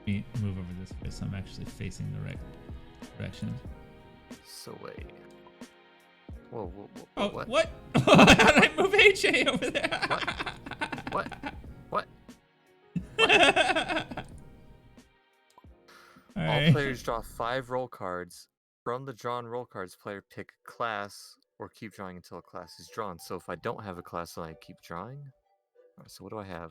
Let me move over this way so I'm actually facing the right direction. So wait. Whoa, Oh, what? what? How did I move AJ over there? What? What? All players draw 5 roll cards. From the drawn roll cards, player pick a class or keep drawing until a class is drawn. So if I don't have a class, then I keep drawing. Alright, so what do I have?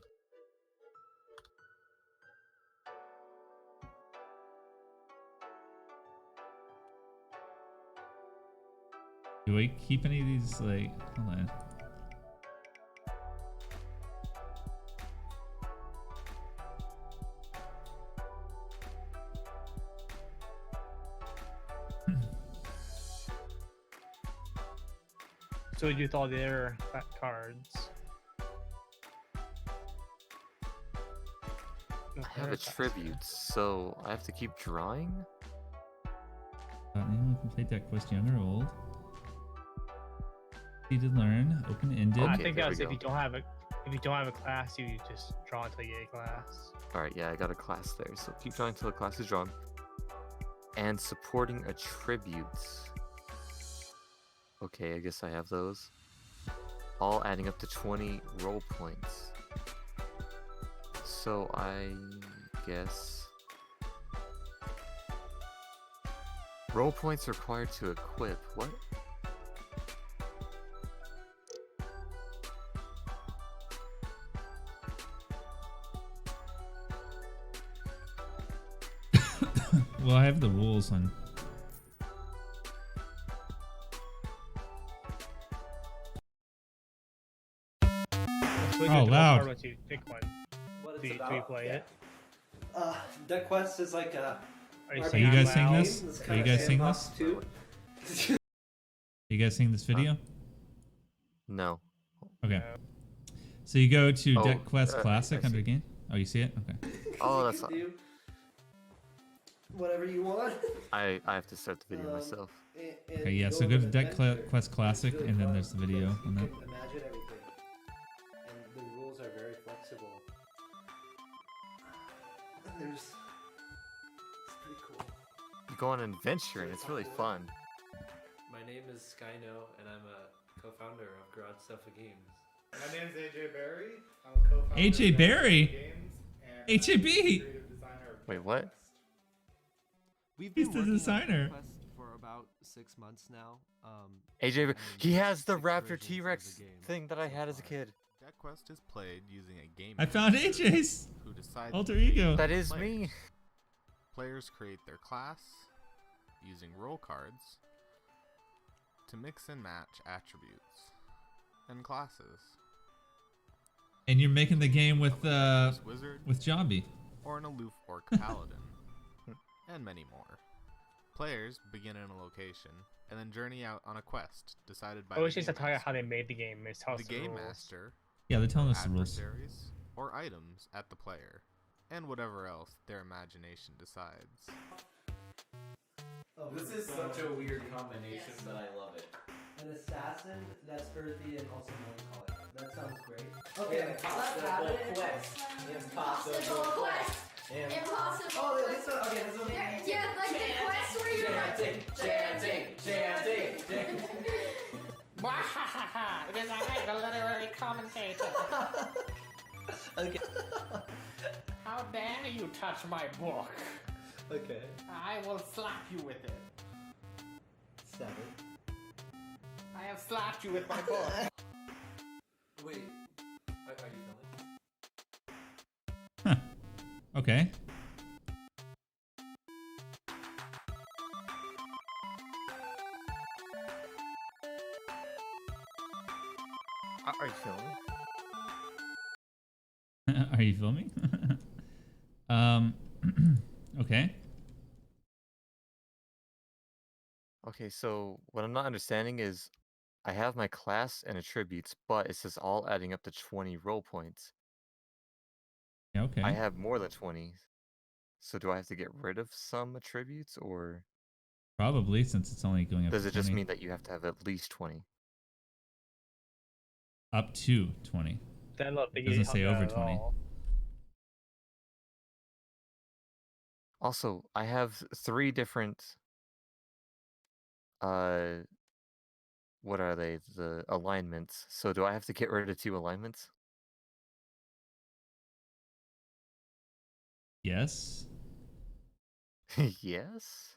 Do we keep any of these, like, hold on. So we do with all the other cards. I have attributes, so I have to keep drawing? Anyone can play deck quest young or old. Easy to learn, open-ended. I Okay, think there that's we if you don't have a class, you just draw until you get a class. Alright, yeah, I got a class there, so keep drawing until the class is drawn. And supporting attributes. Okay, I guess I have those. All adding up to 20 roll points. So I guess... Roll points required to equip. What? Well, I have the rules on. Oh, loud. Once you pick one, What do it's you about? play it? Deck Quest is like a. Are you Are saying you out guys seeing loud? this? It's Are you kinda guys seeing sandbox this? too. You guys seeing this video? No. Okay. So you go to Oh, Deck Quest I Classic see. under game. Oh, you see it? Okay. Oh, You that's can not... do whatever you want. I have to start the video myself. Okay, yeah. So go to Deck Quest Classic, It's really and then fun there's the video because on you that. can imagine everything, and the rules are very flexible. And it's pretty cool. You go on an adventure, and it's really fun. My name is Skyno, and I'm a co-founder of Garage Sofa Games. My name's AJ Barry. I'm a co-founder AJ of Barry? Games and HAB. creative designer of Wait, Deck what? Quest. We've He's been the working on designer. Quest for about 6 months now. AJ, and he has the 6 Raptor versions of the T-Rex game thing that I so had as a far. kid. Deck Quest is played using a game. I found master AJ's who decides alter the fate ego. of That the is players. me. Players create their class using roll cards to mix and match attributes and classes. And you're making the game with Wizard Jambi. or an aloof orc paladin, and many more. Players begin in a location and then journey out on a quest decided by I wish the they game said how master. they made the game. It's how The it's game rules. master, Yeah, they're telling us the rules. adversaries, or items at the player, and whatever else their imagination decides. Oh, This is such a weird combination, but I love it. An assassin that's earthy and also melancholic. That sounds great. Okay, Impossible quest. Impossible quest. Impossible. Oh, this one. Okay, this one. Yeah, like the quest where you're like Chanting. It is I, the literary commentator. Okay. How dare you touch my book? Okay. I will slap you with it. 7. I have slapped you with my book. Wait, are you filming? Huh. Okay. Are you filming? Are you filming? Okay. Okay, so what I'm not understanding is I have my class and attributes, but it says all adding up to 20 roll points. Yeah, okay. I have more than 20. So do I have to get rid of some attributes, or Probably, since it's only going up does to it just 20. mean that you have to have at least 20? Up to 20. Then look, they Doesn't get say hung out over at 20. all. Also, I have 3 different. What are they? The alignments. So do I have to get rid of 2 alignments? Yes. Yes.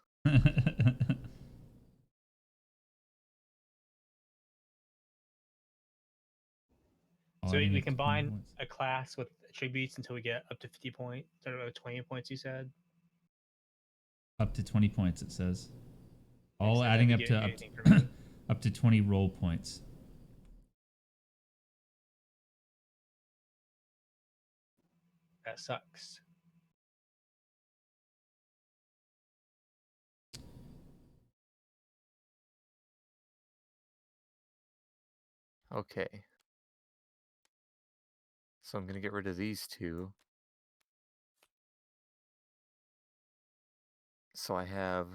Oh, So I mean, we it's 20 combine points. a class with attributes until we get up to 50 points, or 20 points. You said. Up to 20 points, it says. All So that'd adding be up to anything for me. up to 20 roll points. That sucks. Okay. So I'm gonna get rid of these 2. So I have.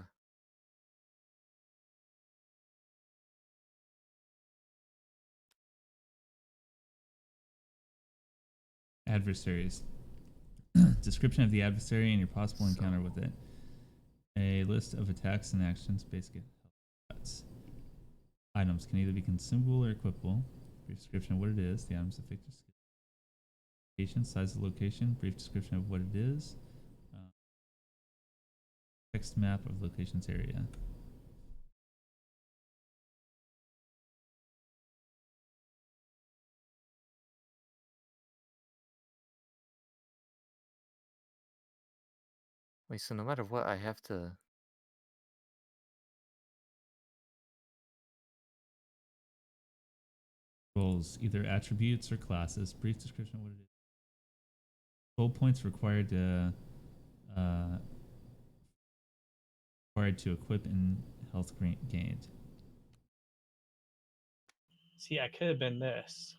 Adversaries. Description of the adversary and your possible encounter with it. A list of attacks and actions. Basic stats. Items can either be consumable or equipable. Brief description of what it is. The item's effective skill. Location, size of the location. Brief description of what it is. Text map of location's area. Wait, so no matter what, I have to. Roles, either attributes or classes. Brief description of what it is. Goal points required to equip and health gained. See, I could have been this.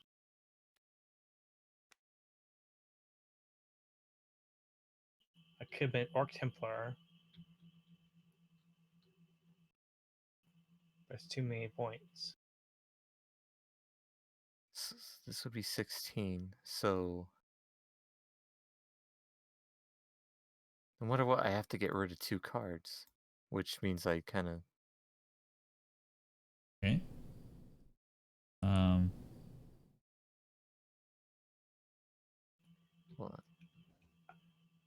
I could have been Orc Templar. That's too many points. This would be 16. So no matter what, I have to get rid of 2 cards, which means I kind of. Okay. What?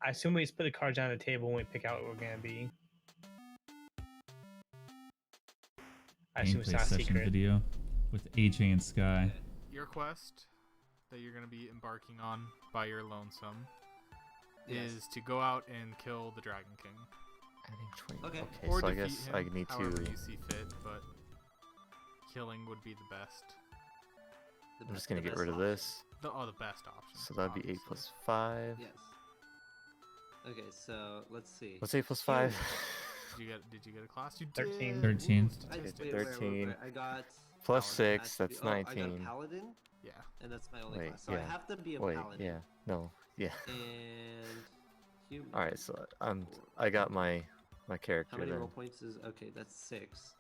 I assume we just put the cards down on the table when we pick out what we're gonna be. I assume it's Gameplay not a session secret. video with AJ and Sky. Your quest that you're going to be embarking on by your lonesome is to go out and kill the Dragon King. Adding 20. Okay. Okay, Or so I defeat guess him, I need however to. you see fit, but killing would be the best. I'm just gonna get rid of this. The best option. So that'd be 8 obviously. plus 5. Yes. Okay, so let's see. What's 8 plus 5? Did you get a class? You 13. did. 13. Ooh, I, statistics. 13. I got Plus paladin. 6, that's I got 19. a paladin, Yeah. and that's my only Wait, class. So yeah. I have to be a Wait, paladin. yeah. No, yeah. And human. Alright, so I got my How character many then. roll points is? Okay, that's 6.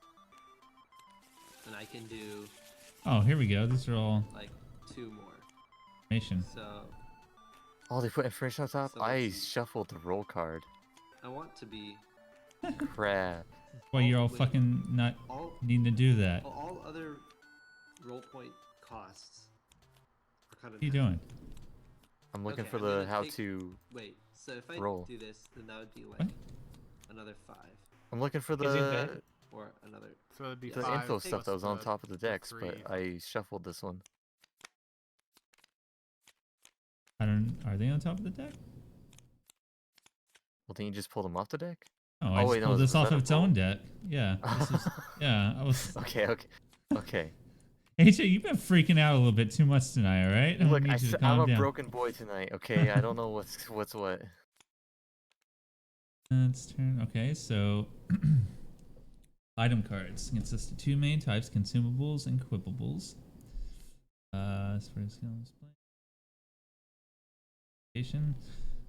And I can do Oh, here we go. These are all like 2 more. information. So Oh, they put information on top? So I let's see. shuffled the roll card. I want to be Crap. Well, you're all wait. fucking not all needing to do that. What all other roll point costs are kind of. are you doing? I'm looking Okay, for I'm the gonna how take- to. Wait, so if I roll. do this, then that would be like What? another 5 I'm looking for Is it the dead? or another. So it'd be Yeah, the 5 info stuff plus that was on the- top of the decks, 3. but I shuffled this one. I don't. Are they on top of the deck? Well, then you just pull them off the deck? Oh, Oh, I just wait, no, pulled is this off that of a its own roll? deck. Yeah. This is, yeah. I was. Okay. AJ, you've been freaking out a little bit too much tonight. All right. Look, need you to I'm calm a down. broken boy tonight. Okay, I don't know what's what. Let's turn. Okay, so item cards consist of 2 main types: consumables and equipables. As far as skill display, location,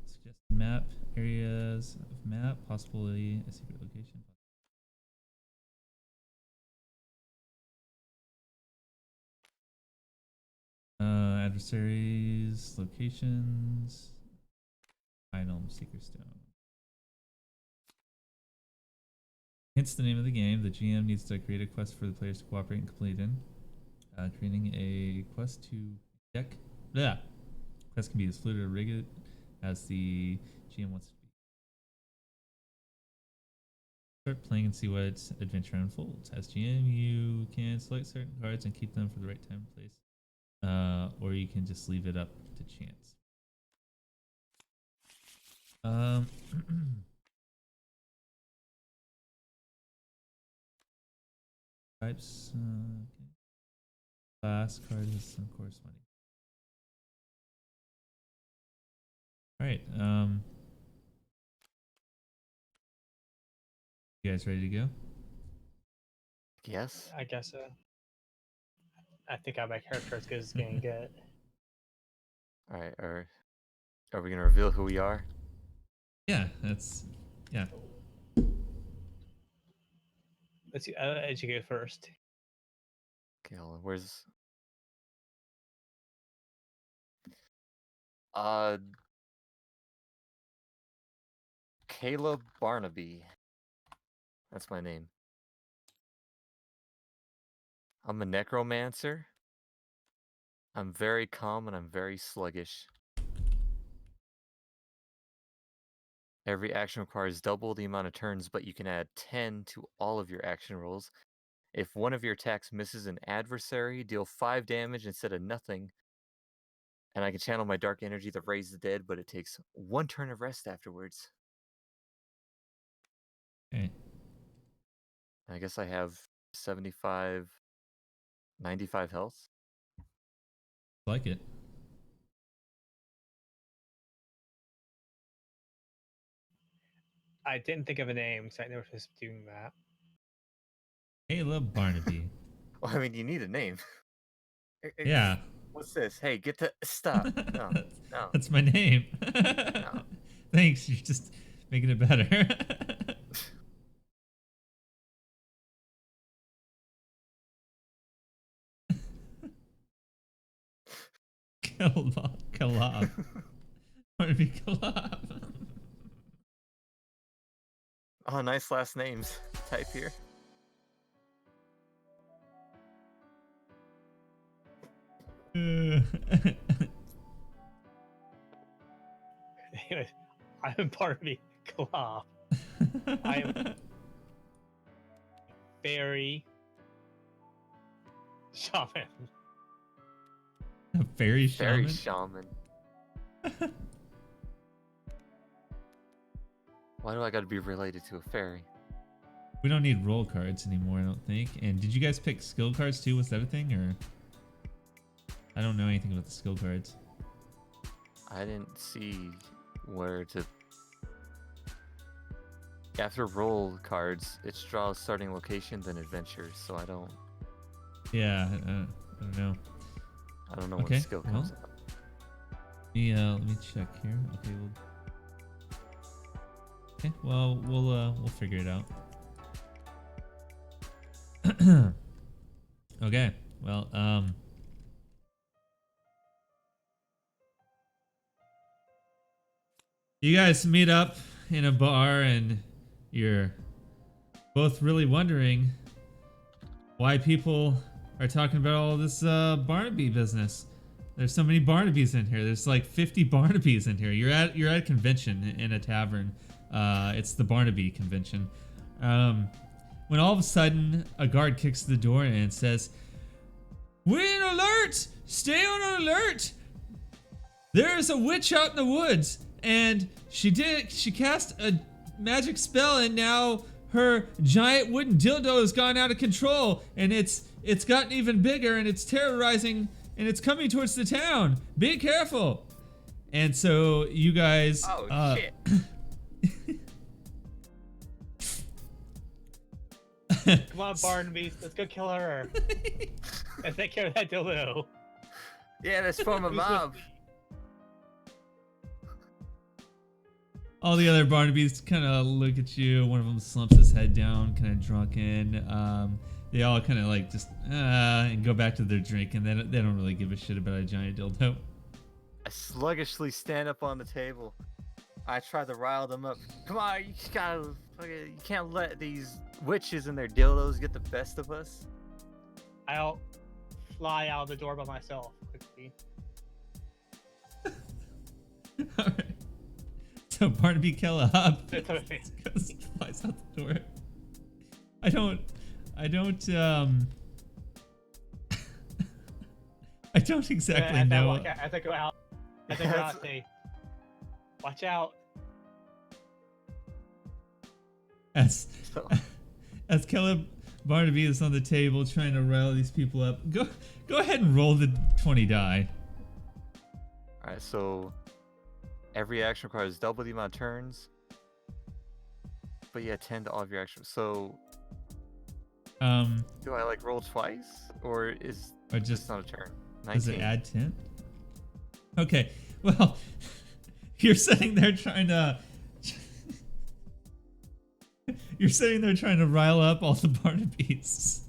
suggested map, areas of map, possibly a secret location. Adversaries, locations, item, seeker stone. Hence the name of the game. The GM needs to create a quest for the players to cooperate and complete in. Creating a quest to deck. Yeah. Quest can be as fluid or rigid as the GM wants it to be. Start playing and see what adventure unfolds. As GM, you can select certain cards and keep them for the right time and place. Or you can just leave it up to chance. Types. Okay. Class card has some corresponding. All right. You guys ready to go? Yes. I guess so. I think I have my character as good as getting good. All right. Are we gonna reveal who we are? Yeah, that's yeah. Let's see. I'll let you go first. Okay, hold on. Where's Caleb Barnaby. That's my name. I'm a necromancer. I'm very calm and I'm very sluggish. Every action requires double the amount of turns, but you can add 10 to all of your action rolls. If one of your attacks misses an adversary, deal 5 damage instead of nothing. And I can channel my dark energy to raise the dead, but it takes 1 turn of rest afterwards. Okay. I guess I have 75, 95 health. Like it. I didn't think of a name, so I never was doing that. Caleb Barnaby. Well, I mean, you need a name. Yeah. What's this? Hey, get to stop. No, no. That's my name. No. Thanks. You're just making it better. Kalab. Barnaby Kalab. Oh, nice last names. Type here. Anyway, I'm Barbie Claw. I am fairy shaman. A fairy shaman? Fairy shaman. Why do I gotta be related to a fairy? We don't need roll cards anymore, I don't think. And did you guys pick skill cards too? Was that a thing, or? I don't know anything about the skill cards. I didn't see where to... After roll cards, it draws starting location, then adventures, so I don't... Yeah, I don't know. I don't know Okay, when skill comes well. up. Yeah, let me check here. Okay, well, we'll figure it out. Okay, well, you guys meet up in a bar and you're both really wondering why people are talking about all this Barnaby business. There's so many Barnabys in here. There's like 50 Barnabys in here. You're at a convention in a tavern. It's the Barnaby convention. When all of a sudden a guard kicks the door and says, "We're on alert! Stay on alert! There's a witch out in the woods, and she cast a magic spell, and now her giant wooden dildo has gone out of control, and it's gotten even bigger, and it's terrorizing, and it's coming towards the town. Be careful!" And so you guys, shit. Come on, Barnaby, let's go kill her. Let's take care of that dildo. Yeah, let's form a mob. all the other Barnabys kind of look at you. One of them slumps his head down, kind of drunken. They all kind of like just and go back to their drink, and then they don't really give a shit about a giant dildo. I sluggishly stand up on the table. I try to rile them up. Come on, you can't let these witches and their dildos get the best of us. I'll fly out the door by myself quickly. All right. So Barnaby Kellogg It's okay. flies out the door. I don't exactly know. As I go out, say, watch out. As Caleb Barnaby is on the table trying to rile these people up, go ahead and roll the 20 die. Alright, so every action requires double the amount of turns. But yeah, 10 to all of your actions. So do I like roll twice? Or is just not a turn? 19. Does it add 10? Okay, well, you're sitting there trying to rile up all the Barnabys.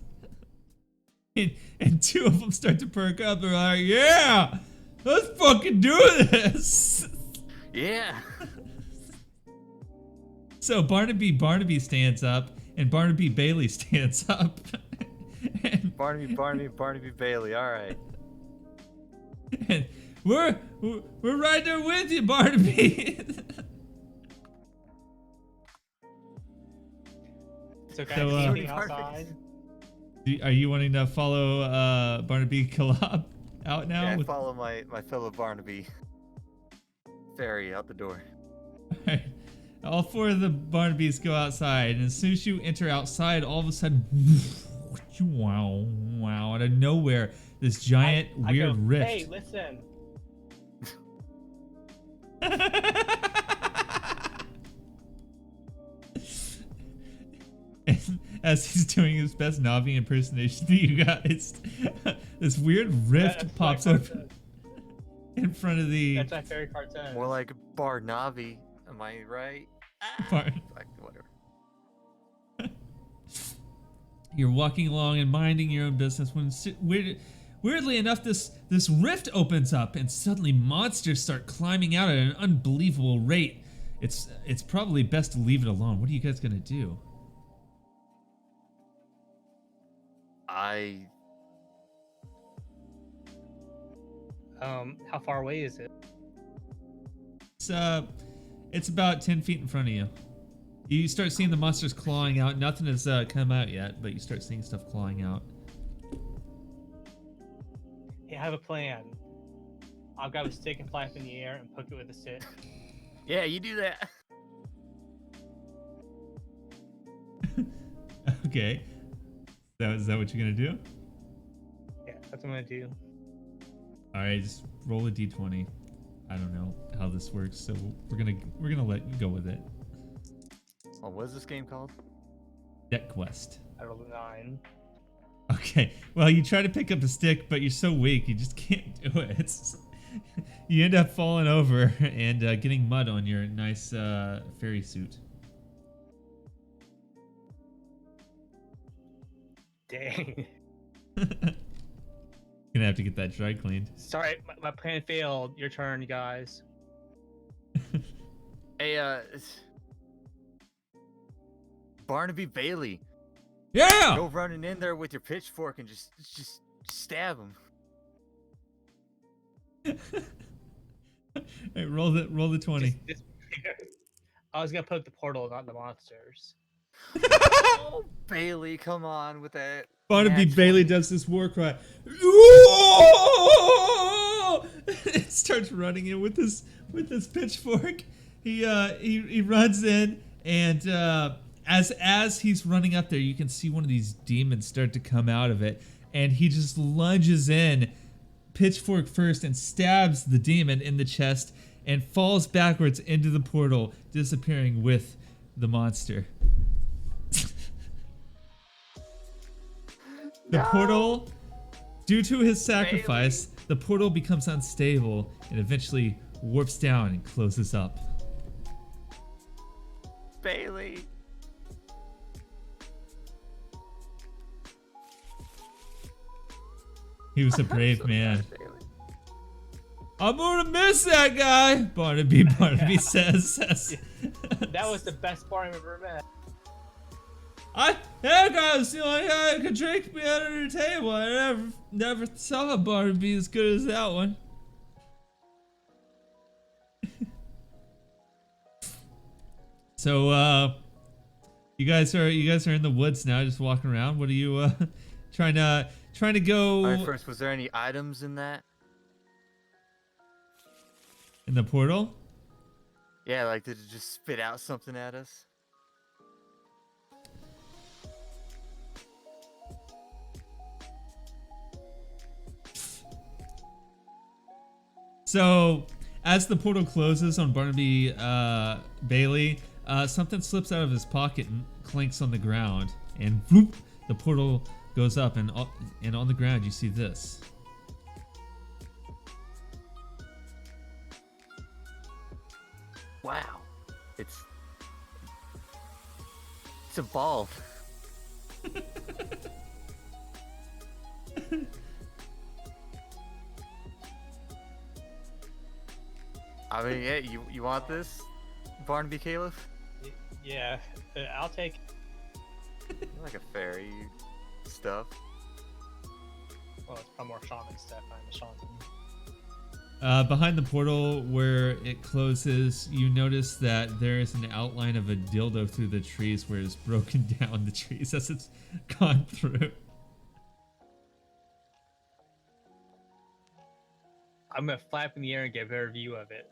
And two of them start to perk up. They're like, yeah, let's fucking do this. Yeah. So Barnaby stands up, and Barnaby Bailey stands up. And Barnaby Bailey. All right. And we're right there with you, Barnaby. So guys, So, anything outside? Are you wanting to follow Barnaby Collab out now? Yeah, I follow my fellow Barnaby fairy out the door. Alright. All four of the Barnabys go outside, and as soon as you enter outside, all of a sudden, wow, out of nowhere, this giant I weird go, rift. Hey, listen. And as he's doing his best Navi impersonation to you guys, this weird rift pops up in front of the. That's my fairy cartoon. More like Barnavi, am I right? Whatever. You're walking along and minding your own business when weirdly enough this rift opens up and suddenly monsters start climbing out at an unbelievable rate. It's probably best to leave it alone. What are you guys gonna do? How far away is it? It's about 10 feet in front of you. You start seeing the monsters clawing out. Nothing has come out yet, but you start seeing stuff clawing out. Hey, I have a plan. I'll grab a stick and fly up in the air and poke it with a stick. Yeah, you do that. Okay. Is that what you're gonna do? Yeah, that's what I'm gonna do. Alright, just roll a d20. I don't know how this works, so we're gonna let you go with it. Oh, what is this game called? Deck Quest. I rolled a 9. Okay, well you try to pick up a stick, but you're so weak you just can't do it. You end up falling over and getting mud on your nice fairy suit. Dang. Gonna have to get that dry cleaned. Sorry, my plan failed. Your turn, you guys. Hey, Barnaby Bailey. Yeah! Go running in there with your pitchfork and just stab him. Hey, roll the 20. I was gonna poke the portal, not the monsters. Oh, Bailey, come on with that. Barnaby Bailey does this war cry. It starts running in with this pitchfork. He runs in, and as he's running up there, you can see one of these demons start to come out of it, and he just lunges in, pitchfork first, and stabs the demon in the chest, and falls backwards into the portal, disappearing with the monster. The portal, due to his sacrifice, the portal becomes unstable and eventually warps down and closes up. Bailey. He was a brave man. I'm gonna miss that guy. Barnaby says. That was the best bar I've ever met. That guy was the only guy that could drink me under the table. I never saw a Barnaby as good as that one. So you guys are in the woods now, just walking around. What are you trying to go? Alright, first, was there any items in that? In the portal? Yeah, like did it just spit out something at us? So, as the portal closes on Barnaby Bailey, something slips out of his pocket and clanks on the ground, and whoop, the portal goes up, and on the ground you see this. Wow, it's a ball. I mean, yeah, you want this, Barnaby Caliph? Yeah, I'll take. You're like a fairy stuff. Well, it's probably more shaman stuff. I'm a shaman. Behind the portal where it closes, you notice that there is an outline of a dildo through the trees where it's broken down the trees as it's gone through. I'm gonna flap in the air and get a better view of it.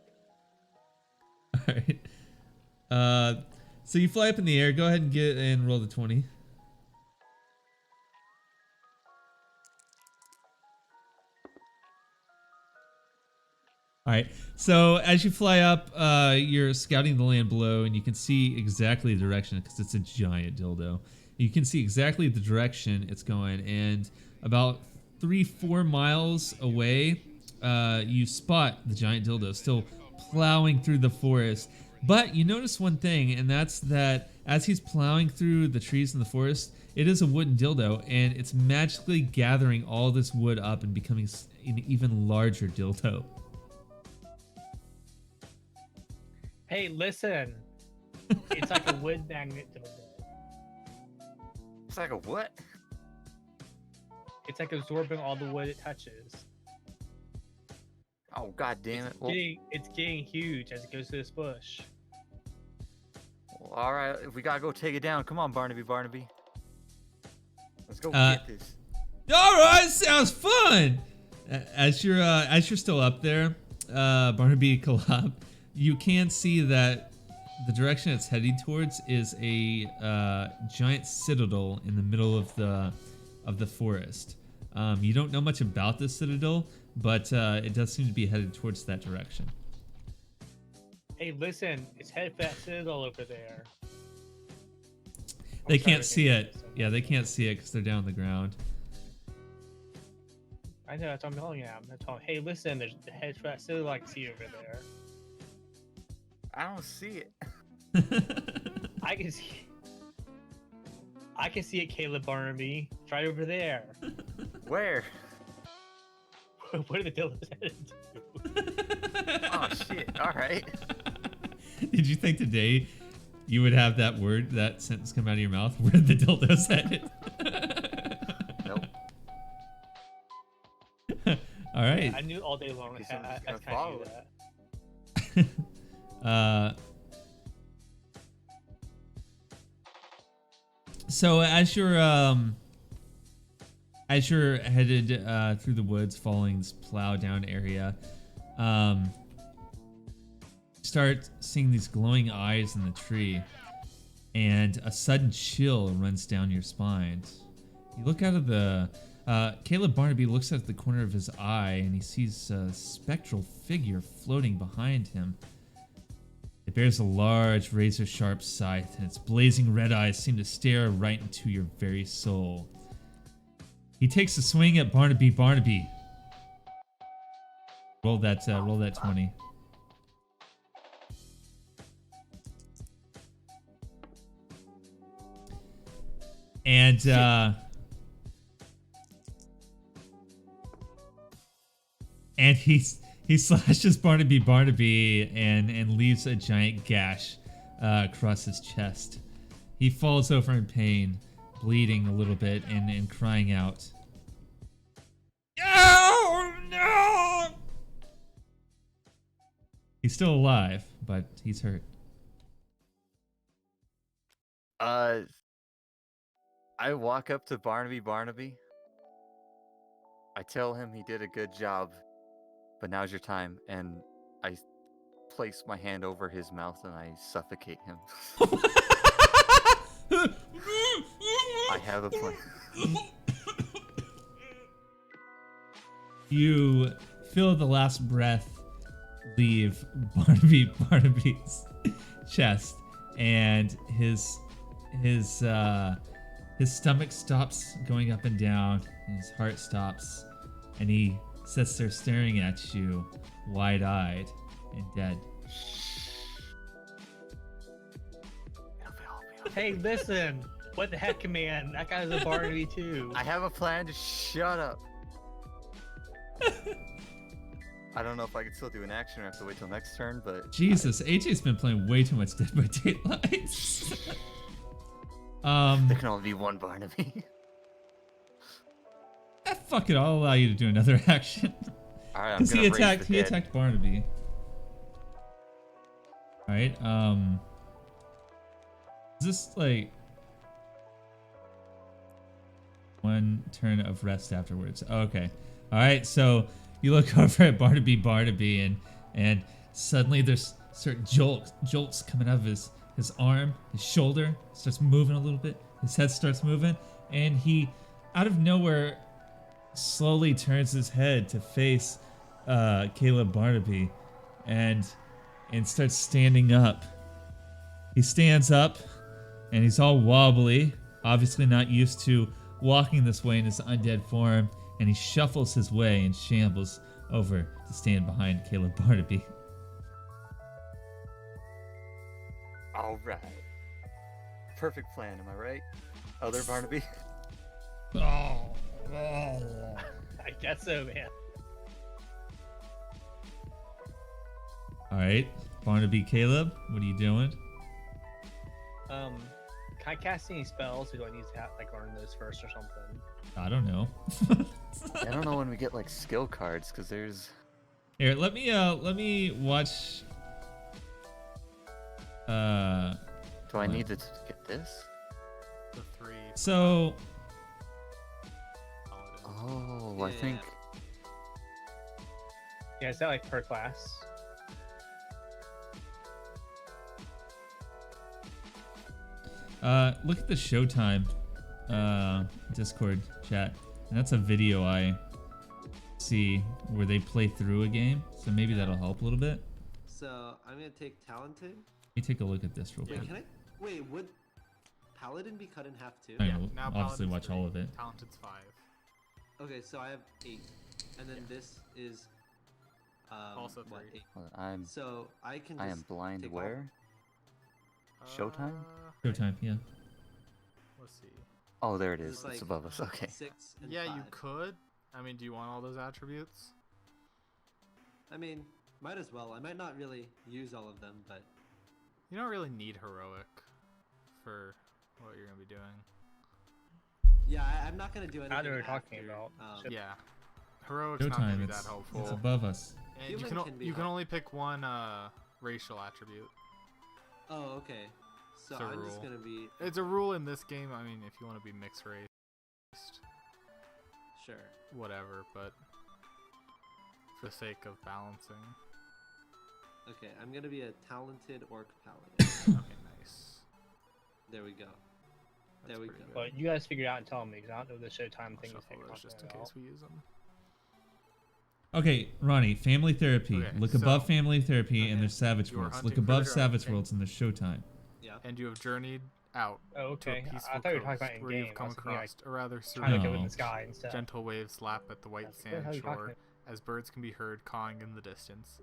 Alright. So you fly up in the air. Go ahead and roll the 20. Alright, so as you fly up, you're scouting the land below, and you can see exactly the direction, because it's a giant dildo. You can see exactly the direction it's going, and about 3-4 miles away, you spot the giant dildo still plowing through the forest. But you notice one thing, and that's that as he's plowing through the trees in the forest, it is a wooden dildo, and it's magically gathering all this wood up and becoming an even larger dildo. Hey, listen. It's like a wood magnet dildo. It's like a what? It's like absorbing all the wood it touches. Oh, god damn it. It's getting huge as it goes to this bush. Well, alright, if we gotta go take it down, come on, Barnaby. Let's go get this. Alright, sounds fun! As you're still up there, Barnaby Kalab, you can see that the direction it's heading towards is a giant citadel in the middle of the forest. You don't know much about the citadel, but it does seem to be headed towards that direction. Hey, listen, it's headed for that citadel over there. They can't see it. Yeah, they can't see it because they're down on the ground. I know, that's what I'm telling you. I'm telling, hey, listen, there's the head for that citadel I can see over there. I don't see it. I can see it, Caleb Barnaby. It's right over there. Where? What are the dildos headed to? Oh shit! All right. Did you think today you would have that sentence come out of your mouth? Where the dildos headed? Nope. All right. I knew all day long. Guess I I'm just kind gonna of knew follow that. So as you're headed through the woods, following this plow down area, start seeing these glowing eyes in the tree, and a sudden chill runs down your spine. You look out of the Caleb Barnaby looks at the corner of his eye, and he sees a spectral figure floating behind him. It bears a large, razor-sharp scythe, and its blazing red eyes seem to stare right into your very soul. He takes a swing at Barnaby. Roll that 20. And He slashes Barnaby and leaves a giant gash across his chest. He falls over in pain, bleeding a little bit and crying out. No! No! He's still alive, but he's hurt. I walk up to Barnaby. I tell him he did a good job, but now's your time, and I place my hand over his mouth and I suffocate him. I have a plan. You feel the last breath leave Barnaby's chest, and his stomach stops going up and down, and his heart stops, and he sits there staring at you, wide-eyed and dead. Hey, listen. What the heck, man? That guy's a Barnaby too. I have a plan. Just shut up. I don't know if I can still do an action or have to wait till next turn, but... Jesus, AJ's been playing way too much Dead by Daylight. There can only be one Barnaby. Fuck it, I'll allow you to do another action. Alright, I'm Because gonna raise the he dead. attacked Barnaby. Alright, is this like one turn of rest afterwards? Okay. Alright, so you look over at Barnaby and suddenly there's certain jolts coming out of his arm, his shoulder starts moving a little bit, his head starts moving, and he out of nowhere slowly turns his head to face Caleb Barnaby and starts standing up. He stands up and he's all wobbly, obviously not used to walking this way in his undead form, and he shuffles his way and shambles over to stand behind Caleb Barnaby. Alright. Perfect plan, am I right? Other Barnaby? I guess so, man. Alright, Barnaby Caleb, what are you doing? Can I cast any spells, or do I need to like learn those first or something? I don't know. I don't know when we get like skill cards, because there's... Here, let me watch. Do I need to get this? The 3. So. Oh, I think... Yeah, is that like per class? Look at the Showtime Discord chat, and that's a video I see where they play through a game, so maybe that'll help a little bit. So I'm gonna take Talented. Let me take a look at this real Wait, quick. can I? Wait, would Paladin be cut in half too? I Yeah, will now obviously Paladin's watch 3, all of it. Talented's 5. Okay, so I have 8, and then this is Also what, 3. 8. Hold on, So I can. I Just am blind take where? Showtime? Showtime, yeah. Let's see. Oh, there it This is. is like It's above us. Okay. 6 and Yeah, 5. you could. I mean, do you want all those attributes? I mean, might as well. I might not really use all of them, but You don't really need heroic for what you're gonna be doing. yeah, I'm not gonna do anything. I know what you're talking after, about. Yeah, heroic's not gonna Showtime, be it's that helpful. above us. And you Human can can be you can helpful. only pick one racial attribute. Oh, okay. So It's a I'm just rule. gonna be It's a rule in this game. I mean, if you want to be mixed race, sure. whatever. But for the sake of balancing, Okay, I'm gonna be a talented orc paladin. okay, nice. There we go. That's There we pretty go. good. But you guys figure it out and tell me, because I don't know the Showtime I'll thing is shuffle like those just in talking case about. we use them. Okay, Ronnie, family therapy. Okay, Look above so- family therapy and okay, there's Savage you are Worlds. hunting Look above for- Savage okay. Worlds and there's Showtime. Yeah. And you have journeyed out Oh, okay. to a peaceful I thought you were talking coast about in where game. you've come I was thinking, like, across a rather trying to serene go in No. the sky instead. gentle waves lap at the white That's what the sand hell you talking shore about? as birds can be heard cawing in the distance.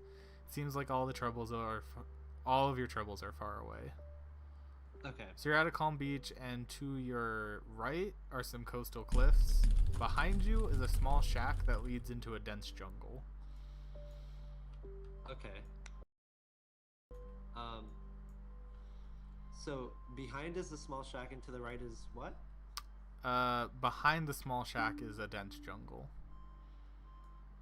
It seems like all of your troubles are far away. Okay. So you're at a calm beach, and to your right are some coastal cliffs. Behind you is a small shack that leads into a dense jungle. Okay. So behind is the small shack, and to the right is what? Behind the small shack is a dense jungle.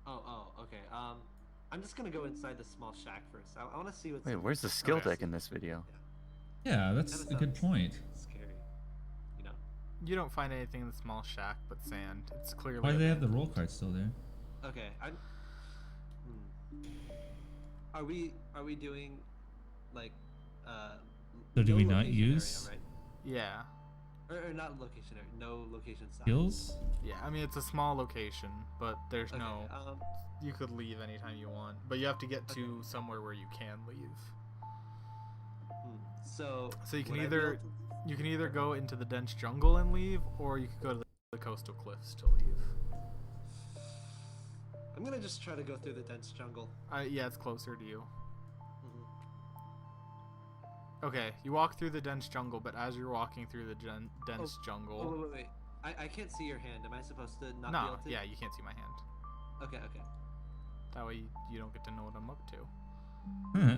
Oh, okay. I'm just gonna go inside the small shack first. I want to see what's. Wait, where's the skill Okay. deck in this video? Yeah, that's Kinda a good sounds point. Scary. You know. You don't find anything in the small shack but sand. It's clearly. Why do they have the abandoned. roll card still there? Okay. Are we doing like So do no we not location use area, Yeah. right? Or not location area, no location sign. skills? Yeah, I mean it's a small location, but there's Okay, no. You could leave anytime you want, but you have to get to somewhere where you can leave. So you can would I be either able to- you can either go into the dense jungle and leave, or you could go to the coastal cliffs to leave. I'm gonna just try to go through the dense jungle. Yeah, it's closer to you. Mhm. Okay, you walk through the dense jungle, but as you're walking through the dense jungle. Oh, wait. I can't see your hand. Am I supposed to not be No, able to? yeah, you can't see my hand. Okay. That way you don't get to know what I'm up to.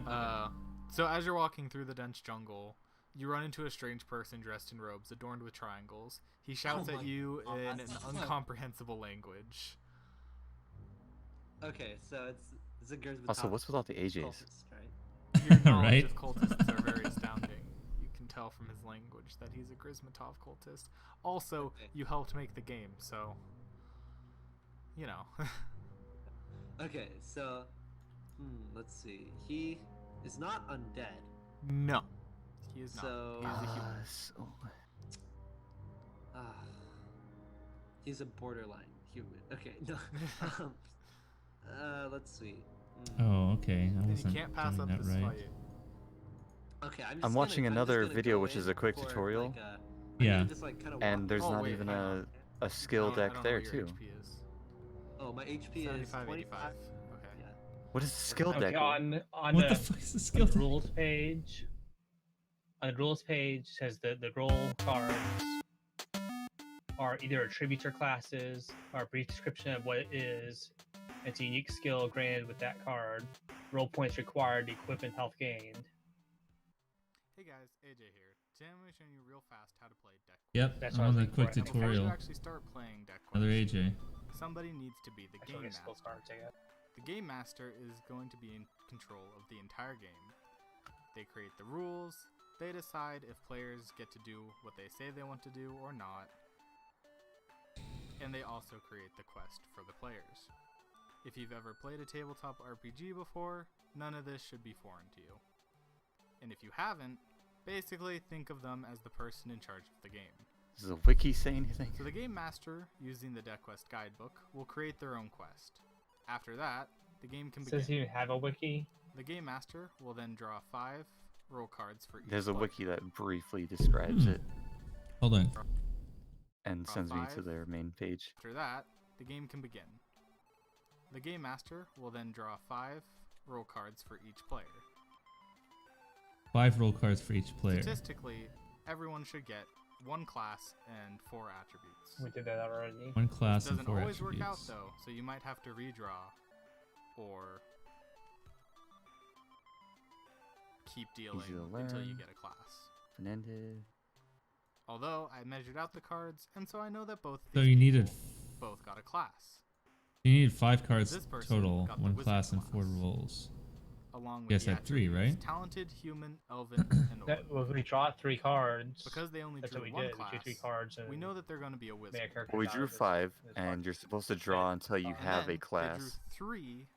Huh. So as you're walking through the dense jungle, you run into a strange person dressed in robes adorned with triangles. He shouts Oh at you my in God. an incomprehensible language. Okay, so it's a girl's. Also, what's with all the AJs? cultist, right? Your knowledge Right? of cultists are very astounding. You can tell from his language that he's a Grismatov cultist. Also, Okay. you helped make the game, so you know. Okay, so let's see. He is not undead. No, he is not. So- He's a human. He's a borderline human. Okay, no. Let's see. Oh, okay. I And you wasn't can't pass doing up that this right. fight. Okay, I'm watching another video, which is a quick tutorial, Yeah. Just, like, kinda and walk- there's Oh, not wait, even hang on. a skill I deck don't know there what your too. HP is. Oh, my HP is 75, 25. 85. Okay. Yeah. What is the skill Okay, deck? on What the the fuck is the skill deck? rules page. On the rules page says that the roll cards are either attributes or classes, or a brief description of what it is. It's a unique skill granted with that card. Roll points required, equipment health gained. Hey guys, AJ here. Today I'm going to show you real fast how to play deck. Yep, That's I'm what I on was the looking quick for. Now, before you tutorial. actually start playing deck Another quest, AJ. somebody needs to be the Actually, game get skill master. cards, I guess. The game master is going to be in control of the entire game. They create the rules, they decide if players get to do what they say they want to do or not, and they also create the quest for the players. If you've ever played a tabletop RPG before, none of this should be foreign to you. And if you haven't, basically think of them as the person in charge of the game. Does the wiki say anything? So the game master, using the deck quest guidebook, will create their own quest. After that, the game can begin. Says you have a wiki. The game master will then draw 5 roll cards for each There's a player. wiki that briefly describes it Hold on. and Draw sends me to 5. their main page. After that, the game can begin. The game master will then draw 5 roll cards for each player. 5 roll cards for each player. Statistically, everyone should get 1 class and 4 attributes. We did that already. 1 class and Doesn't 4 always attributes. work out though, so you might have to redraw or keep dealing Easy to until you learn. get a class. Open-ended. Although I measured out the cards, and so I know that both. So these you needed people both got a class, you needed 5 cards This person total, got the 1 wizard class and 4 class. rolls. along with Yes, the I had 3, attributes right? talented, human, elven, and orc. That, well, we draw 3 cards. Because they only That's drew what we 1 did. class, We drew 3 cards. And we know that they're going to be a wizard. made a character Well, we out drew of this- 5, this and card. you're supposed to draw until you And And have then a They drew class. 3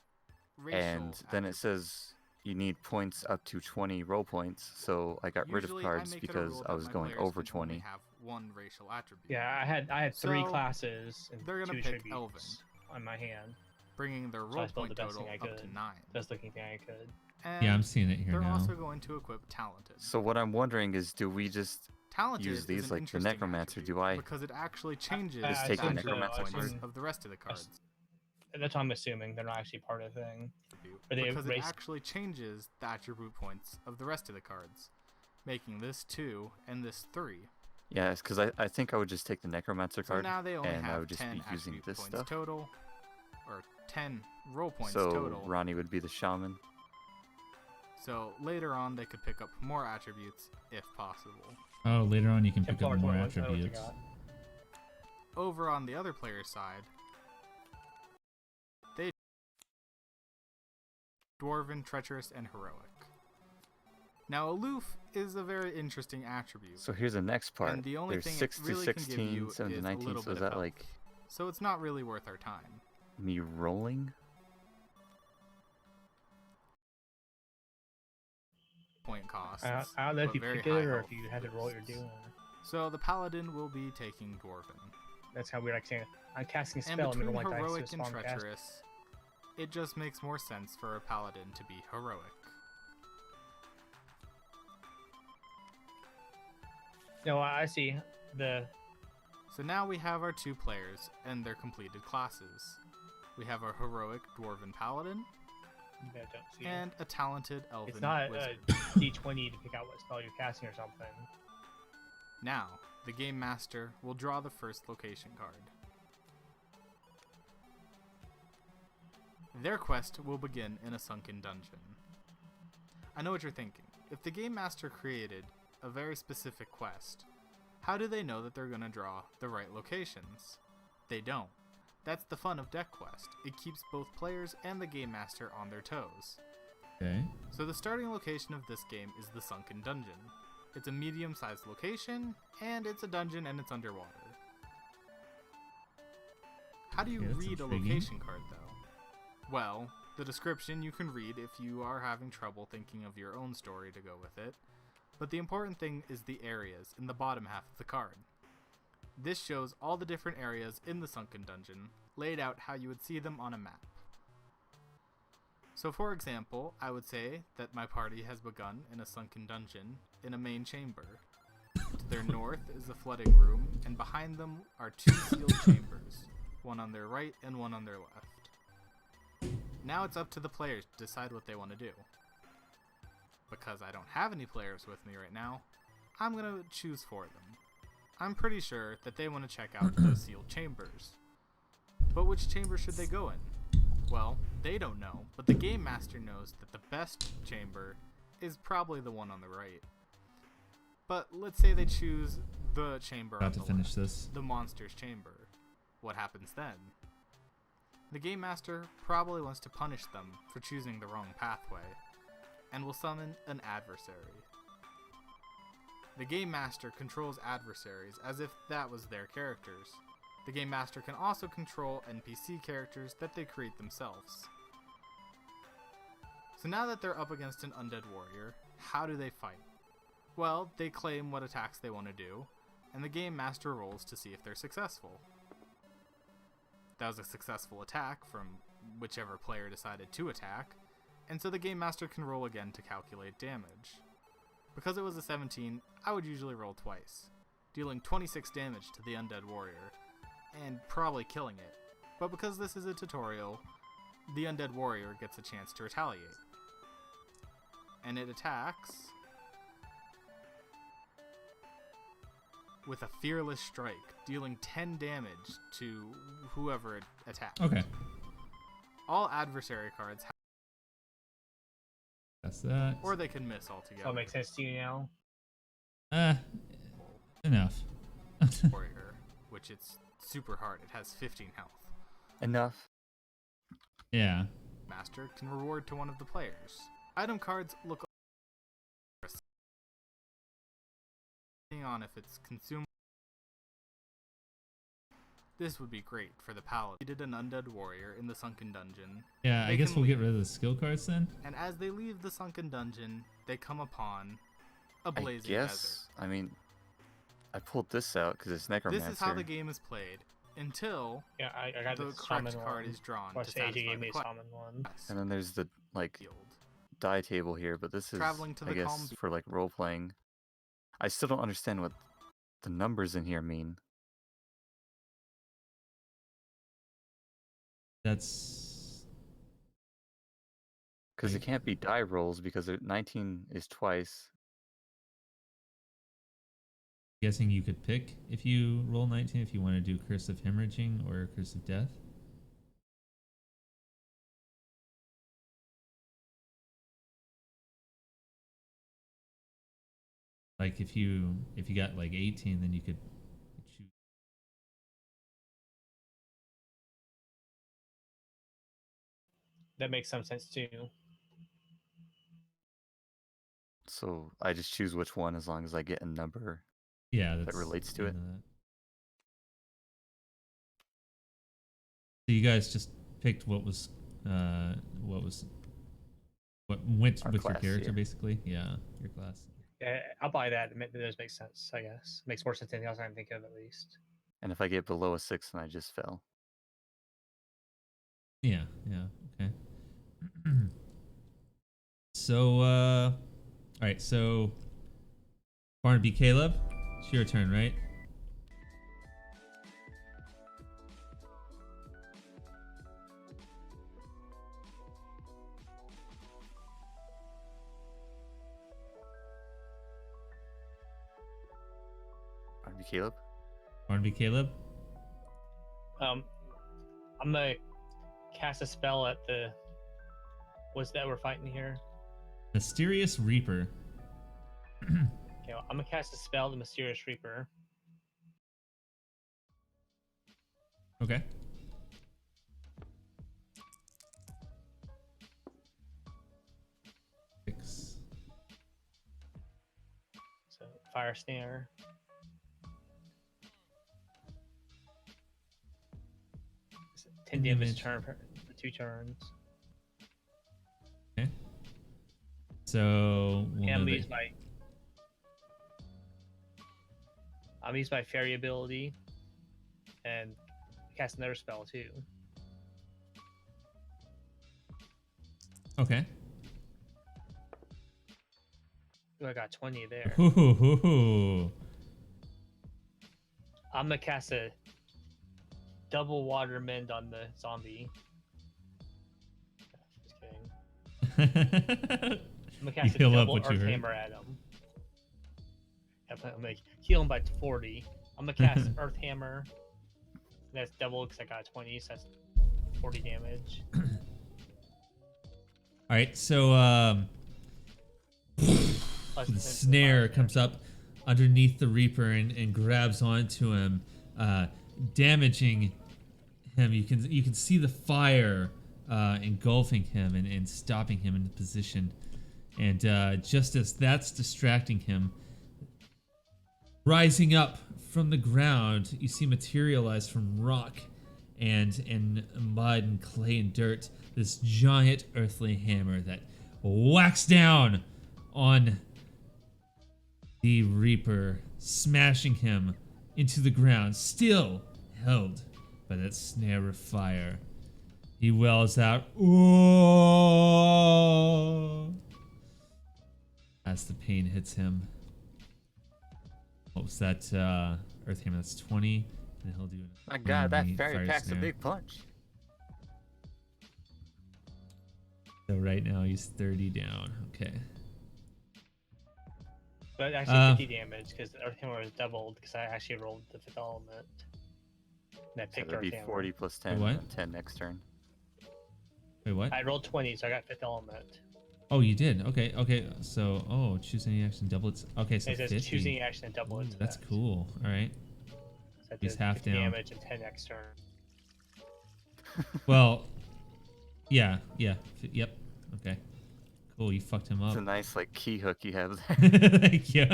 racial And then it attributes. says you need points up to 20 roll points, so I got rid of Usually, cards I make it a because rule I that was my going players over can only 20. have 1 racial attribute. Yeah, I had 3 So, classes and they're 2 gonna pick attributes elven. on my hand. Bringing their So I roll spelled point the best total thing I up to could. 9. Best looking thing I could. And Yeah, I'm seeing it here they're now. also going to equip talented. So what I'm wondering is, do we just Talented use is these an like the interesting necromancer? attribute Do I because it actually changes just I take the assume so. necromancer I card? assume- of the rest of the cards. That's what I'm assuming. They're not actually part of the thing. Or they Because it erased- actually changes the attribute points of the rest of the cards, making this 2 and this 3. Yeah, because I think I would just take the necromancer So card, now they only and I have would just 10 be using attribute this points stuff. total, or 10 roll points So total. Ronnie would be the shaman. So later on, they could pick up more attributes if possible. Oh, later on you can pick up Templar's more one, I know what you attributes. got. Over on the other player's side, they Dwarven, Treacherous, and Heroic. Now, Aloof is a very interesting attribute. So here's the next part. And the only There's thing 6 it to really 16, can give you 7 to is 19. a little So bit is of that health. like So it's not really worth our time. me rolling? Point costs. I don't know if but you very pick it high or health if you had to roll what you're boosts. doing. So the Paladin will be taking Dwarven. That's how weird I saying. I'm casting a And spell and between then one dice Heroic to and spawn cast. Treacherous, it just makes more sense for a Paladin to be Heroic. No, I see. So now we have our 2 players and their completed classes. We have our Heroic Dwarven Paladin I don't see. and a talented Elven It's not Wizard. D20 to pick out what spell you're casting or something. Now, the Game Master will draw the first location card. Their quest will begin in a sunken dungeon. I know what you're thinking. If the Game Master created a very specific quest, how do they know that they're going to draw the right locations? They don't. That's the fun of Deck Quest. It keeps both players and the Game Master on their toes. Okay. So the starting location of this game is the Sunken Dungeon. It's a medium-sized location, and it's a dungeon and it's underwater. How do you Okay, that's read a intriguing. location card, though? Well, the description you can read if you are having trouble thinking of your own story to go with it, but the important thing is the areas in the bottom half of the card. This shows all the different areas in the Sunken Dungeon, laid out how you would see them on a map. So for example, I would say that my party has begun in a sunken dungeon in a main chamber. To their north is a flooding room, and behind them are 2 sealed chambers, one on their right and one on their left. Now it's up to the players to decide what they want to do. Because I don't have any players with me right now, I'm going to choose for them. I'm pretty sure that they want to check out those sealed chambers. But which chamber should they go in? Well, they don't know, but the Game Master knows that the best chamber is probably the one on the right. But let's say they choose the chamber on About to the finish left, this. the monster's chamber. What happens then? The Game Master probably wants to punish them for choosing the wrong pathway, and will summon an adversary. The Game Master controls adversaries as if that was their characters. The Game Master can also control NPC characters that they create themselves. So now that they're up against an undead warrior, how do they fight? Well, they claim what attacks they want to do, and the Game Master rolls to see if they're successful. That was a successful attack from whichever player decided to attack, and so the Game Master can roll again to calculate damage. Because it was a 17, I would usually roll twice, dealing 26 damage to the undead warrior, and probably killing it. But because this is a tutorial, the undead warrior gets a chance to retaliate. And it attacks with a fearless strike, dealing 10 damage to whoever it attacks. Okay. All adversary cards have, That's that. or they can miss altogether. So it makes sense to you now? Enough. Warrior, which it's super hard. It has 15 health. Enough. Yeah. Master can reward to one of the players. Item cards look depending on if it's consumed. This would be great for the paladin. He did an undead warrior in the sunken dungeon. Yeah, I They guess can we'll get leave. rid of the skill cards then. And as they leave the sunken dungeon, they come upon a I blazing guess. desert. I mean, I pulled this out because it's Necromancer. This is how the game is played until Yeah, I got the the correct shaman card one. is drawn Or to say AJ satisfy gave the me a quest. shaman one. And then there's the like Field. die table here, but this is Traveling to I the guess calm for like role playing. I still don't understand what the numbers in here mean. That's Because it can't be die rolls because 19 is twice. guessing you could pick if you roll 19 if you want to do Curse of Hemorrhaging or Curse of Death. Like if you got like 18, then you could choose. That makes some sense too. So I just choose which one as long as I get a number Yeah, that that's relates to the it. end of that. So you guys just picked what went Our with class, your character, yeah. basically. Yeah, your class. Yeah, I'll buy that. That does make sense, I guess. Makes more sense than anything else I can think of, at least. And if I get below a 6, then I just fail. Yeah, okay. So, all right. So, Barnaby Caleb, it's your turn, right? Barnaby Caleb? Barnaby Caleb. I'm gonna cast a spell at the. What's that we're fighting here? Mysterious Reaper. Okay, well, I'm gonna cast a spell, the Mysterious Reaper. Okay. Six. So Fire Snare. It's a 10 damage turn for 2 turns. Okay. So we'll And I'm know gonna that- use my fairy ability and cast another spell too. Okay. Ooh, I got 20 there. Ooh. I'm gonna cast a double water mend on the zombie. Just kidding. I'm gonna cast a heal up double what you earth heard. hammer at him. I'm gonna heal him by 40. I'm gonna cast earth hammer. That's double because I got 20, so that's 40 damage. All right. So Plus the 10 to the snare fire comes up underneath the Reaper and grabs onto him, damaging him. You can see the fire engulfing him and stopping him in position. And just as that's distracting him, rising up from the ground, you see materialize from rock and mud and clay and dirt this giant earthly hammer that whacks down on the Reaper, smashing him into the ground, still held by that snare of fire. He wells out, "Oh!" as the pain hits him. What was that? Earth Hammer, that's 20. And he'll do My god, that the fairy fire packs a snare. big punch. So right now he's 30 down. Okay. But actually 50 damage because the earth hammer was doubled because I actually rolled the 5th element. And I So picked that'd earth be hammer. 40 plus 10, what? and 10 next turn. Wait, what? I rolled 20, so I got 5th element. Oh, you did. Okay. So, choose any action, double it. Okay, so It says 50. choosing action and double it. That's cool. All right. So I He's did half 50 down. damage and 10 next turn. Well, yeah. Yep. Okay. Cool. You fucked him It's up. a nice like key hook you have there. Thank you.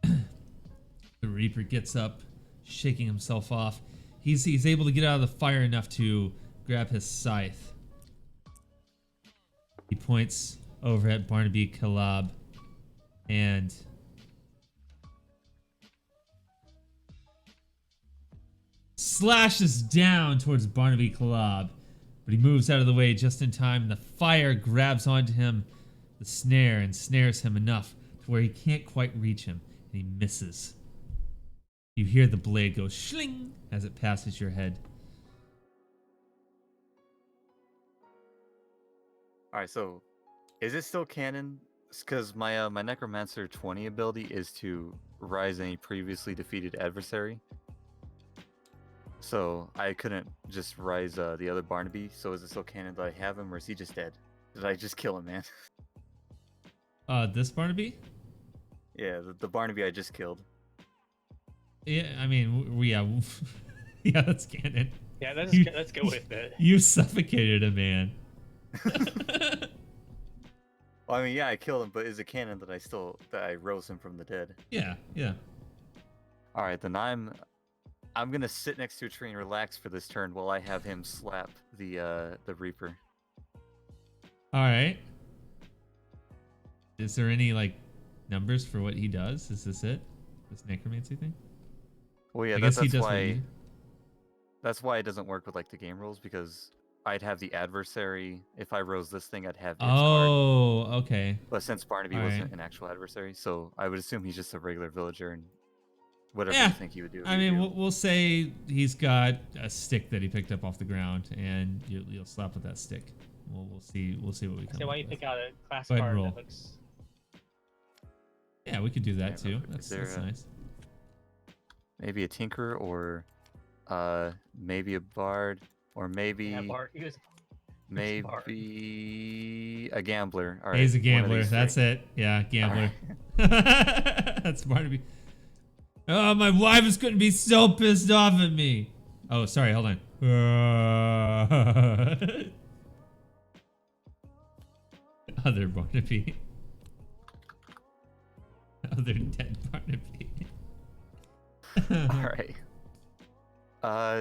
The Reaper gets up, shaking himself off. He's able to get out of the fire enough to grab his scythe. He points over at Barnaby Calab and slashes down towards Barnaby Calab, but he moves out of the way just in time, and the fire grabs onto him, the snare, and snares him enough to where he can't quite reach him, and he misses. You hear the blade go shling as it passes your head. Alright, so is it still canon? Because my my Necromancer 20 ability is to rise any previously defeated adversary. So I couldn't just rise the other Barnaby. So is it still canon that I have him, or is he just dead? Did I just kill him, man? This Barnaby? Yeah, the Barnaby I just killed. Yeah, I mean, yeah, that's canon. Yeah, let's go with it. You suffocated a man. Well, I mean, yeah, I killed him, but is it canon that I rose him from the dead? Yeah, yeah. All right, then I'm gonna sit next to a tree and relax for this turn while I have him slap the Reaper. All right. Is there any like numbers for what he does? Is this it? This necromancy thing? Well, yeah, I guess he that's does what why. you- That's why it doesn't work with like the game rules, because I'd have the adversary. If I rose this thing, I'd have its card. Oh, okay. But since Barnaby All wasn't right. an actual adversary, so I would assume he's just a regular villager, and whatever Yeah. you think he would do. I mean, we'll say he's got a stick that he picked up off the ground, and you'll slap with that stick. We'll see what we come So up why you with. pick out a class Go ahead and card roll. that looks? Yeah, we could do that Yeah, too. is That's there nice. maybe a tinker, or maybe a bard, or maybe Yeah, Bart. He was. maybe a gambler. All right, He's a one of gambler. these That's three. it. Yeah, gambler. That's Barnaby. Oh, my wife is going to be so pissed off at me. Oh, sorry. Hold on. Other Barnaby. Other dead Barnaby. All right.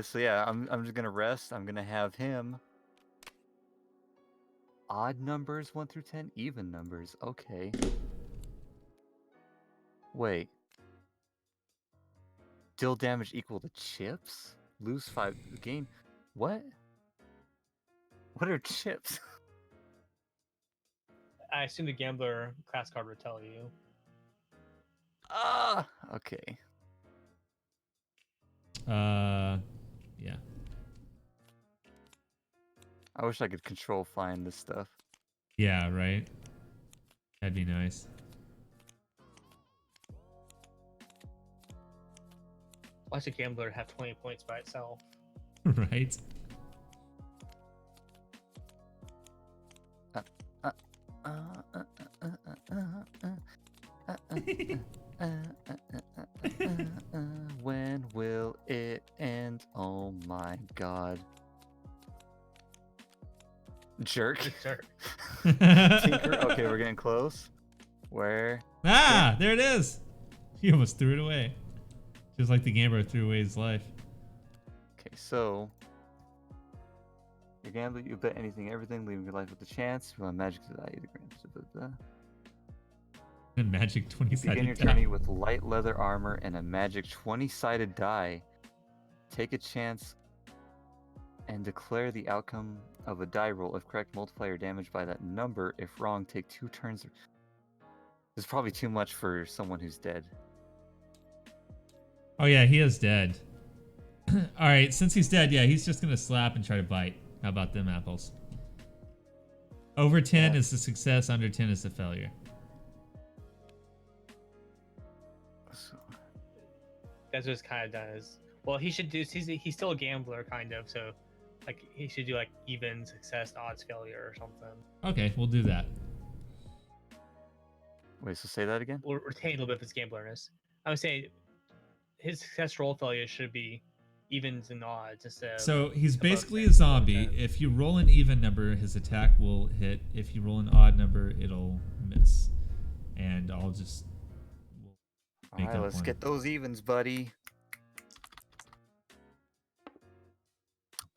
So yeah, I'm just gonna rest. I'm gonna have him. Odd numbers 1 through 10, even numbers. Okay. Wait. Deal damage equal to chips? Lose 5, gain. What? What are chips? I assume the gambler class card would tell you. Ah, okay. Yeah. I wish I could control find this stuff. Yeah, right. That'd be nice. Watch a gambler have 20 points by itself. Right. When will it end? Oh my god. Jerk. Jerk. Tinker. Okay, we're getting close. Where? Ah, there it is. He almost threw it away. Just like the gambler threw away his life. Okay, so you gamble, you bet anything, everything, leaving your life with a chance. You want magic to die, either grants. And magic 20-sided Begin your die. journey with light leather armor and a magic 20-sided die. Take a chance and declare the outcome of a die roll. If correct, multiply your damage by that number. If wrong, take 2 turns. This is probably too much for someone who's dead. Oh yeah, he is dead. All right, since he's dead, yeah, he's just gonna slap and try to bite. How about them apples? Over 10 is a success. Under 10 is a failure. So, That's what it kind of does. Well, he should do. He's still a gambler, kind of. So, like, he should do like even success, odds, failure, or something. Okay, we'll do that. wait, so say that again? We'll retain a little bit of his gamblerness. I would say his success roll failure should be evens and odds instead of. So he's above basically 10, a zombie. 10. If you roll an even number, his attack will hit. If you roll an odd number, it'll miss. And I'll just make Alright, up let's one. get those evens, buddy.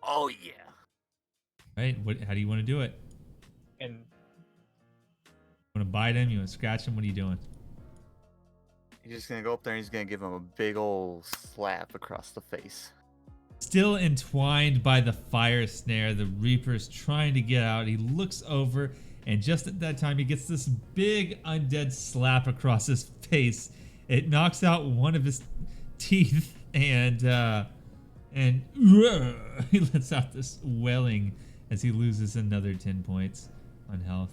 Oh yeah. Right? How do you want to do it? And You want to bite him? You want to scratch him? What are you doing? He's just gonna go up there and he's gonna give him a big old slap across the face. Still entwined by the fire snare, the Reaper's trying to get out. He looks over, and just at that time, he gets this big undead slap across his face. It knocks out one of his teeth, and he lets out this wailing as he loses another 10 points on health.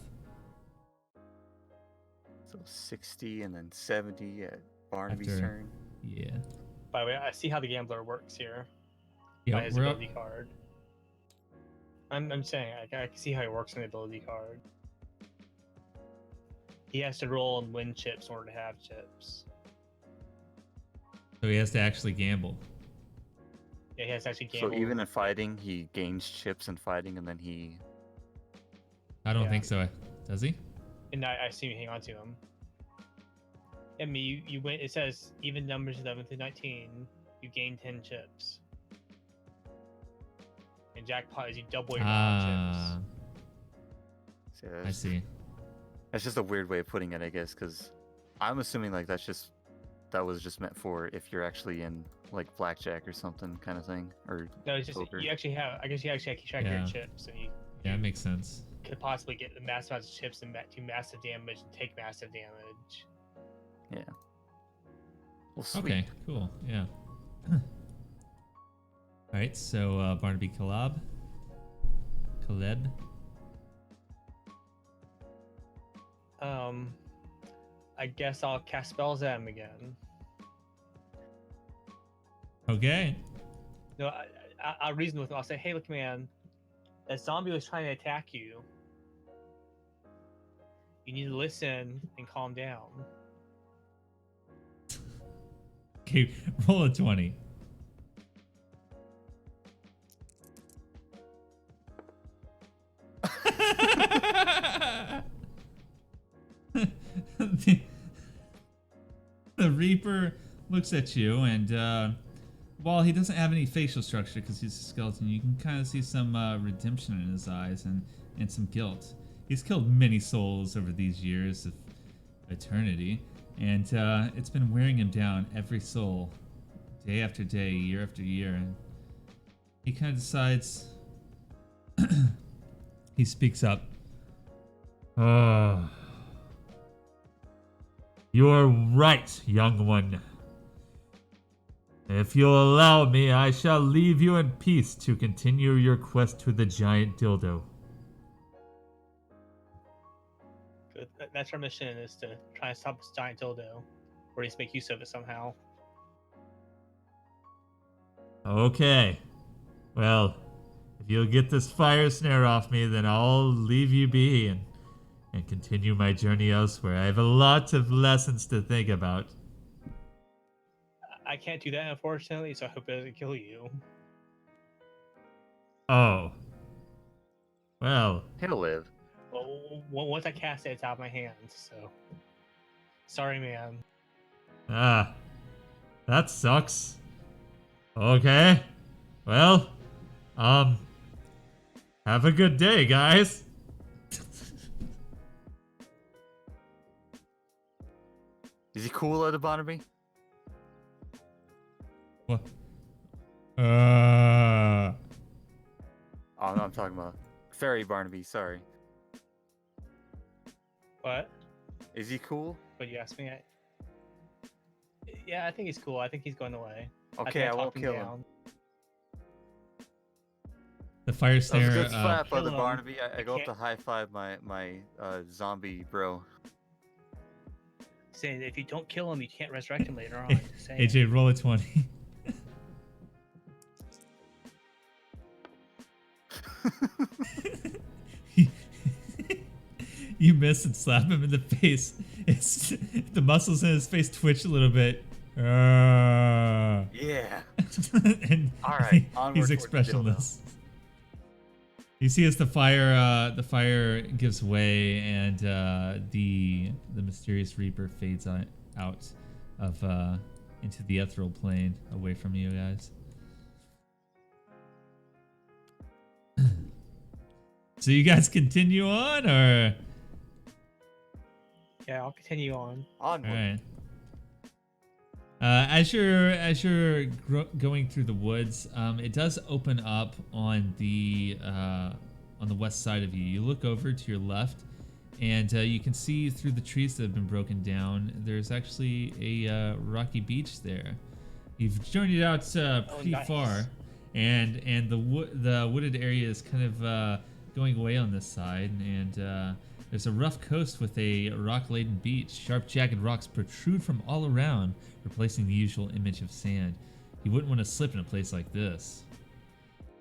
So 60 and then 70 at Barnaby's After- turn. Yeah. by the way, I see how the gambler works here. Yeah, By his we're up. ability card. I'm saying I can see how he works in the ability card. He has to roll and win chips in order to have chips. So he has to actually gamble. Yeah, he has to actually gamble. So even in fighting, he gains chips in fighting, and then he. I don't Yeah. think so. Does he? And I assume you hang on to him. I mean, you went. It says even numbers 11 through 19. You gain 10 chips. And jackpot is you double your amount of Ah, chips. So I see. That's just a weird way of putting it, I guess, because I'm assuming like that was just meant for if you're actually in like blackjack or something kind of thing, or No, it's just poker. you actually have. I guess you actually keep track of Yeah. your chips, and you Yeah, it makes sense. could possibly get the massive amounts of chips and do massive damage and take massive damage. Yeah. Well, sweet. Okay, cool. Yeah. All right, so Barnaby Caleb. I guess I'll cast spells at him again. Okay. No, I'll reason with him. I'll say, "Hey, look, man, that zombie was trying to attack you. You need to listen and calm down." Okay, roll a 20. the Reaper looks at you, and while he doesn't have any facial structure because he's a skeleton, you can kind of see some redemption in his eyes and some guilt. He's killed many souls over these years of eternity, and it's been wearing him down, every soul, day after day, year after year. And he kind of decides. He speaks up. You're right, young one. If you'll allow me, I shall leave you in peace to continue your quest to the giant dildo. Good. That's our mission: is to try and stop this giant dildo, or at least make use of it somehow. Okay. Well, if you'll get this fire snare off me, then I'll leave you be and continue my journey elsewhere. I have a lot of lessons to think about. I can't do that, unfortunately, so I hope it doesn't kill you. Oh. Well. He'll live. Well, once I cast it, it's out of my hands, so... Sorry, man. Ah. That sucks. Okay. Well, have a good day, guys. Is he cool at a Barnaby? What? Oh, no, I'm talking about Fairy Barnaby, sorry. What? Is he cool? What you asked me? Yeah, I think he's cool. I think he's going away. Okay, I won't talked kill him. down. The fire That was a snare. good slap, Kill brother him. Barnaby. I go up to can't- high five my zombie bro. Saying that if you don't kill him, you can't resurrect him later on. Just saying. AJ, roll a 20. You miss and slap him in the face. The muscles in his face twitch a little bit. Yeah. And All right, he's onward towards the expressionless. You see as the fire gives way, and the mysterious Reaper fades out of into the ethereal plane, away from you guys. So you guys continue on, or? Yeah, I'll continue on. Onward. All right. As you're going through the woods, it does open up on the west side of you. You look over to your left, and you can see through the trees that have been broken down. There's actually a rocky beach there. You've journeyed out pretty nice. far, and the wooded area is kind of going away on this side, and there's a rough coast with a rock-laden beach. Sharp, jagged rocks protrude from all around, replacing the usual image of sand. You wouldn't want to slip in a place like this.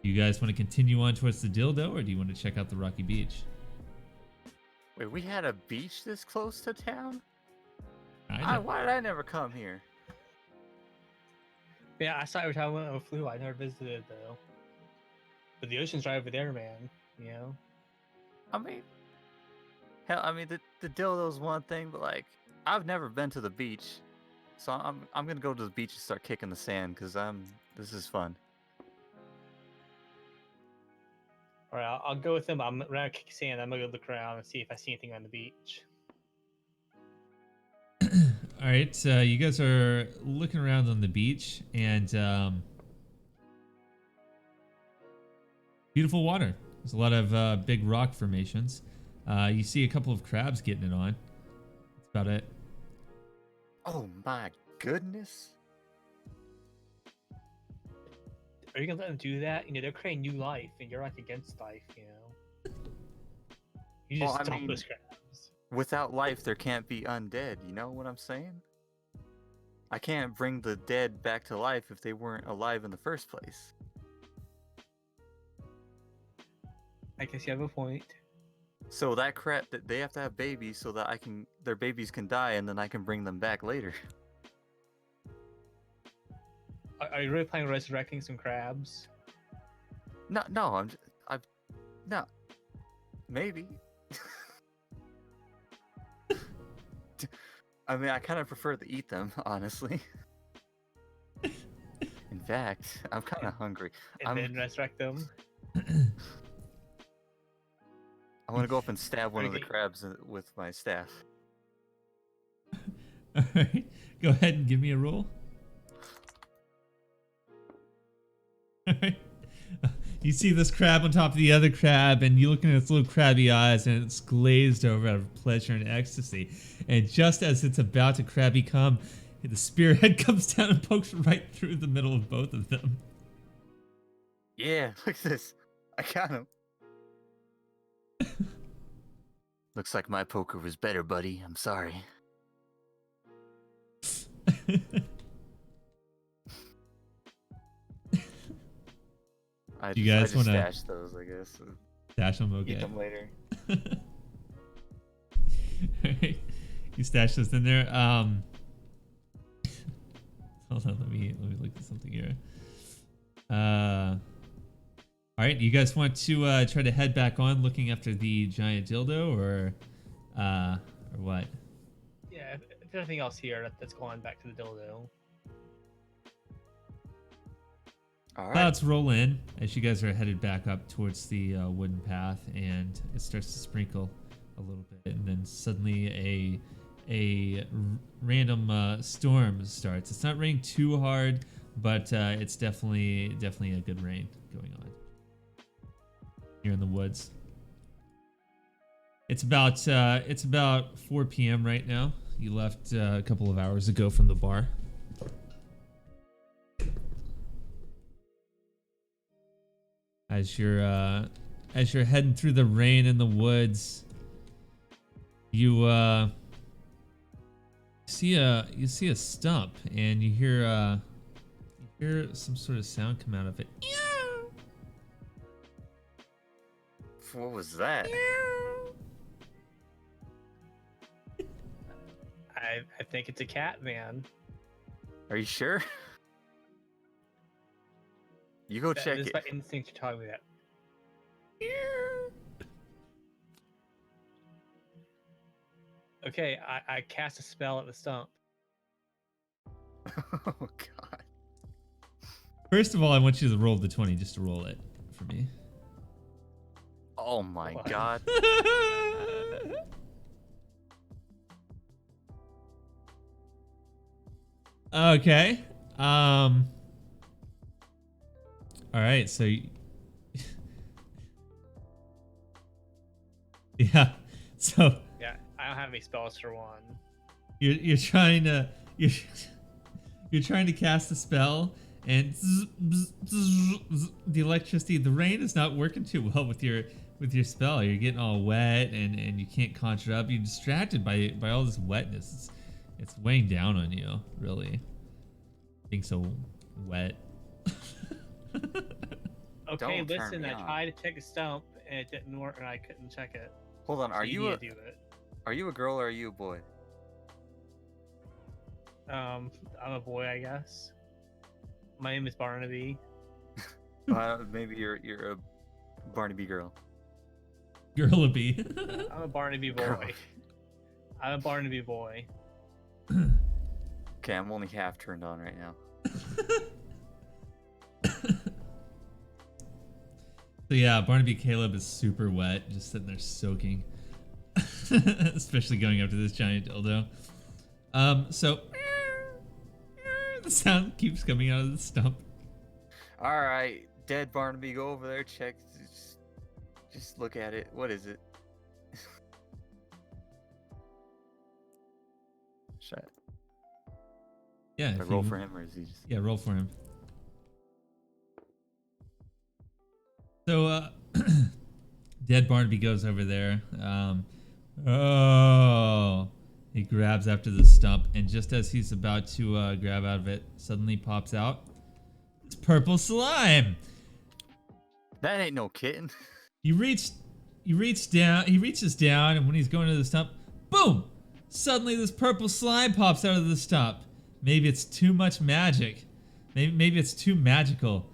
Do you guys want to continue on towards the dildo, or do you want to check out the rocky beach? Wait, we had a beach this close to town? I know. Why did I never come here? Yeah, I saw every time I went on a flu. I never visited it though. But the ocean's right over there, man. You know. I mean, hell, I mean the dildo's one thing, but like I've never been to the beach, so I'm gonna go to the beach and start kicking the sand because this is fun. All right, I'll go with them. I'm around kick sand. I'm gonna go look around and see if I see anything on the beach. All right, so you guys are looking around on the beach, and beautiful water. There's a lot of big rock formations. You see a couple of crabs getting it on. That's about it. Oh my goodness! Are you gonna let them do that? You know, they're creating new life, and you're like against life. You know. You just Well, I stop mean, those crabs. Without life, there can't be undead. You know what I'm saying? I can't bring the dead back to life if they weren't alive in the first place. I guess you have a point. So that crap that they have to have babies so that their babies can die and then I can bring them back later. Are you really planning on resurrecting some crabs? No, no, maybe. I mean, I kind of prefer to eat them, honestly. In fact, I'm kind of hungry. And then resurrect them? I want to go up and stab one of the Okay. crabs with my staff. All right, go ahead and give me a roll. All right. You see this crab on top of the other crab, and you look in its little crabby eyes, and it's glazed over out of pleasure and ecstasy. And just as it's about to crabby come, the spearhead comes down and pokes right through the middle of both of them. Yeah, look at this. I got him. Looks like my poker was better, buddy. I'm sorry. You guys I just wanna stash those, I guess. stash them? Okay. Eat them later. Alright. You stash those in there. Hold on, let me look at something here. All right, you guys want to try to head back on looking after the giant dildo, or what? Yeah, if there's anything else here that's going back to the dildo. All right. Clouds roll in as you guys are headed back up towards the wooden path, and it starts to sprinkle a little bit, and then suddenly a random storm starts. It's not raining too hard, but it's definitely a good rain going on here in the woods. It's about 4 p.m. right now. You left a couple of hours ago from the bar. As you're heading through the rain in the woods, you see a stump, and you hear some sort of sound come out of it. What was that? I think it's a cat, man. Are you sure? You go check That's it. my instinct to tell me that. Okay, I cast a spell at the stump. Oh god. First of all, I want you to roll the 20 just to roll it for me. Oh my What? god. Okay. All right. So. Yeah. So. Yeah, I don't have any spells for one. You're trying to cast a spell, and the electricity, the rain is not working too well with your spell. You're getting all wet, and you can't conjure up. You're distracted by all this wetness. It's weighing down on you, really. Being so wet. Okay, Don't turn listen, me I on. tried to check a stump and it didn't work, and I couldn't check it. Hold on, So are you need a to do it. are you a girl or are you a boy? I'm a boy, I guess. My name is Barnaby. Maybe you're a Barnaby girl. Girlabee. I'm a Barnaby Girl. boy. I'm a Barnaby boy. Okay, I'm only half turned on right now. So yeah, Barnaby Caleb is super wet, just sitting there soaking. Especially going up to this giant dildo. So the sound keeps coming out of the stump. All right, dead Barnaby, go over there, check. Just look at it. What is it? Shit. Yeah, Do I if roll you- for him or is he just? Yeah, roll for him. So, dead Barnaby goes over there. He grabs after the stump, and just as he's about to grab out of it, suddenly pops out this purple slime. That ain't no kitten. He reaches down, and when he's going to the stump, boom! Suddenly, this purple slime pops out of the stump. Maybe it's too much magic. Maybe it's too magical.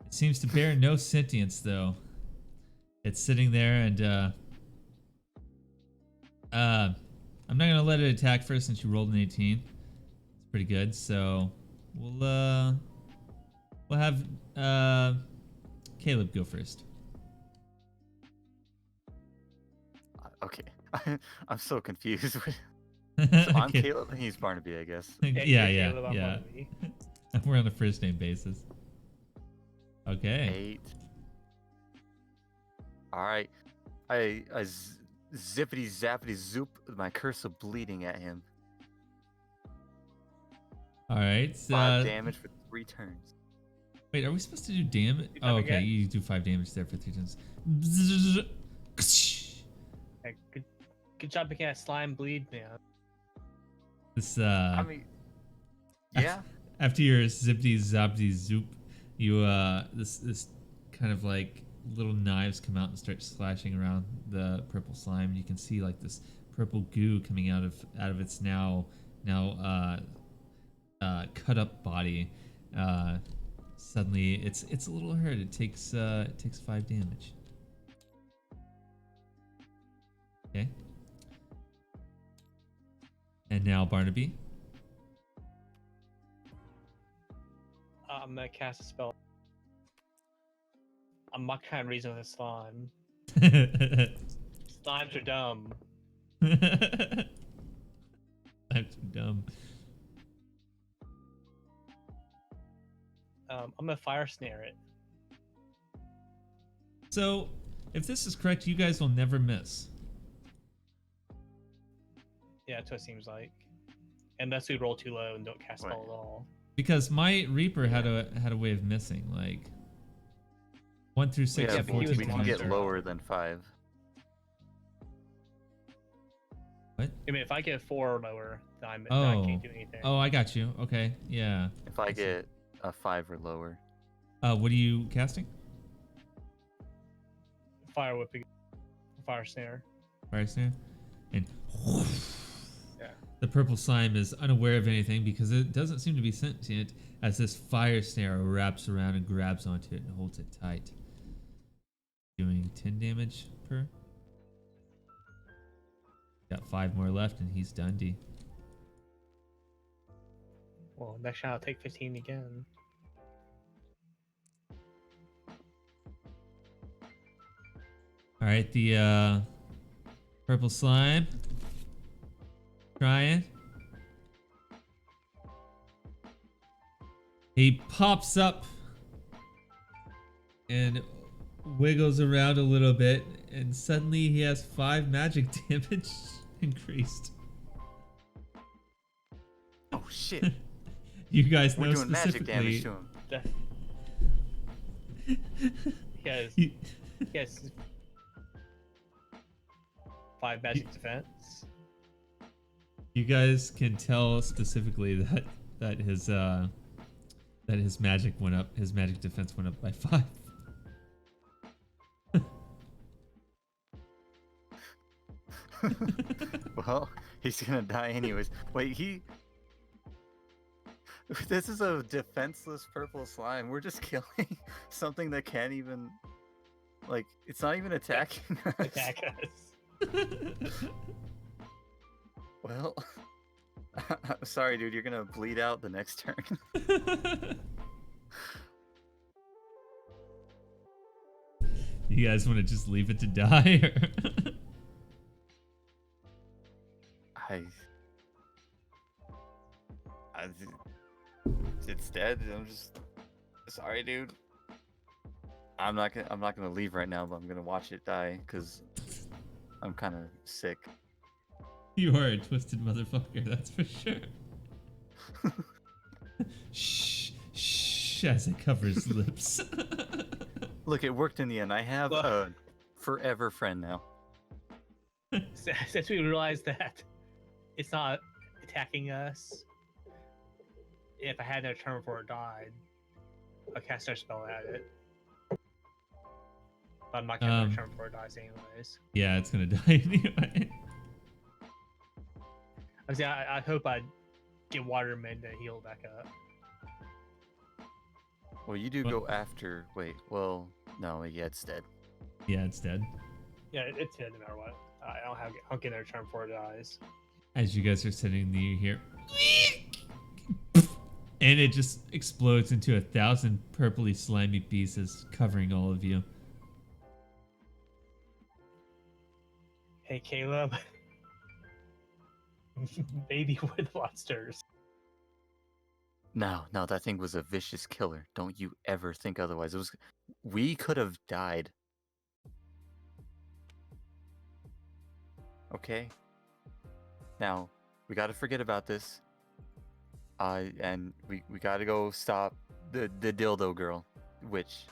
It seems to bear no sentience, though. It's sitting there, and I'm not gonna let it attack first since you rolled an 18. It's pretty good, so we'll have Caleb go first. Okay, I'm so confused. So I'm Okay. Caleb and he's Barnaby, I guess. Yeah. Caleb, I'm Yeah. Barnaby. We're on a first name basis. Okay. 8. All right, I zippity zappity zoop my curse of bleeding at him. All right. 5 damage for 3 turns. Wait, are we supposed to do damage? Oh, okay. forget? You do 5 damage there for 3 turns. Yeah, good job making that slime bleed, man. This I mean, yeah. after your zippity zappity zoop, you this kind of like little knives come out and start slashing around the purple slime. You can see like this purple goo coming out of its now cut up body. Suddenly it's a little hurt. It takes 5 damage. Okay. And now Barnaby. I'm gonna cast a spell. I'm not kind of reason with a slime. Slimes are dumb. I'm too dumb. I'm gonna fire snare it. So, if this is correct, you guys will never miss. Yeah, that's what it seems like. Unless we roll too low and don't cast Right. spell at all. Because my Reaper had a way of missing, like 1 through 6, Yeah, but 4 he we was through a can 9. get monster. lower than 5. What? I mean, if I get 4 or lower, then I Oh. can't do anything. Oh, I got you. Okay, yeah. If I I see. get a 5 or lower. What are you casting? Fire whipping, fire snare. Fire snare, and Yeah. the purple slime is unaware of anything because it doesn't seem to be sentient as this fire snare wraps around and grabs onto it and holds it tight. Doing 10 damage per. Got 5 more left and he's done. Well, next shot I'll take 15 again. All right, the purple slime trying. He pops up and wiggles around a little bit, and suddenly he has 5 magic damage increased. Oh shit! You guys know We're doing magic specifically. damage to him. Yes. You- Yes. 5 magic defense. You guys can tell specifically that his magic went up. His magic defense went up by 5. Well, he's gonna die anyways. Wait, this is a defenseless purple slime. We're just killing something that can't even, like, it's not even attacking us. Attack us. Well, I'm sorry, dude. You're gonna bleed out the next turn. You guys want to just leave it to die? Or It's dead. I'm just sorry, dude. I'm not gonna leave right now, but I'm gonna watch it die because I'm kind of sick. You are a twisted motherfucker, that's for sure. Shh, shh, as it covers lips. Look, it worked in the end. I have a forever friend now. Since we realized that it's not attacking us, if I had no turn before it died, I'll cast our spell at it. But I'm not gonna turn before it dies anyways. Yeah, it's gonna die anyway. I hope I get Waterman to heal back up. Well, you do go after. Wait, well, no, yeah, it's dead. Yeah, it's dead. Yeah, it's dead no matter what. I don't get their turn before it dies. As you guys are sitting there, you hear, and it just explodes into 1,000 purpley slimy pieces, covering all of you. Hey, Caleb. Baby wood monsters. No, that thing was a vicious killer. Don't you ever think otherwise. We could have died. Okay. Now, we gotta forget about this. And we gotta go stop the dildo girl, witch.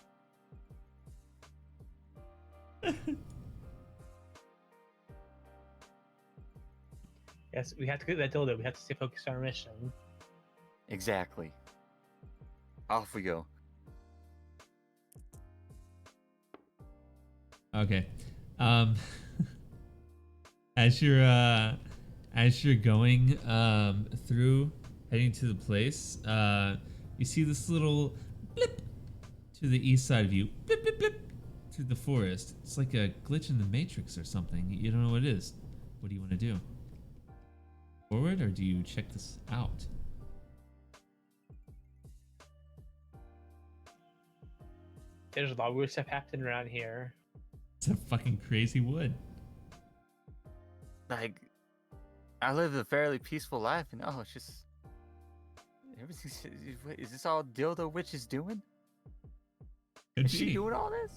Yes, we have to get that dildo. We have to stay focused on our mission. Exactly. Off we go. Okay. As you're going through, heading to the place, you see this little blip to the east side of you. Blip, blip, blip, through the forest. It's like a glitch in the Matrix or something. You don't know what it is. What do you want to do? Forward, or do you check this out? There's a lot of weird stuff happening around here. It's a fucking crazy wood. Like, I live a fairly peaceful life, and it's just everything's. Is this all dildo witch is doing? Is she doing all this?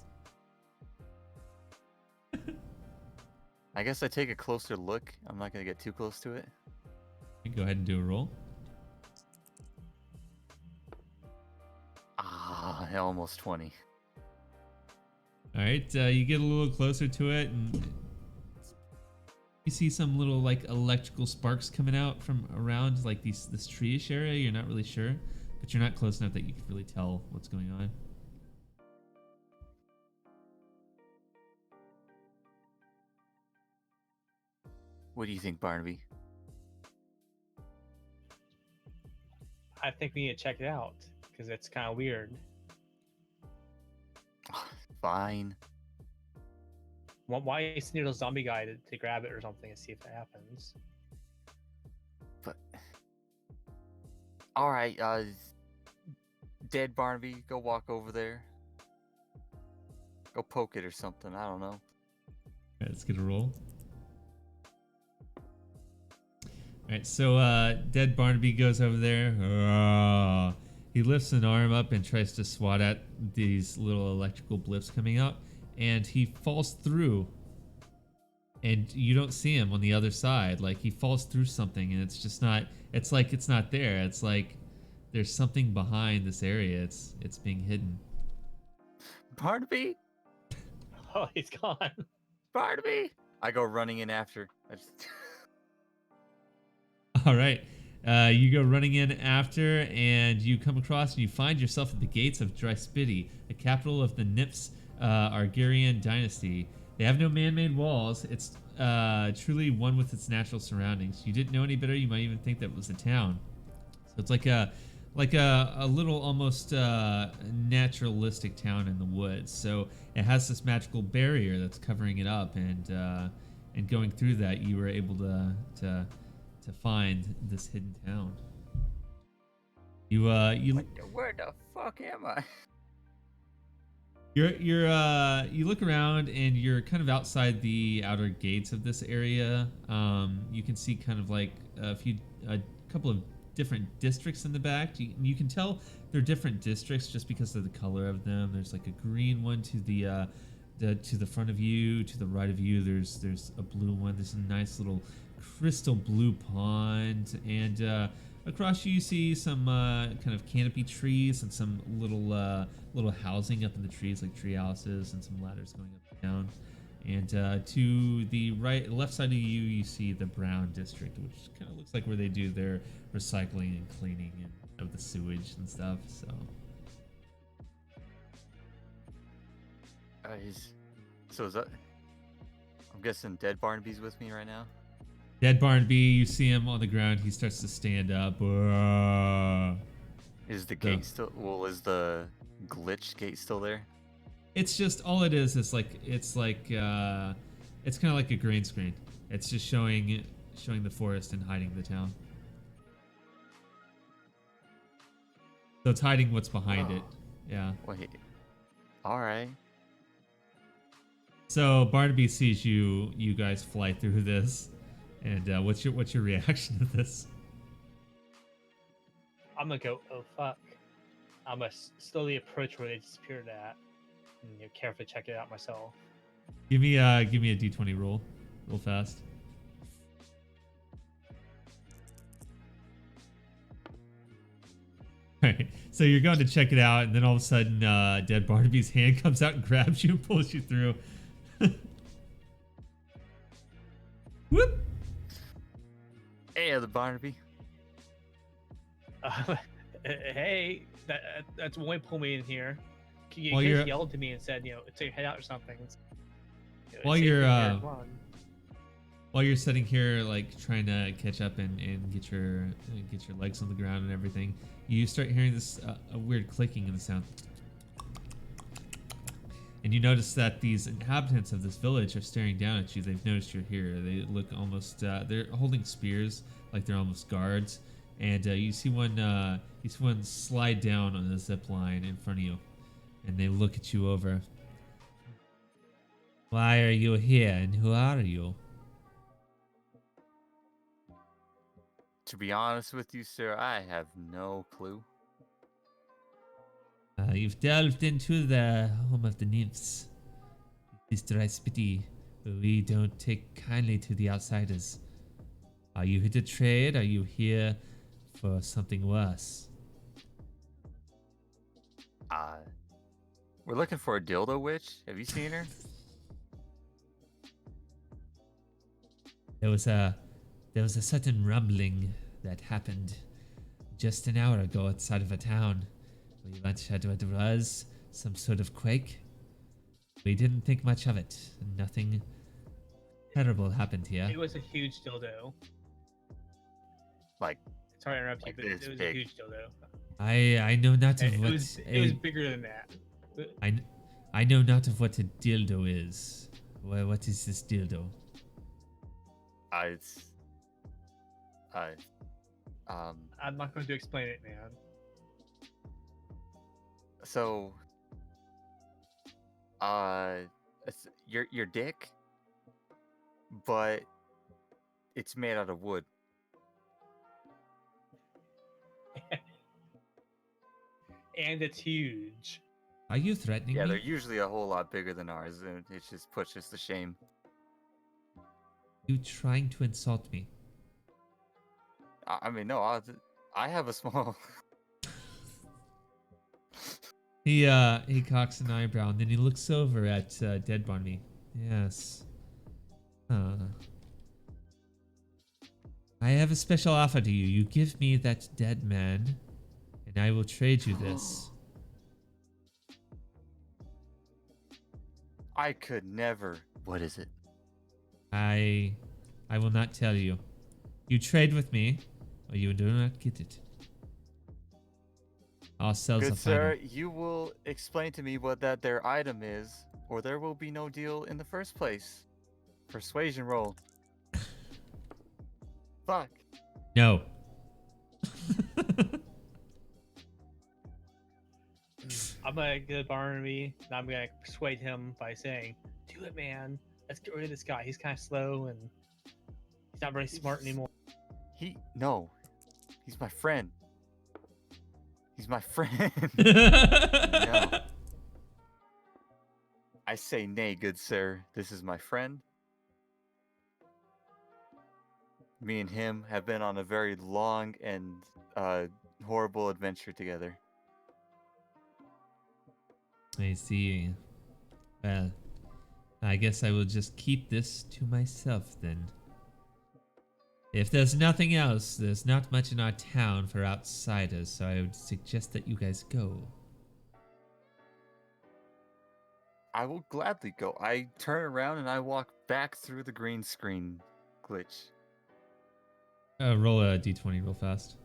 I guess I take a closer look. I'm not gonna get too close to it. Go ahead and do a roll. Almost 20. All right, you get a little closer to it, and you see some little like electrical sparks coming out from around like this tree-ish area. You're not really sure, but you're not close enough that you can really tell what's going on. What do you think, Barnaby? I think we need to check it out because it's kind of weird. Fine. Why is near the zombie guy to grab it or something and see if that happens? But all right, dead Barnaby, go walk over there. Go poke it or something. I don't know. All right, let's get a roll. All right, so dead Barnaby goes over there. He lifts an arm up and tries to swat at these little electrical blips coming out, and he falls through. And you don't see him on the other side. Like, he falls through something, and it's just not. It's like it's not there. It's like there's something behind this area. It's being hidden. Barnaby. Oh, he's gone. Barnaby. I go running in after. All right. You go running in after, and you come across and you find yourself at the gates of Dryspiti, the capital of the Nips Argarian dynasty. They have no man-made walls. It's truly one with its natural surroundings. You didn't know any better, you might even think that was a town. So it's like a little almost naturalistic town in the woods. So it has this magical barrier that's covering it up, and going through that, you were able to find this hidden town. You Where the fuck am I? you look around and you're kind of outside the outer gates of this area. You can see kind of like a couple of different districts in the back. You can tell they're different districts just because of the color of them. There's like a green one to the front of you. To the right of you, there's a blue one. There's a nice little crystal blue pond, and across you see some kind of canopy trees and some little housing up in the trees, like tree houses, and some ladders going up and down. And to the left side of you, you see the brown district, which kind of looks like where they do their recycling and cleaning of the sewage and stuff. So, so is that? I'm guessing Dead Barnaby's with me right now. Dead Barnaby, you see him on the ground. He starts to stand up. Is the gate still? Well, is the glitch gate still there? It's just all it is it's kind of like a green screen. It's just showing the forest and hiding the town. So it's hiding what's behind it. Yeah. Wait. All right. So Barnaby sees you guys fly through this, and what's your reaction to this? I'm gonna go, oh fuck. I'm gonna slowly approach where they disappeared at, and carefully check it out myself. Give me a d20 roll, real fast. Alright, so you're going to check it out, and then all of a sudden, Dead Barnaby's hand comes out and grabs you and pulls you through. Whoop! Hey, the Barnaby. Hey, that's one way to pull me in here. He yelled to me and said, to head out or something. While you're sitting here, like trying to catch up and get your legs on the ground and everything, you start hearing this a weird clicking in the sound, and you notice that these inhabitants of this village are staring down at you. They've noticed you're here. They look almost they're holding spears, like they're almost guards, and you see one slide down on the zip line in front of you, and they look at you over. Why are you here, and who are you? To be honest with you, sir, I have no clue. You've delved into the home of the nymphs. Mr. Ispiti, we don't take kindly to the outsiders. Are you here to trade? Are you here for something worse? We're looking for a dildo witch. Have you seen her? There was a certain rumbling that happened just an hour ago outside of a town. We wondered what it was, some sort of quake. We didn't think much of it. Nothing terrible happened here. It was a huge dildo. Like, sorry to interrupt you, but it was big. a huge dildo. I know not of what it was bigger than that. I know not of what a dildo is. What is this dildo? I'm not going to explain it, man. So, it's your dick, but it's made out of wood. And it's huge. Are you threatening me? Yeah, they're usually a whole lot bigger than ours, and it just puts us to shame. You trying to insult me? I mean, no, I have a small. He cocks an eyebrow, and then he looks over at Dead Barnaby. Yes. I have a special offer to you. You give me that dead man, and I will trade you this. I could never. What is it? I will not tell you. You trade with me, or you do not get it. Our cells Good are sir, final. you will explain to me what that their item is, or there will be no deal in the first place. Persuasion roll. Fuck. No. I'm gonna go to Barnaby, and I'm gonna persuade him by saying, "Do it, man. Let's get rid of this guy. He's kind of slow and he's not very smart anymore." No. He's my friend. He's my friend. No. I say nay, good sir. This is my friend. Me and him have been on a very long and horrible adventure together. I see. Well, I guess I will just keep this to myself then. If there's nothing else, there's not much in our town for outsiders, so I would suggest that you guys go. I will gladly go. I turn around and I walk back through the green screen glitch. Roll a d20 real fast.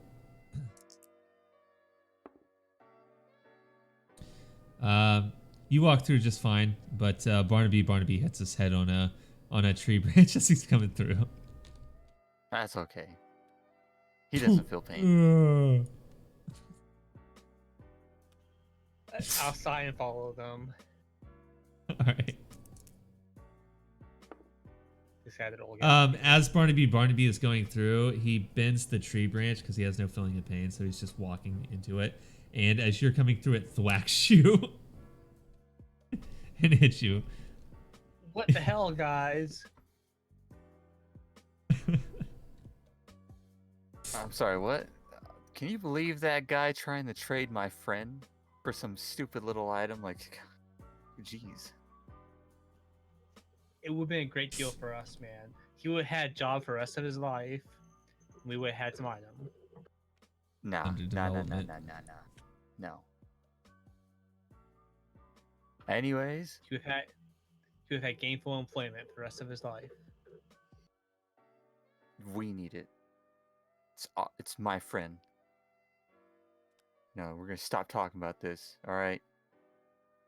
You walk through just fine, but Barnaby hits his head on a tree branch as he's coming through. That's okay. He doesn't feel pain. I'll sigh and follow them. All right. This guy that old guy. As Barnaby is going through, he bends the tree branch because he has no feeling of pain, so he's just walking into it. And as you're coming through, it thwacks you and hits you. What the hell, guys? I'm sorry, what? Can you believe that guy trying to trade my friend for some stupid little item? Like, jeez. It would have been a great deal for us, man. He would have had a job for the rest of his life. We would have had some item. No. Anyways, He would have had gainful employment for the rest of his life. we need it. It's my friend. No, we're gonna stop talking about this. All right.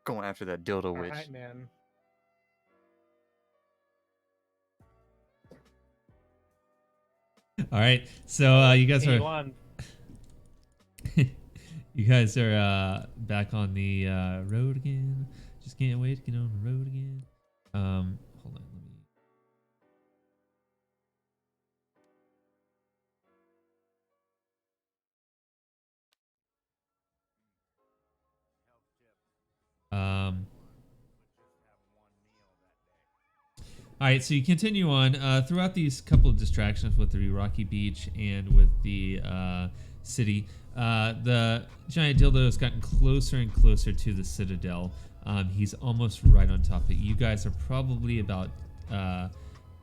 Going after that dildo witch. Alright, man. All right, so you guys Continue are on. you guys are back on the road again. Just can't wait to get on the road again. Hold on, let me. All right, so you continue on throughout these couple of distractions with the rocky beach and with the city. The giant dildo has gotten closer and closer to the citadel. He's almost right on top of it. You guys are probably about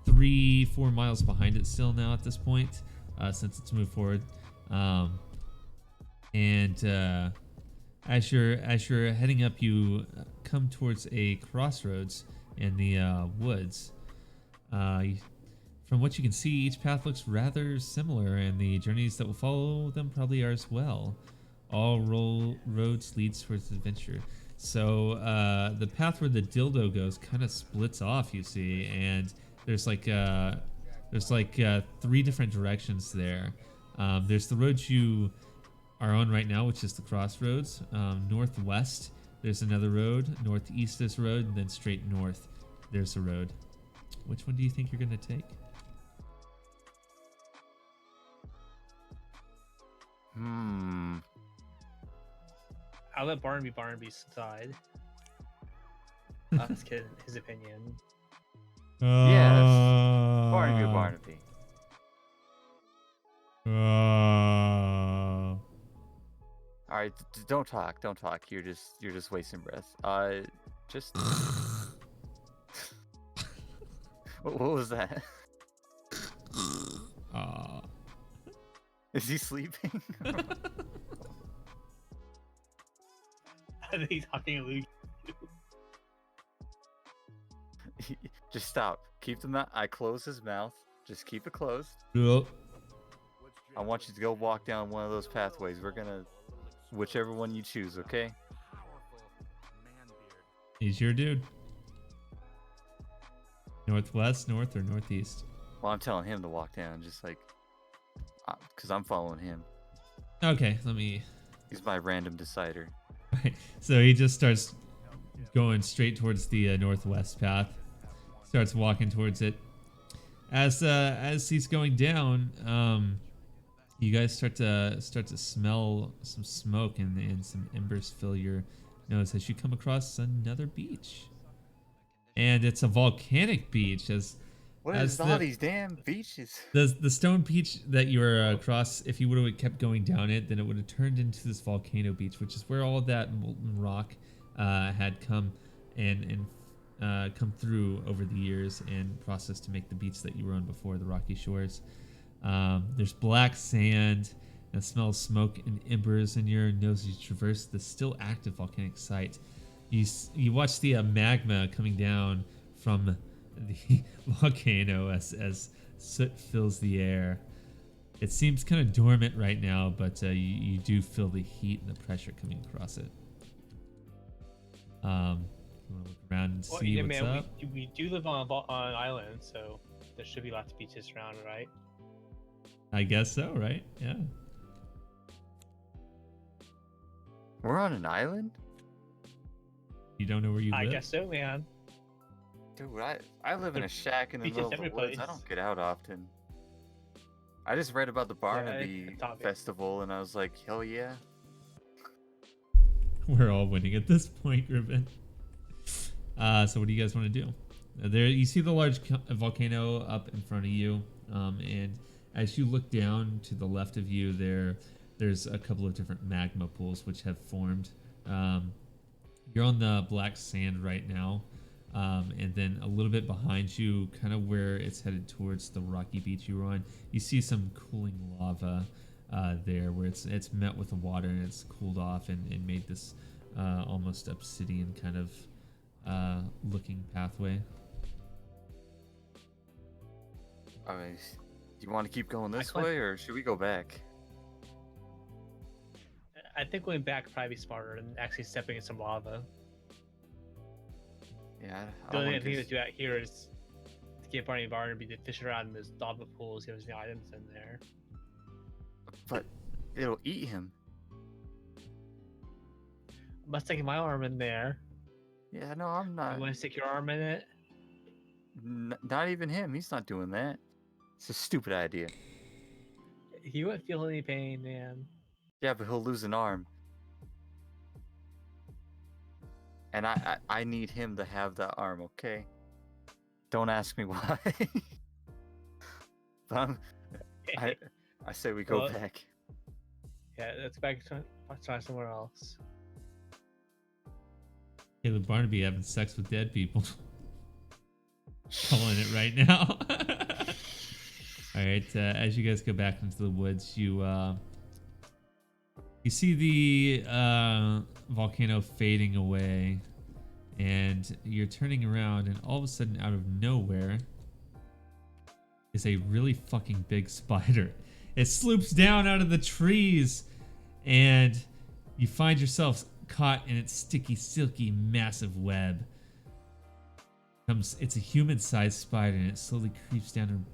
3-4 miles behind it still now at this point, since it's moved forward. And as you're heading up, you come towards a crossroads in the woods. From what you can see, each path looks rather similar, and the journeys that will follow them probably are as well. All roads leads towards adventure. So the path where the dildo goes kind of splits off, you see, and there's like 3 different directions there. There's the road you are on right now, which is the crossroads. Northwest, there's another road. Northeast is a road, and then straight north, there's a road. Which one do you think you're going to take? I'll let Barnaby decide. Let's get his opinion. Yes. Barnaby. All right, don't talk. You're just wasting breath. Just. What was that? Is he sleeping? I think he's talking to Luke. Just stop. keep the mouth. I close his mouth. Just keep it closed. Yup. I want you to go walk down one of those pathways. We're gonna, whichever one you choose, okay? He's your dude. Northwest, north, or northeast? Well, I'm telling him to walk down, just like, cause I'm following him. Okay, let me. He's my random decider. So he just starts going straight towards the northwest path. Starts walking towards it. As he's going down, you guys start to smell some smoke and some embers fill your nose as you come across another beach. And it's a volcanic beach. What is all these damn beaches? The stone beach that you were across, if you would have kept going down it, then it would have turned into this volcano beach, which is where all of that molten rock had come and come through over the years and processed to make the beach that you were on before, the rocky shores. There's black sand and the smell of smoke and embers in your nose as you traverse the still active volcanic site. You watch the magma coming down from the volcano as soot fills the air. It seems kind of dormant right now, but you do feel the heat and the pressure coming across it. You want to look around and see what's up? We do live on an island, so there should be lots of beaches around, right? I guess so, right? Yeah. We're on an island? You don't know where you live? I guess so, man. Dude, I live in a shack in the middle of the woods. I don't get out often. I just read about the Barnaby Festival, and I was like, hell yeah. We're all winning at this point, Ruben. So what do you guys want to do? There, you see the large volcano up in front of you, and as you look down to the left of you, there's a couple of different magma pools which have formed. You're on the black sand right now, and then a little bit behind you, kind of where it's headed towards the rocky beach you were on, you see some cooling lava there, where it's met with the water and it's cooled off and made this almost obsidian kind of looking pathway. I mean, do you want to keep going this way, or should we go back? I think going back would probably be smarter than actually stepping in some lava. Yeah, the only thing to do out here is to get Barnaby to fish around in those lava pools. There's the items in there. But it'll eat him. I must stick my arm in there. Yeah, no, I'm not. You want to stick your arm in it? Not even him. He's not doing that. It's a stupid idea. He won't feel any pain, man. Yeah, but he'll lose an arm. And I need him to have that arm, okay? Don't ask me why. But I say we go back. Yeah, let's try somewhere else. Caleb Barnaby having sex with dead people. Calling it right now. All right, as you guys go back into the woods, you see the volcano fading away, and you're turning around, and all of a sudden, out of nowhere, is a really fucking big spider. It sloops down out of the trees, and you find yourself caught in its sticky, silky, massive web. It's a human-sized spider, and it slowly creeps down and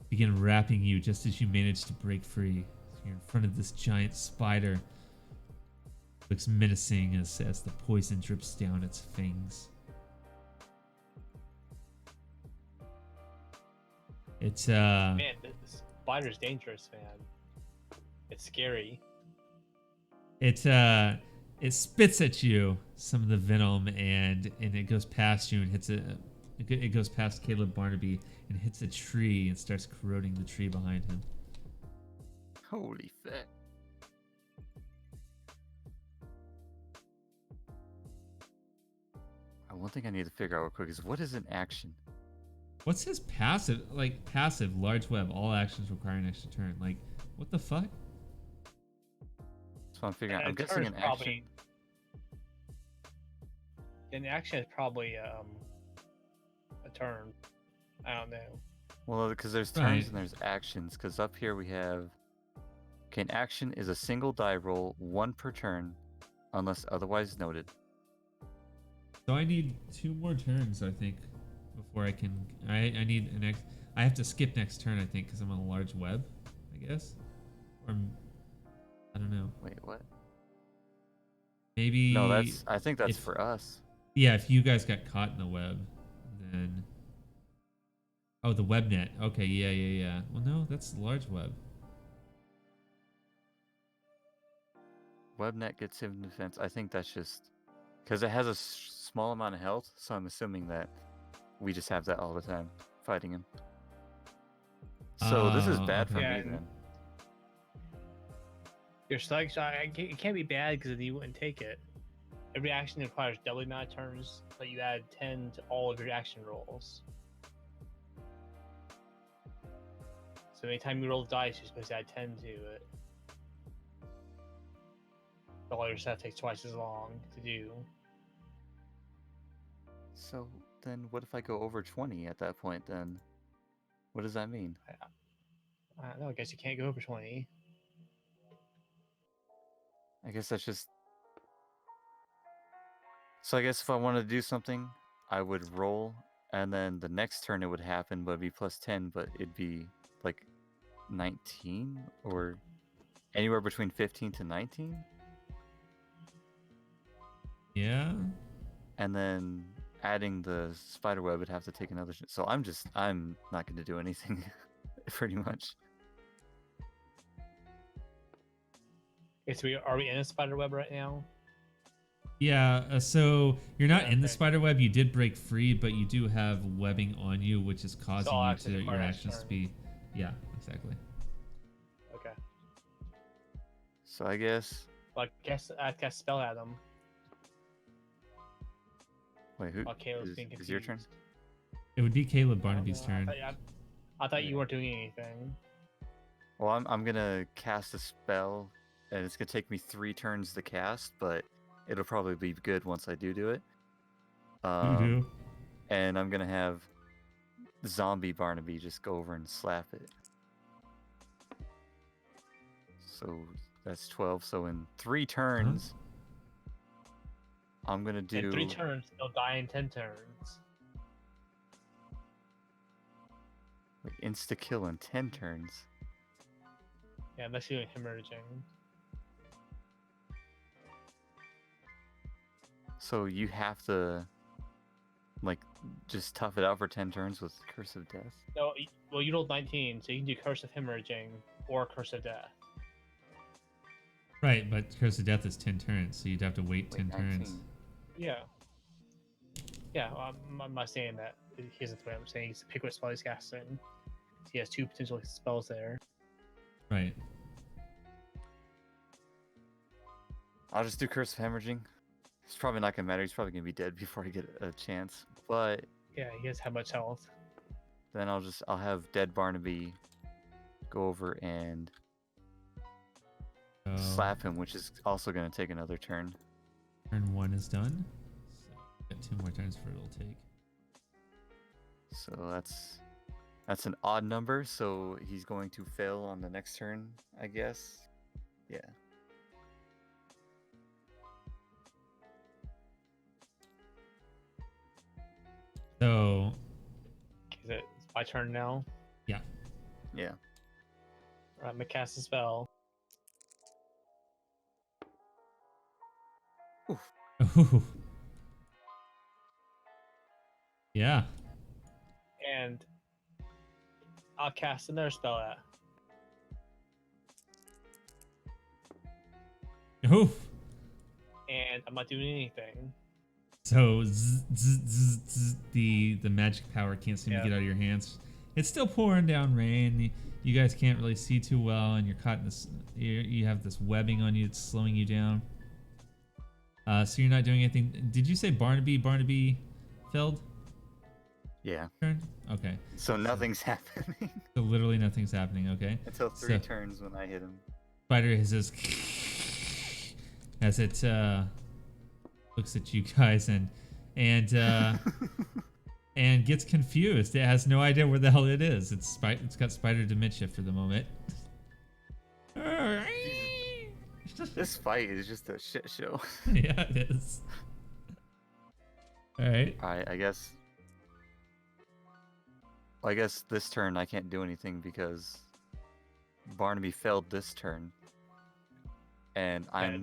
begins wrapping you just as you manage to break free. So you're in front of this giant spider. Looks menacing as the poison drips down its fangs. It's Man, this spider's dangerous, man. It's scary. It spits at you some of the venom, and it goes past you and hits it goes past Caleb Barnaby and hits a tree and starts corroding the tree behind him. Holy fuck. One thing I need to figure out real quick is, what is an action? What's his passive? Like, passive, large web, all actions require an extra turn. Like, what the fuck? So I'm figuring out. I'm guessing an action. An action is probably a turn. I don't know. Well, because there's turns Right. and there's actions. Because up here we have, okay, an action is a single die roll, 1 per turn, unless otherwise noted. So I need 2 more turns, I think, before I can. I need an ex. I have to skip next turn, I think, because I'm on a large web, I guess. Or I don't know. Wait, what? Maybe. No, I think that's if- for us. Yeah, if you guys got caught in the web, then. Oh, the web net. Okay, yeah. Well, no, that's the large web. Webnet gets him defense. I think that's just because it has a small amount of health, so I'm assuming that we just have that all the time fighting him. So this is Oh, bad for okay. me then. Your select shot, it can't be bad because you wouldn't take it. Every action requires double the amount of turns, but you add 10 to all of your action rolls. So anytime you roll the dice, you're supposed to add 10 to it. But all your stuff takes twice as long to do. So then what if I go over 20 at that point then? What does that mean? I don't know, I guess you can't go over 20. I guess that's just... So I guess if I wanted to do something, I would roll, and then the next turn it would happen, but it'd be plus 10, but it'd be like 19? Or anywhere between 15 to 19? Yeah. And then adding the spider web would have to take another... So I'm not going to do anything, pretty much. Okay, so are we in a spider web right now? Yeah, so you're not in the Okay. spider web. You did break free, but you do have webbing on you, which is causing all you actions to require your next actions to turn. be. Yeah, exactly. Okay. So I guess... Well, I cast spell at him. Wait, who... While Caleb's being confused. Is your turn? It would be Caleb I don't Barnaby's know, turn. I thought you weren't doing anything. Well, I'm gonna cast a spell, and it's gonna take me 3 turns to cast, but it'll probably be good once I do it. You do. And I'm gonna have Zombie Barnaby just go over and slap it. So that's 12. So in 3 turns, I'm gonna do... In 3 turns, he'll die in 10 turns. Wait, insta kill in 10 turns. Yeah, unless you're hemorrhaging. So you have to, like, just tough it out for 10 turns with Curse of Death? No, well, you rolled 19, so you can do Curse of Hemorrhaging or Curse of Death. Right, but Curse of Death is 10 turns, so you'd have to wait 10 19. turns. Yeah. Yeah, well, I'm not saying that he isn't the way I'm saying. He's pick what spell he's casting. He has 2 potential spells there. Right. I'll just do Curse of Hemorrhaging. It's probably not gonna matter. He's probably gonna be dead before I get a chance. But Yeah, he doesn't have much health. then I'll have Dead Barnaby go over and So slap him, which is also gonna take another turn. turn 1 is done. So got 2 more turns for it'll take. So that's an odd number, so he's going to fail on the next turn, I guess. Yeah. So Is it my turn now? Yeah. Alright, I'm gonna cast a spell. Ooh. Yeah. And I'll cast another spell at. Oof. And I'm not doing anything. So the magic power can't seem to Yeah. get out of your hands. It's still pouring down rain. You guys can't really see too well, and you're caught in this. You have this webbing on you. It's slowing you down. So you're not doing anything. Did you say Barnaby felled Yeah. turn? Okay. So nothing's happening So literally nothing's happening. Okay. until 3 So- turns when I hit him. Spider has this as it looks at you guys and and gets confused. It has no idea where the hell it is. It's got spider dementia for the moment. This fight is just a shit show. Yeah, it is. All right. Alright, I guess. I guess this turn I can't do anything because Barnaby failed this turn, and Yeah,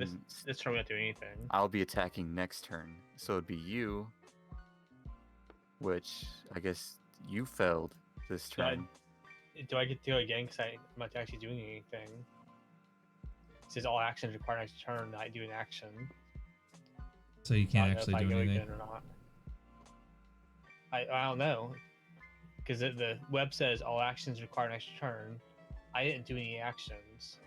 this turn we don't do anything. I'll be attacking next turn, so it'd be you, which I guess you failed this turn. Do I get to do it again? Because I'm not actually doing anything. It says all actions require next turn. I do an action. So you can't actually do anything. Or not. I don't know, because the web says all actions require next turn. I didn't do any actions,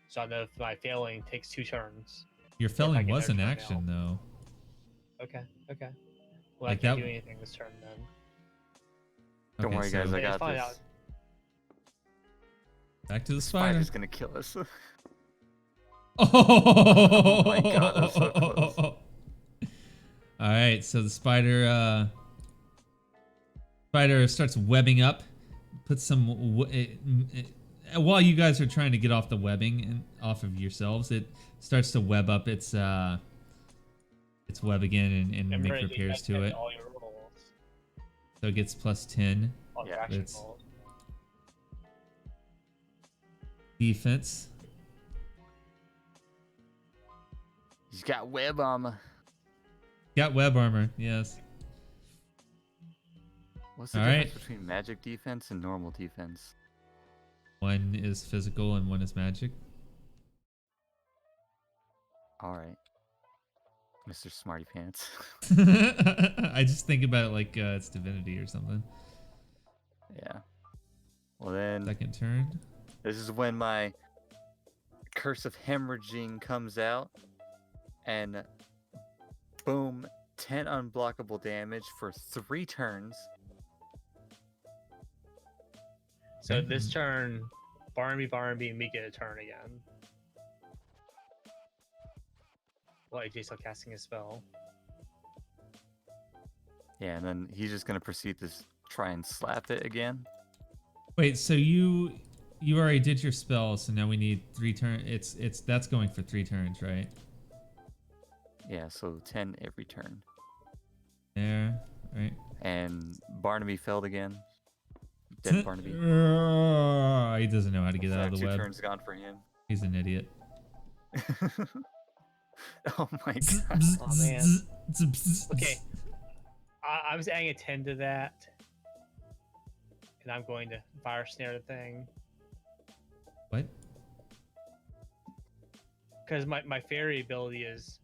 so I don't know if my failing takes 2 turns. Your or if I failing get was an another turn action, though. Okay. Well, Like I can't that- do anything this turn then. Don't worry, guys, I got find this. out. Back to the spider. Spider's gonna kill us. Oh my God, that's so close. All right, so the spider starts webbing up. Put some while you guys are trying to get off the webbing and off of yourselves, it starts to web up its web again and make repairs to it. All your rolls. So it gets plus 10. All your Yeah, action it's- rolls. Defense. He's got web armor. Got web armor, yes. What's the All difference right. between magic defense and normal defense? One is physical and one is magic. Alright. Mr. Smarty Pants. I just think about it like it's divinity or something. Yeah. Well then, Second turn. this is when my Curse of Hemorrhaging comes out. And boom, 10 unblockable damage for 3 turns. So this turn, Barnaby, and me get a turn again. Well, AJ's still casting a spell. Yeah, and then he's just gonna proceed to try and slap it again. Wait, so you already did your spell, so now we need 3 turns. That's going for 3 turns, right? Yeah, so 10 every turn. There, right? And Barnaby failed again. Dead Barnaby. He doesn't know how to get So out of the 2 web. turns gone for him. He's an idiot. Oh my god. Oh man. Okay. I was adding a 10 to that. And I'm going to fire snare the thing. What? Because my fairy ability is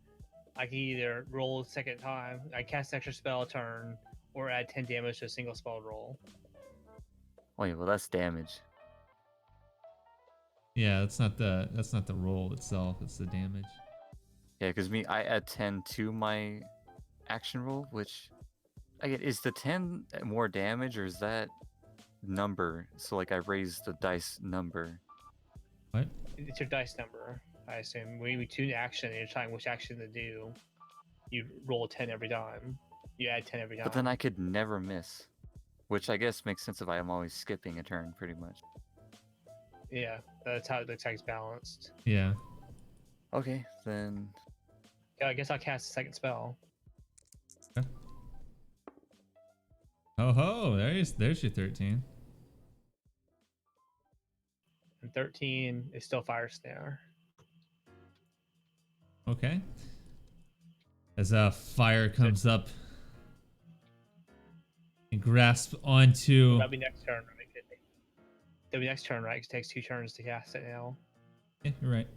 I can either roll a second time, I cast an extra spell a turn, or add 10 damage to a single spell roll. Wait, well that's damage. Yeah, that's not the roll itself. It's the damage. Yeah, because I add 10 to my action roll, which I get. Is the 10 more damage or is that number? So like I raised the dice number. What? It's your dice number, I assume. When you tune action and you're trying which action to do, you roll a 10 every time. You add 10 every time. But then I could never miss, which I guess makes sense if I am always skipping a turn, pretty much. Yeah, that's how the attack's balanced. Yeah. Okay, then. Yeah, I guess I'll cast a second spell. Oh ho! There's your 13. And 13 is still fire snare. Okay. As a fire comes up and grasps onto. That'll be next turn. That'll be next turn, right? 'Cause it takes 2 turns to cast it now. Yeah, you're right.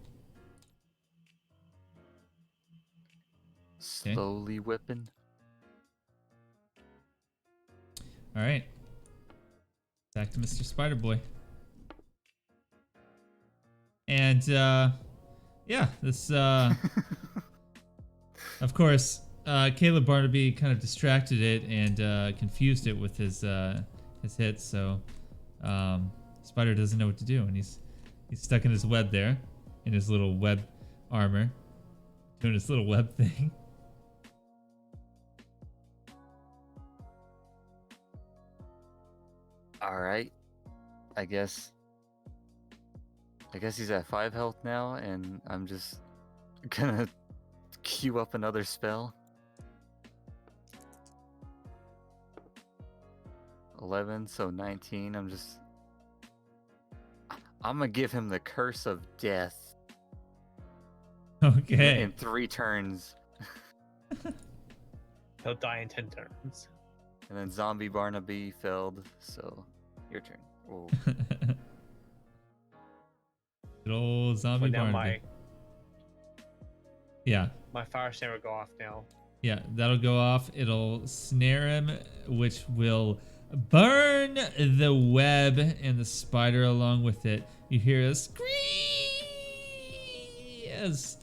Okay. Slowly whipping. All right. Back to Mr. Spider Boy. And yeah, this of course, Caleb Barnaby kind of distracted it and confused it with his hit, so Spider doesn't know what to do, and he's stuck in his web there, in his little web armor, doing his little web thing. All right. I guess he's at 5 health now, and I'm just gonna queue up another spell. 11, so 19. I'm gonna give him the curse of death Okay. in 3 turns, He'll die in 10 turns. and then zombie Barnaby failed. So your turn. Whoa. Good old zombie But now Barnaby. Yeah. my fire snare will go off now. Yeah, that'll go off. It'll snare him, which will burn the web and the spider along with it. You hear a scream as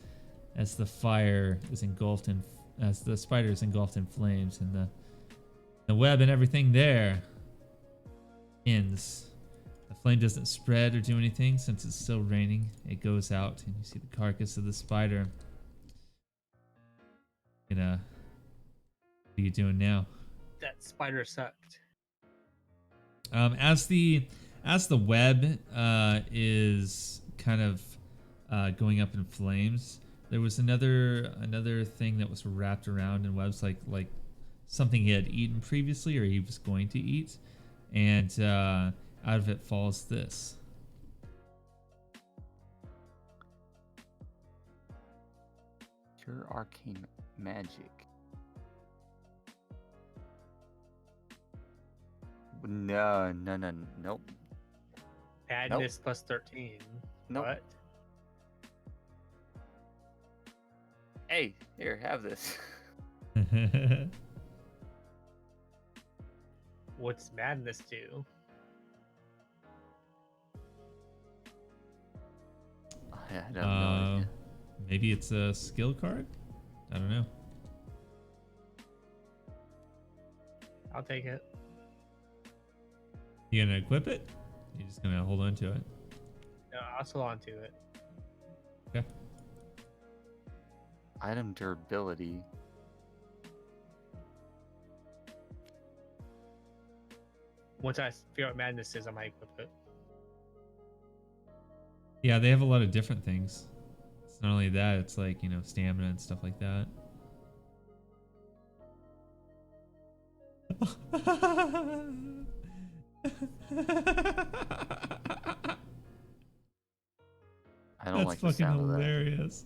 the fire is engulfed in, as the spider is engulfed in flames, and the web and everything there ends. The flame doesn't spread or do anything since it's still raining. It goes out, and you see the carcass of the spider. What are you doing now? That spider sucked. As the web is kind of going up in flames, there was another thing that was wrapped around in webs, like something he had eaten previously or he was going to eat, and out of it falls this. Pure arcane magic. No, nope. Madness plus 13. Nope. What? Hey, here, have this. What's madness do? I have no idea. Maybe it's a skill card? I don't know. I'll take it. You gonna equip it? You're just gonna hold on to it? No, I'll hold on to it. Okay. Item durability. Once I figure out what madness is, I might equip it. Yeah, they have a lot of different things. It's not only that, it's like, you know, stamina and stuff like that. I don't like the That's fucking sound of that. hilarious.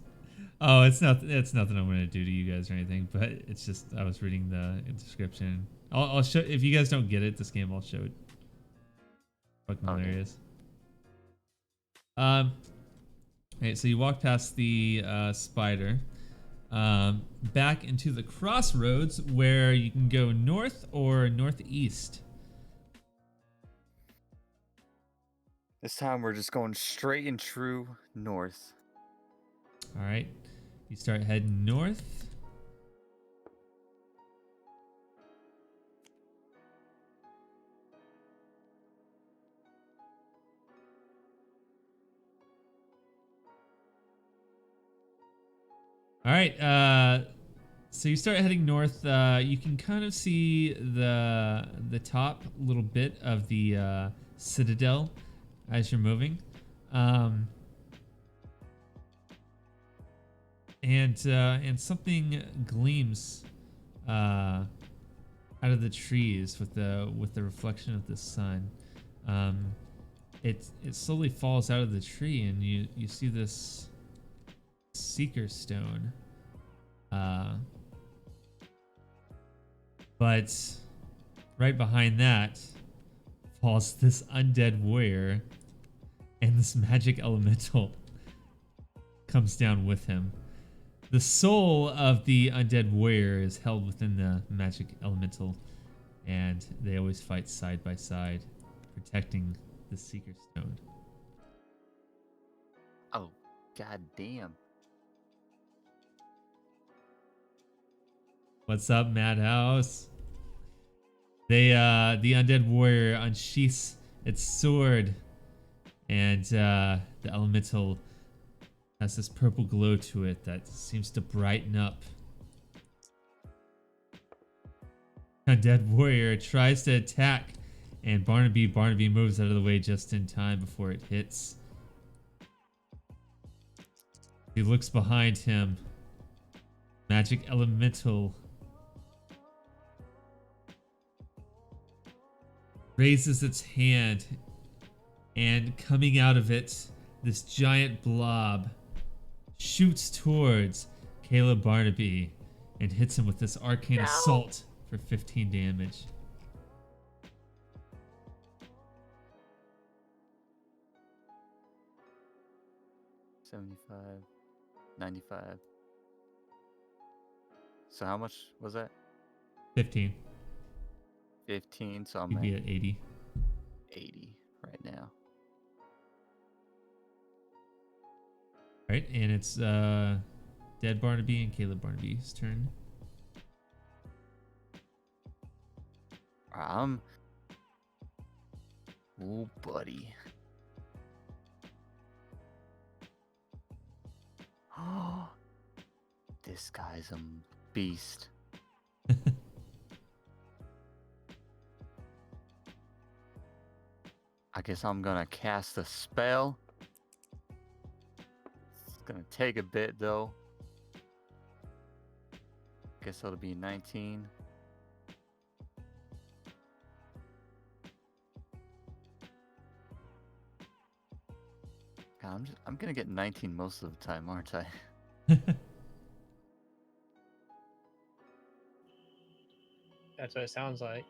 Oh, it's nothing I'm gonna do to you guys or anything, but it's just I was reading the description. I'll show, if you guys don't get it this game, I'll show it. Fucking Okay. hilarious. Alright, so you walk past the spider, back into the crossroads where you can go north or northeast. This time we're just going straight and true north. Alright, you start heading north. All right, so you start heading north. You can kind of see the top little bit of the citadel as you're moving, and something gleams out of the trees with the reflection of the sun. It slowly falls out of the tree, and you see this Seeker Stone, but right behind that falls this undead warrior, and this magic elemental comes down with him. The soul of the undead warrior is held within the magic elemental, and they always fight side by side, protecting the Seeker Stone. Oh, god damn. What's up, Madhouse? The undead warrior unsheaths its sword, and the elemental has this purple glow to it that seems to brighten up. Undead warrior tries to attack, And Barnaby moves out of the way just in time before it hits. He looks behind him. Magic Elemental raises its hand, and coming out of it, this giant blob shoots towards Caleb Barnaby and hits him with this arcane assault for 15 damage. $75, $95. So how much was that? 15. 15. So I'm You'd at be at 80. 80 right now. Right, and it's Dead Barnaby and Caleb Barnaby's turn. Ooh, buddy. Oh, this guy's a beast. I guess I'm gonna cast a spell. It's gonna take a bit though. Guess it'll be 19. God, I'm gonna get 19 most of the time, aren't I? That's what it sounds like.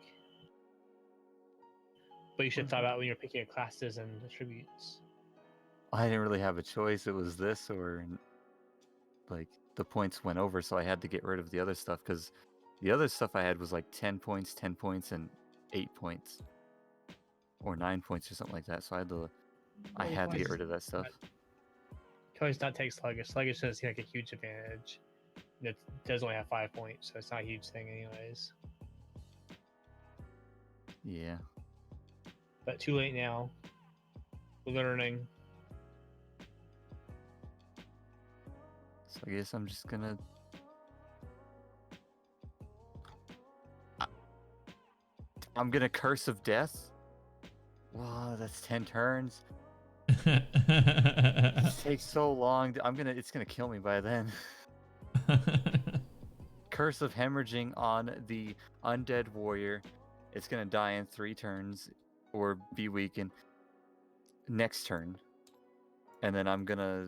But you should have thought about when you're picking your classes and attributes. I didn't really have a choice. It was this or like the points went over, so I had to get rid of the other stuff because the other stuff I had was like 10 points, 10 points, and 8 points. Or 9 points or something like that. So I had to get rid of that stuff. You can always not take Sluggish. Sluggish doesn't seem like a huge advantage. It does only have 5 points, so it's not a huge thing anyways. Yeah. But too late now. We're learning. So I guess I'm just gonna... I'm gonna Curse of Death. Wow, that's 10 turns. It takes so long. It's gonna kill me by then. Curse of Hemorrhaging on the Undead Warrior. It's gonna die in 3 turns or be weakened next turn. And then I'm gonna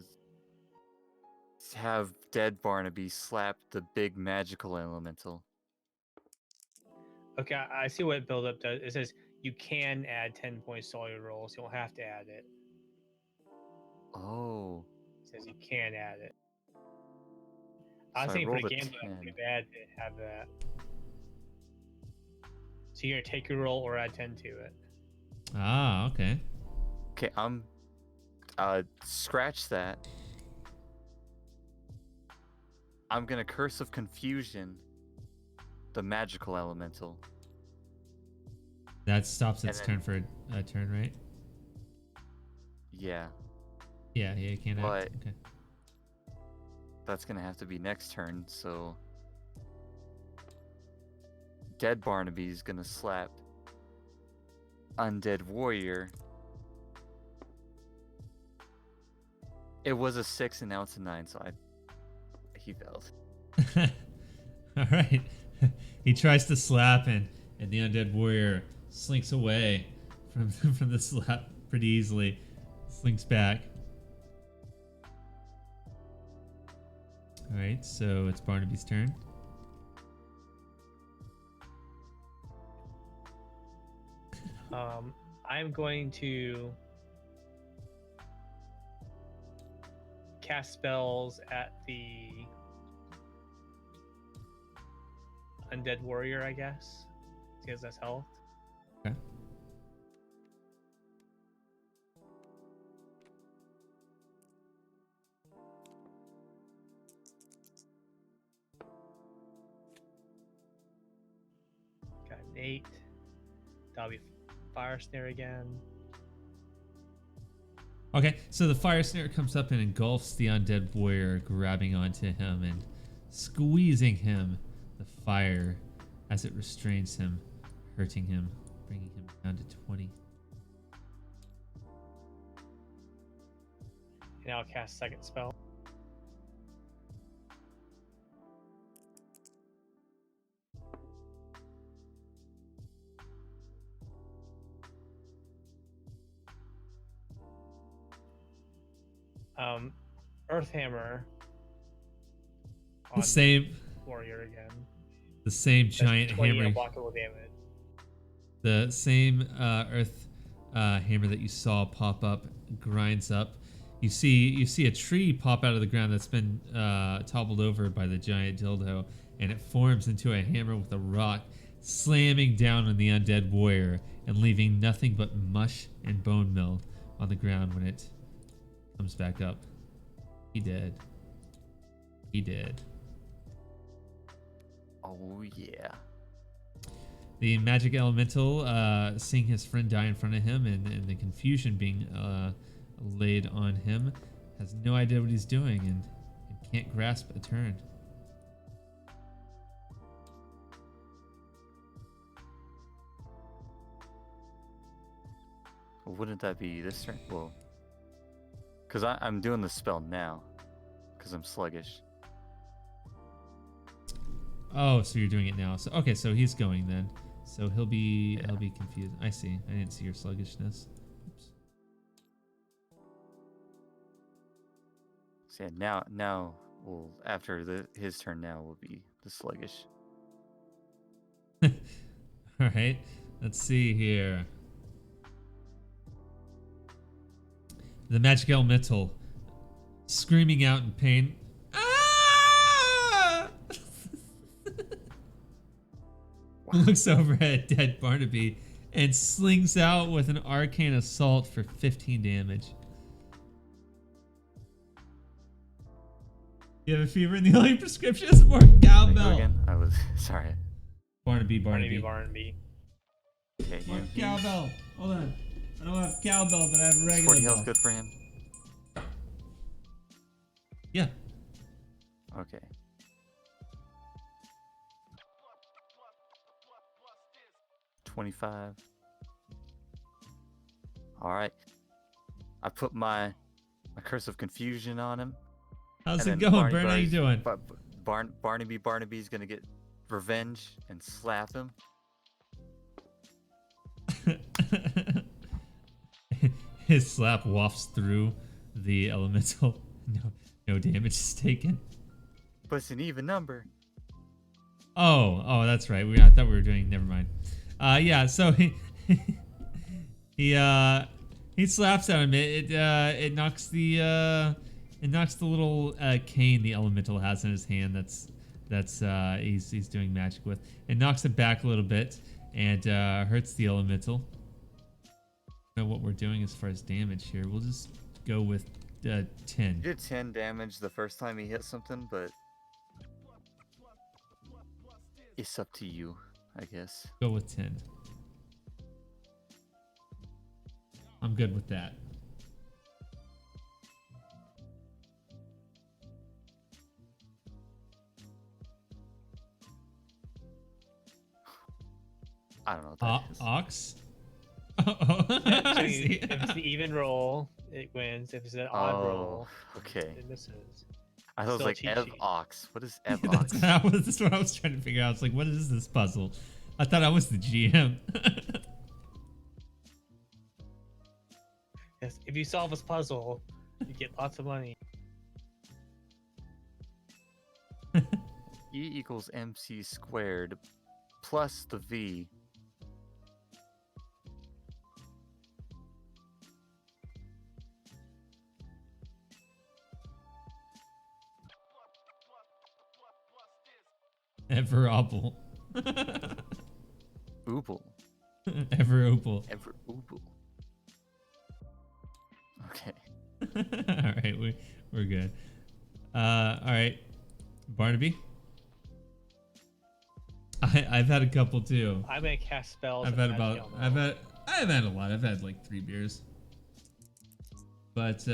have Dead Barnaby slap the big magical elemental. Okay, I see what build up does. It says you can add 10 points to all your rolls. You don't have to add it. Oh. It says you can add it. So I was thinking for rolled the a game, but 10. it's bad to have that. So you're gonna take your roll or add 10 to it. Ah, okay. Okay, scratch that. I'm gonna Curse of Confusion the magical elemental. That stops its then- turn for a turn, right? Yeah. Yeah, you can't But- act. Okay. That's gonna have to be next turn, so Dead Barnaby's gonna slap Undead Warrior. It was a 6 and now it's a 9, so he failed. All right. He tries to slap and the Undead Warrior slinks away from the slap pretty easily. Slinks back. All right, so it's Barnaby's turn. I'm going to cast spells at the Undead Warrior, I guess. Because that's health. Okay. Got an 8. That'll be Fire Snare again. Okay, so the fire snare comes up and engulfs the Undead Warrior, grabbing onto him and squeezing him. The fire as it restrains him, hurting him. bringing him down to 20. And I'll cast second spell. Earth Hammer. The same warrior again. The same That's giant 20 hammer. unblockable damage. The same earth hammer that you saw pop up grinds up. You see a tree pop out of the ground that's been toppled over by the giant dildo, and it forms into a hammer with a rock, slamming down on the undead warrior and leaving nothing but mush and bone meal on the ground when it comes back up. He dead. He dead. Oh yeah. The magic elemental, seeing his friend die in front of him and the confusion being laid on him, has no idea what he's doing and can't grasp a turn. Wouldn't that be this turn? Well, because I'm doing the spell now, because I'm sluggish. Oh, so you're doing it now. So okay, so he's going then. So he'll be confused. I see. I didn't see your sluggishness. Oops. So yeah, now we'll after his turn now will be the sluggish. All right. Let's see here. The magic elemental, screaming out in pain. Ah! Looks over at dead Barnaby and slings out with an arcane assault for 15 damage. You have a fever, and the only prescription is more cowbell. Again? I was sorry. Barnaby. Barnaby. Okay, More cowbell. Hold on. I don't have cowbell, but I have regular 40 bell. health good for him? Yeah. Okay. $25. Alright. I put my curse of confusion on him. How's it going, Bern? How you doing? Barnaby's gonna get revenge and slap him. His slap wafts through the elemental. No damage is taken. But it's an even number. Oh, that's right. I thought we were doing. Never mind. Yeah. So he slaps at him. It knocks the little cane the elemental has in his hand. He's doing magic with. It knocks it back a little bit and hurts the elemental. I don't know what we're doing as far as damage here. We'll just go with 10. You did 10 damage the first time he hit something, but it's up to you, I guess. Go with 10. I'm good with that. I don't know what that is. Ox? So if it's an even roll, it wins. If it's an odd roll, okay. it misses. I thought it was like Still Ev cheat sheet. Ox. What is Ev That's Ox? what I was trying to figure out. It's like, what is this puzzle? I thought I was the GM. Yes, if you solve this puzzle, you get lots of money. E equals MC squared plus the V. Everopal. Ooble. Everopal. Ooble. Okay. All right, we're good. All right, Barnaby. I've had a couple too. I'm gonna cast spells. I've had a lot. I've had like 3 beers. But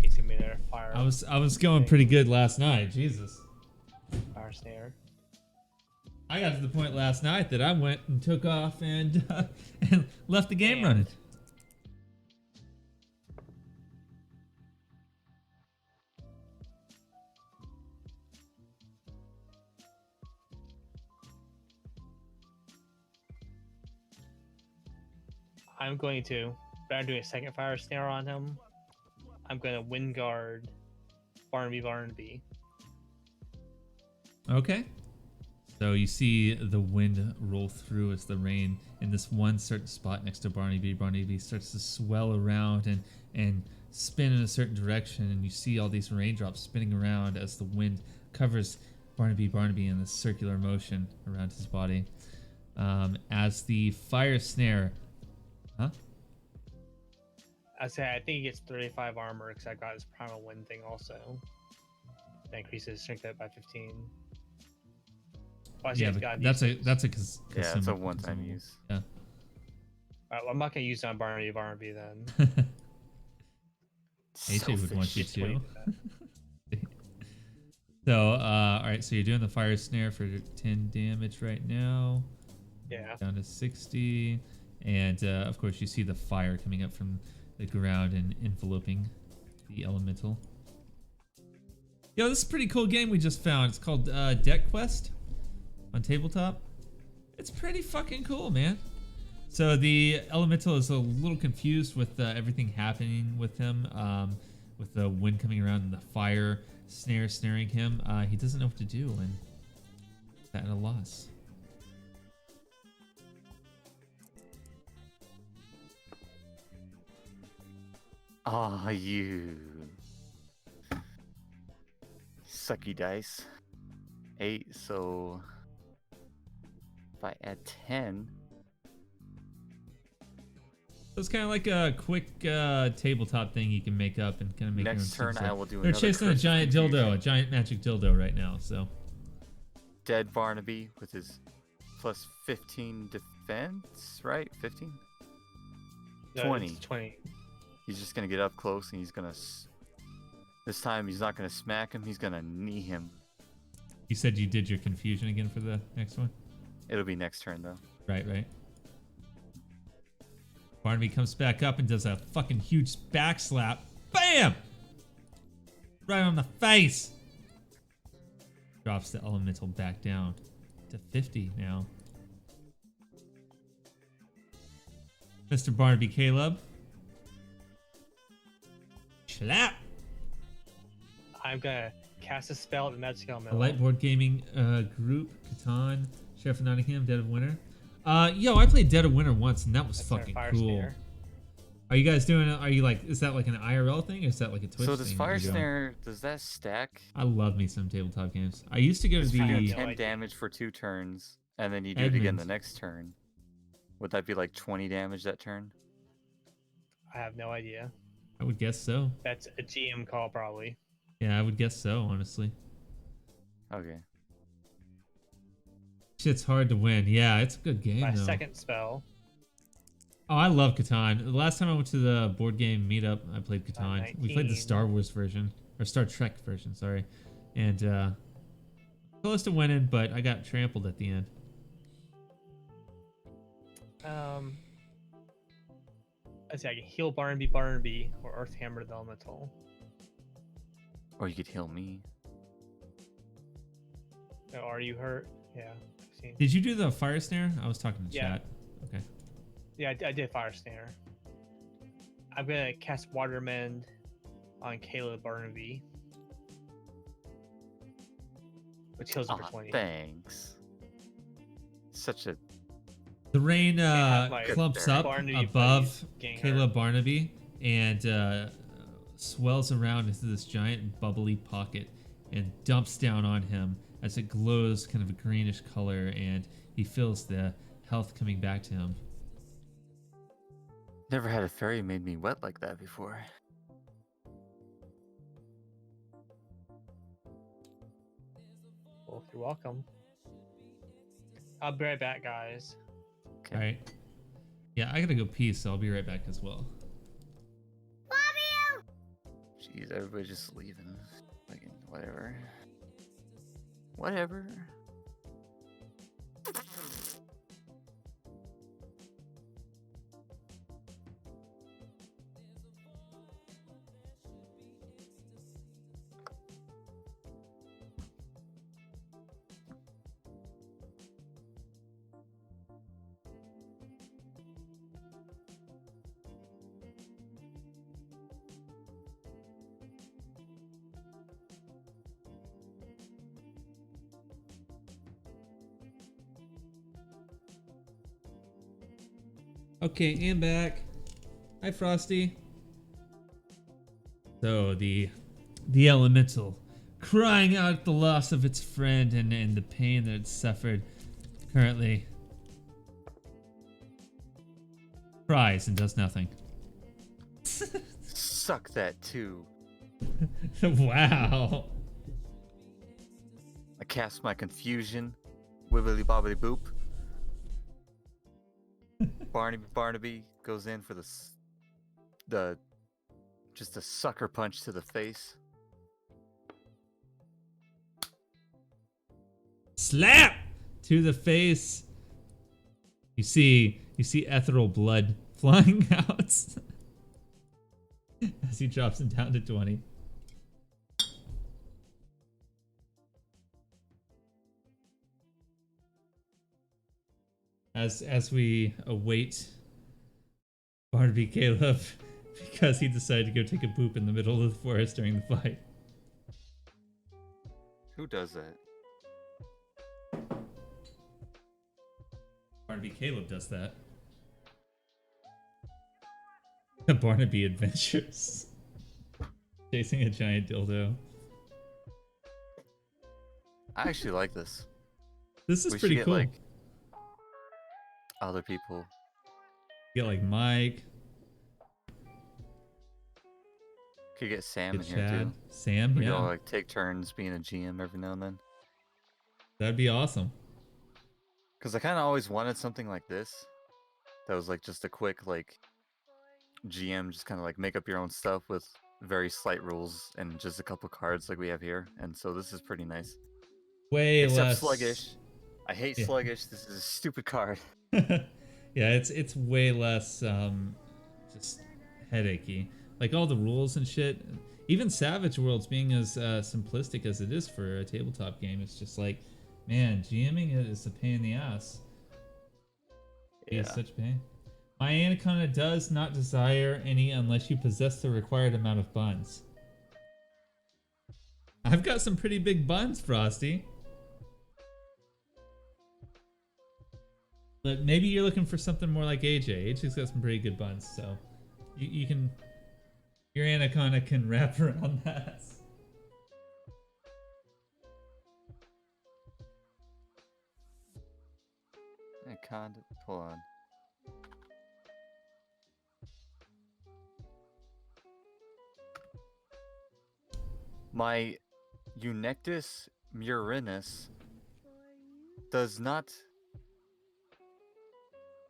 It's gonna be their fire. I was going pretty good last night. Jesus. Fire snare. I got to the point last night that I went and took off and and left the game running. I'm going to, but I'm doing a second fire snare on him. I'm going to wind guard Barnaby. Okay. So you see the wind roll through as the rain in this one certain spot next to Barnaby. Barnaby starts to swell around and spin in a certain direction, and you see all these raindrops spinning around as the wind covers Barnaby in this circular motion around his body. As the fire snare... Huh? I say I think he gets 35 armor because I got his primal wind thing also. That increases strength by 15. Well, Yeah, but that's a it's a one-time use. Yeah. Alright, well, I'm not gonna use it on Barnaby then. AJ would want you to. So, alright, so you're doing the fire snare for 10 damage right now. Yeah. Down to 60. And, of course, you see the fire coming up from the ground and enveloping the elemental. Yo, this is a pretty cool game we just found. It's called Deck Quest on Tabletop. It's pretty fucking cool, man. So the elemental is a little confused with everything happening with him, with the wind coming around and the fire snaring him. He doesn't know what to do, and he's at a loss. Ah, you sucky dice. 8, so if I add 10. So it's kind of like a quick tabletop thing you can make up and kind of make Next your own turn, I will do They're another chasing a Curse of giant Confusion. dildo, a giant magic dildo right now, so. Dead Barnaby with his plus 15 defense, right? 15? No, 20. it's 20. He's just going to get up close and he's going to... This time, he's not going to smack him. He's going to knee him. You said you did your confusion again for the next one? It'll be next turn, though. Right. Barnaby comes back up and does a fucking huge back slap. Bam! Right on the face. Drops the elemental back down to 50 now. Mr. Barnaby Caleb. Slap! I'm gonna cast a spell at the magic A elemental. Lightboard Gaming group, Catan, Sheriff of Nottingham, Dead of Winter. Yo, I played Dead of Winter once and that was That's our fucking fire cool. snare. Are you guys doing? Are you like? Is that like an IRL thing, or is that like a Twitch So thing? does that Fire you're doing? Snare, does that stack? I love me some tabletop games. I used to go to If you do the 10 damage for 2 turns, and then you do it again the Edmonds. next turn, would that be like 20 damage that turn? I have no idea. I would guess so. That's a GM call probably. Yeah, I would guess so, honestly. Okay. Shit's hard to win. Yeah, it's a good game, My though. second spell. Oh, I love Catan. The last time I went to the board game meetup, I played Catan. We played the 19. Star Wars version, or Star Trek version, sorry. And, close to winning, but I got trampled at the end. Let's see, I can heal Barnaby, or Earth Hammer the Elemental. Or you could heal me. Oh, are you hurt? Yeah. See. Did you do the fire snare? I was talking to Yeah. chat. Okay. Yeah, I did Fire Snare. I'm gonna cast Watermend on Caleb Barnaby, which heals him for 20. Thanks. Such a... The rain have my clumps up Barnaby above buddies getting Caleb Barnaby and swells around into this giant bubbly pocket and dumps down on him as it glows kind of a greenish color, and he feels the health coming back to him. Never had a fairy made me wet like that before. Well, you're welcome. I'll be right back, guys. Okay. All right. Yeah, I gotta go pee, so I'll be right back as well. Jeez, everybody's just leaving. Like, whatever. Whatever. Okay, and back. Hi, Frosty. So the elemental, crying out at the loss of its friend and the pain that it suffered, currently cries and does nothing. Suck that too. Wow. I cast my confusion. Wibbly bobbly boop. Barnaby goes in for just a sucker punch to the face. Slap to the face. You see ethereal blood flying out as he drops him down to 20. As we await Barnaby Caleb because he decided to go take a poop in the middle of the forest during the fight. Who does that? Barnaby Caleb does that. The Barnaby Adventures. Chasing a giant dildo. I actually like this. This is We should pretty get, cool. like, other people. You get like Mike. Could get Sam Get in here Chad. too. Sam, We yeah. all like take turns being a GM every now and then. That'd be awesome. Because I kind of always wanted something like this. That was like just a quick like GM, just kind of like make up your own stuff with very slight rules and just a couple cards like we have here. And so this is pretty nice. Way Except less Sluggish. I hate Yeah. Sluggish. This is a stupid card. Yeah, it's way less just headachy. Like all the rules and shit. Even Savage Worlds being as simplistic as it is for a tabletop game, it's just like, man, GMing it is a pain in the ass. It is such pain. My Anaconda does not desire any unless you possess the required amount of buns. I've got some pretty big buns, Frosty. But maybe you're looking for something more like AJ. AJ's got some pretty good buns, so you can, your Anaconda can wrap around that. Anaconda, hold on. My Eunectus murinus does not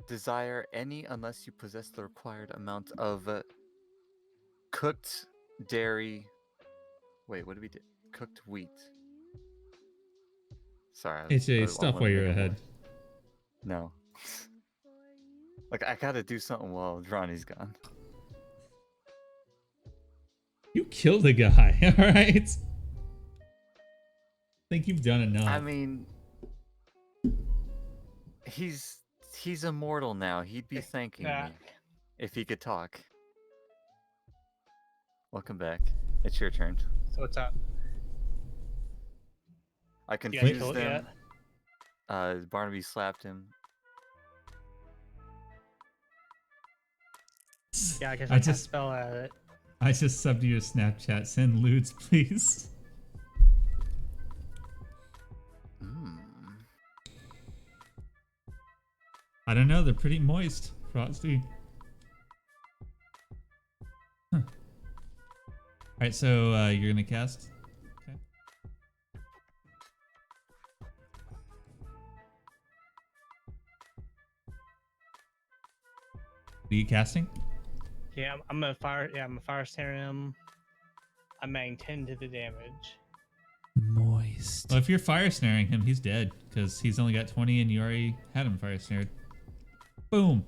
desire any unless you possess the required amount of cooked dairy. Wait, what did we do? Cooked wheat. Sorry. AJ, stop while you're ahead. No. Like, I gotta do something while Ronnie's gone. You killed a guy, alright? I think you've done enough. I mean, he's immortal now. He'd be thanking me if he could talk. Welcome back. It's your turn. So what's up? I You guys confused kill it them. yet? Barnaby slapped him. Yeah, because I I just just- spell at it. I just subbed to your Snapchat. Send lewds, please. I don't know. They're pretty moist, Frosty. Huh. Alright, so you're going to cast? Okay. Are you casting? Yeah, I'm a fire. Yeah, I'm a fire serum. I'm adding 10 to the damage. Moist. Well, if you're fire snaring him, he's dead because he's only got 20 and you already had him fire snared. Boom.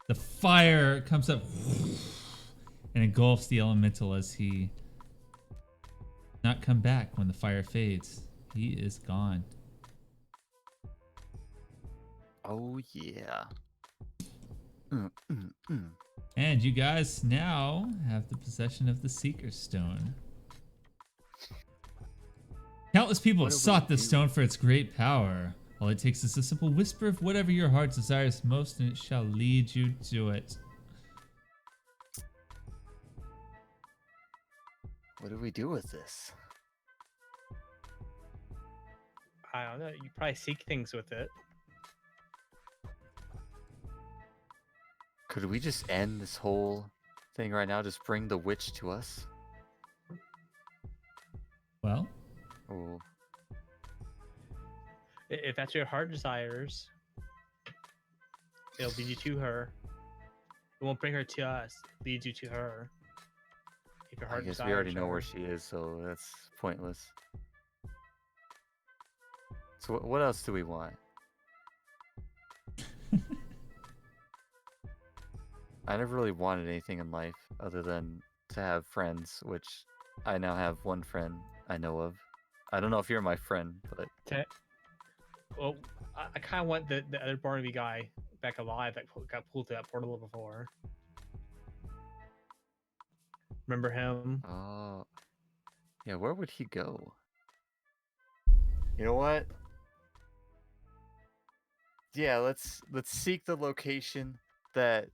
The fire comes up and engulfs the elemental as he not come back when the fire fades. He is gone. Oh yeah. And you guys now have the possession of the Seeker's Stone. Countless people have sought this stone for its great power. All it takes is a simple whisper of whatever your heart desires most, and it shall lead you to it. What do we do with this? I don't know. You probably seek things with it. Could we just end this whole thing right now? Just bring the witch to us? Well, Oh, If that's what your heart desires, it'll lead you to her. It won't bring her to us. It leads you to her. If your I heart guess desires we already know her. where she is, so that's pointless. So what else do we want? I never really wanted anything in life other than to have friends, which I now have one friend I know of. I don't know if you're my friend, but Well, I kind of want the other Barnaby guy back alive that got pulled to that portal before. Remember him? oh, yeah, where would he go? You know what? Yeah, let's seek the location that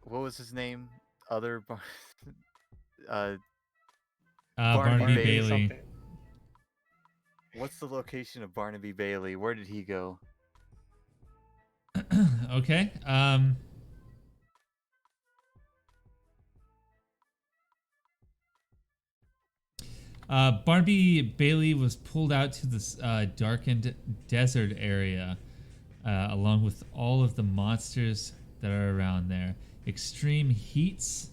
what was his name? Uh Barnaby Bailey. Bailey. Something. What's the location of Barnaby Bailey? Where did he go? Okay. Barnaby Bailey was pulled out to this darkened desert area, along with all of the monsters that are around there. Extreme heats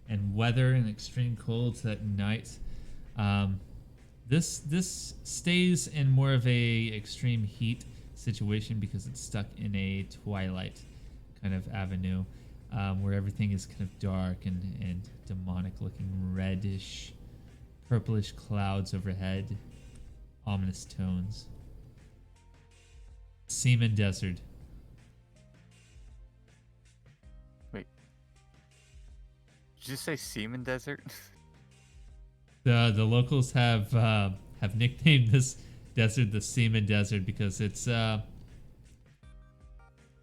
and weather and extreme colds at night. This stays in more of a extreme heat situation because it's stuck in a twilight kind of avenue, where everything is kind of dark and demonic looking, reddish, purplish clouds overhead, ominous tones. Seaman Desert. Wait. Did you say Seaman Desert? The locals have nicknamed this desert the Seaman Desert because it's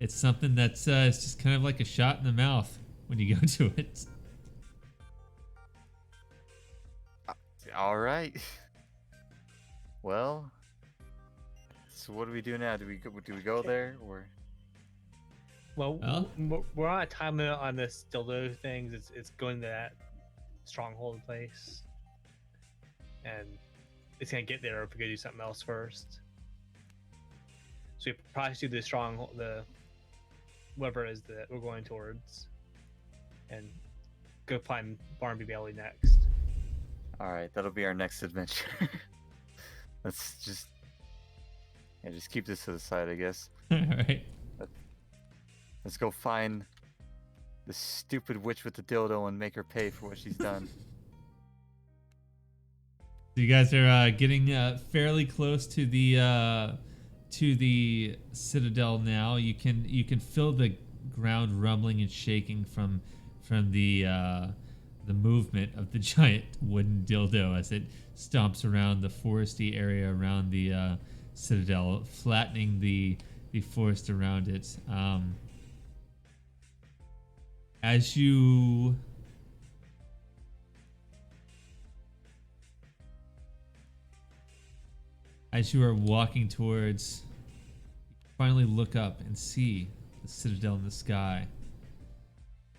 something that's it's just kind of like a shot in the mouth when you go to it. All right. Well, so what do we do now? Do we go there or? Well, Well? we're on a time limit on this dildo things. It's going to that stronghold place, and it's gonna get there if we go do something else first. So we probably should do the whatever it is that we're going towards, and go find Barnaby Bailey next. All right, that'll be our next adventure. Let's just keep this to the side, I guess. All right. Let's go find the stupid witch with the dildo and make her pay for what she's done. So you guys are getting fairly close to the citadel now. You can feel the ground rumbling and shaking from the movement of the giant wooden dildo as it stomps around the foresty area around the citadel, flattening the forest around it. As you are walking towards, you finally look up and see the citadel in the sky.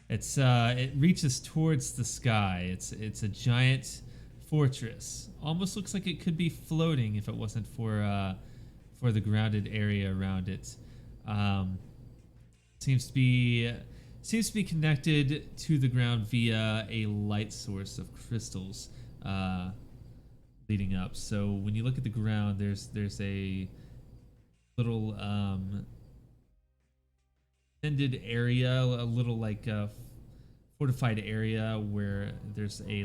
It reaches towards the sky. It's a giant fortress. Almost looks like it could be floating if it wasn't for the grounded area around it. Seems to be connected to the ground via a light source of crystals leading up. So when you look at the ground, there's a little defended area, a little like fortified area where there's a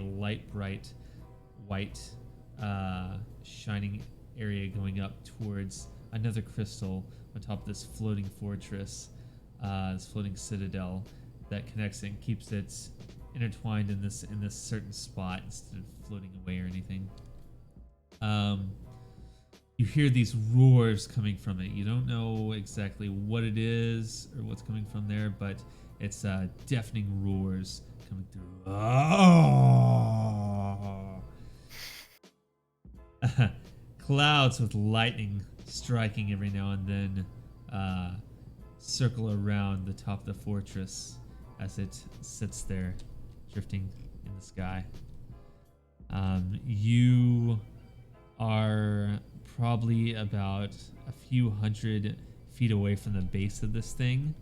bright white shining area going up towards another crystal on top of this floating fortress, this floating citadel that connects it and keeps it intertwined in this certain spot instead of floating away or anything. you hear these roars coming from it. You don't know exactly what it is or what's coming from there, but it's deafening roars coming through. Oh! Clouds with lightning striking every now and then circle around the top of the fortress as it sits there, drifting in the sky. You are probably about a few hundred feet away from the base of this thing.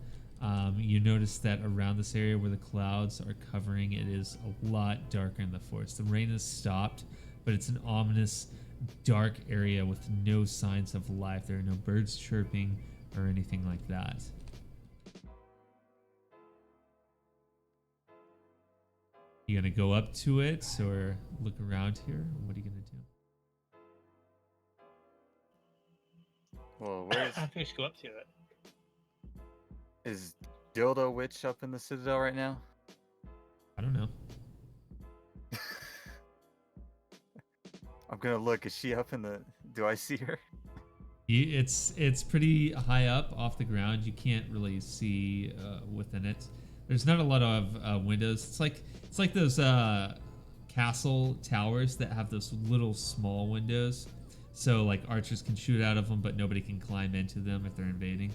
You notice that around this area where the clouds are covering, it is a lot darker in the forest. The rain has stopped, but it's an ominous, dark area with no signs of life. There are no birds chirping or anything like that. You gonna go up to it or look around here? What are you gonna do? Well, where's I think we should go up to it. is Dildo Witch up in the Citadel right now? I don't know. I'm gonna look. Is she up in the? Do I see her? It's pretty high up off the ground. You can't really see within it. There's not a lot of windows. It's like those castle towers that have those little small windows. So like archers can shoot out of them, but nobody can climb into them if they're invading.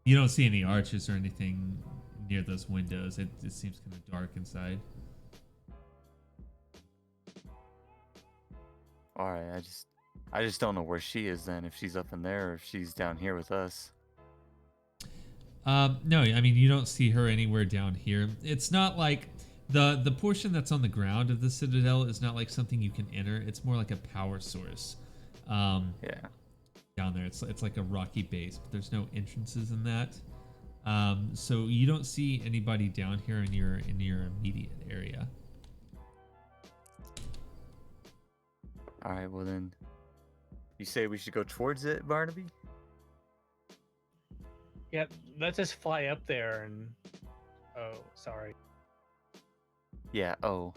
You don't see any archers or anything near those windows. It seems kind of dark inside. All right, I just don't know where she is then. If she's up in there or if she's down here with us. No, I mean you don't see her anywhere down here. It's not like the portion that's on the ground of the Citadel is not like something you can enter. It's more like a power source. Yeah. Down there, it's like a rocky base, but there's no entrances in that. So you don't see anybody down here in your immediate area. All right, well then, you say we should go towards it, Barnaby? Yep, let's just fly up there and. Oh, sorry. Yeah. Oh.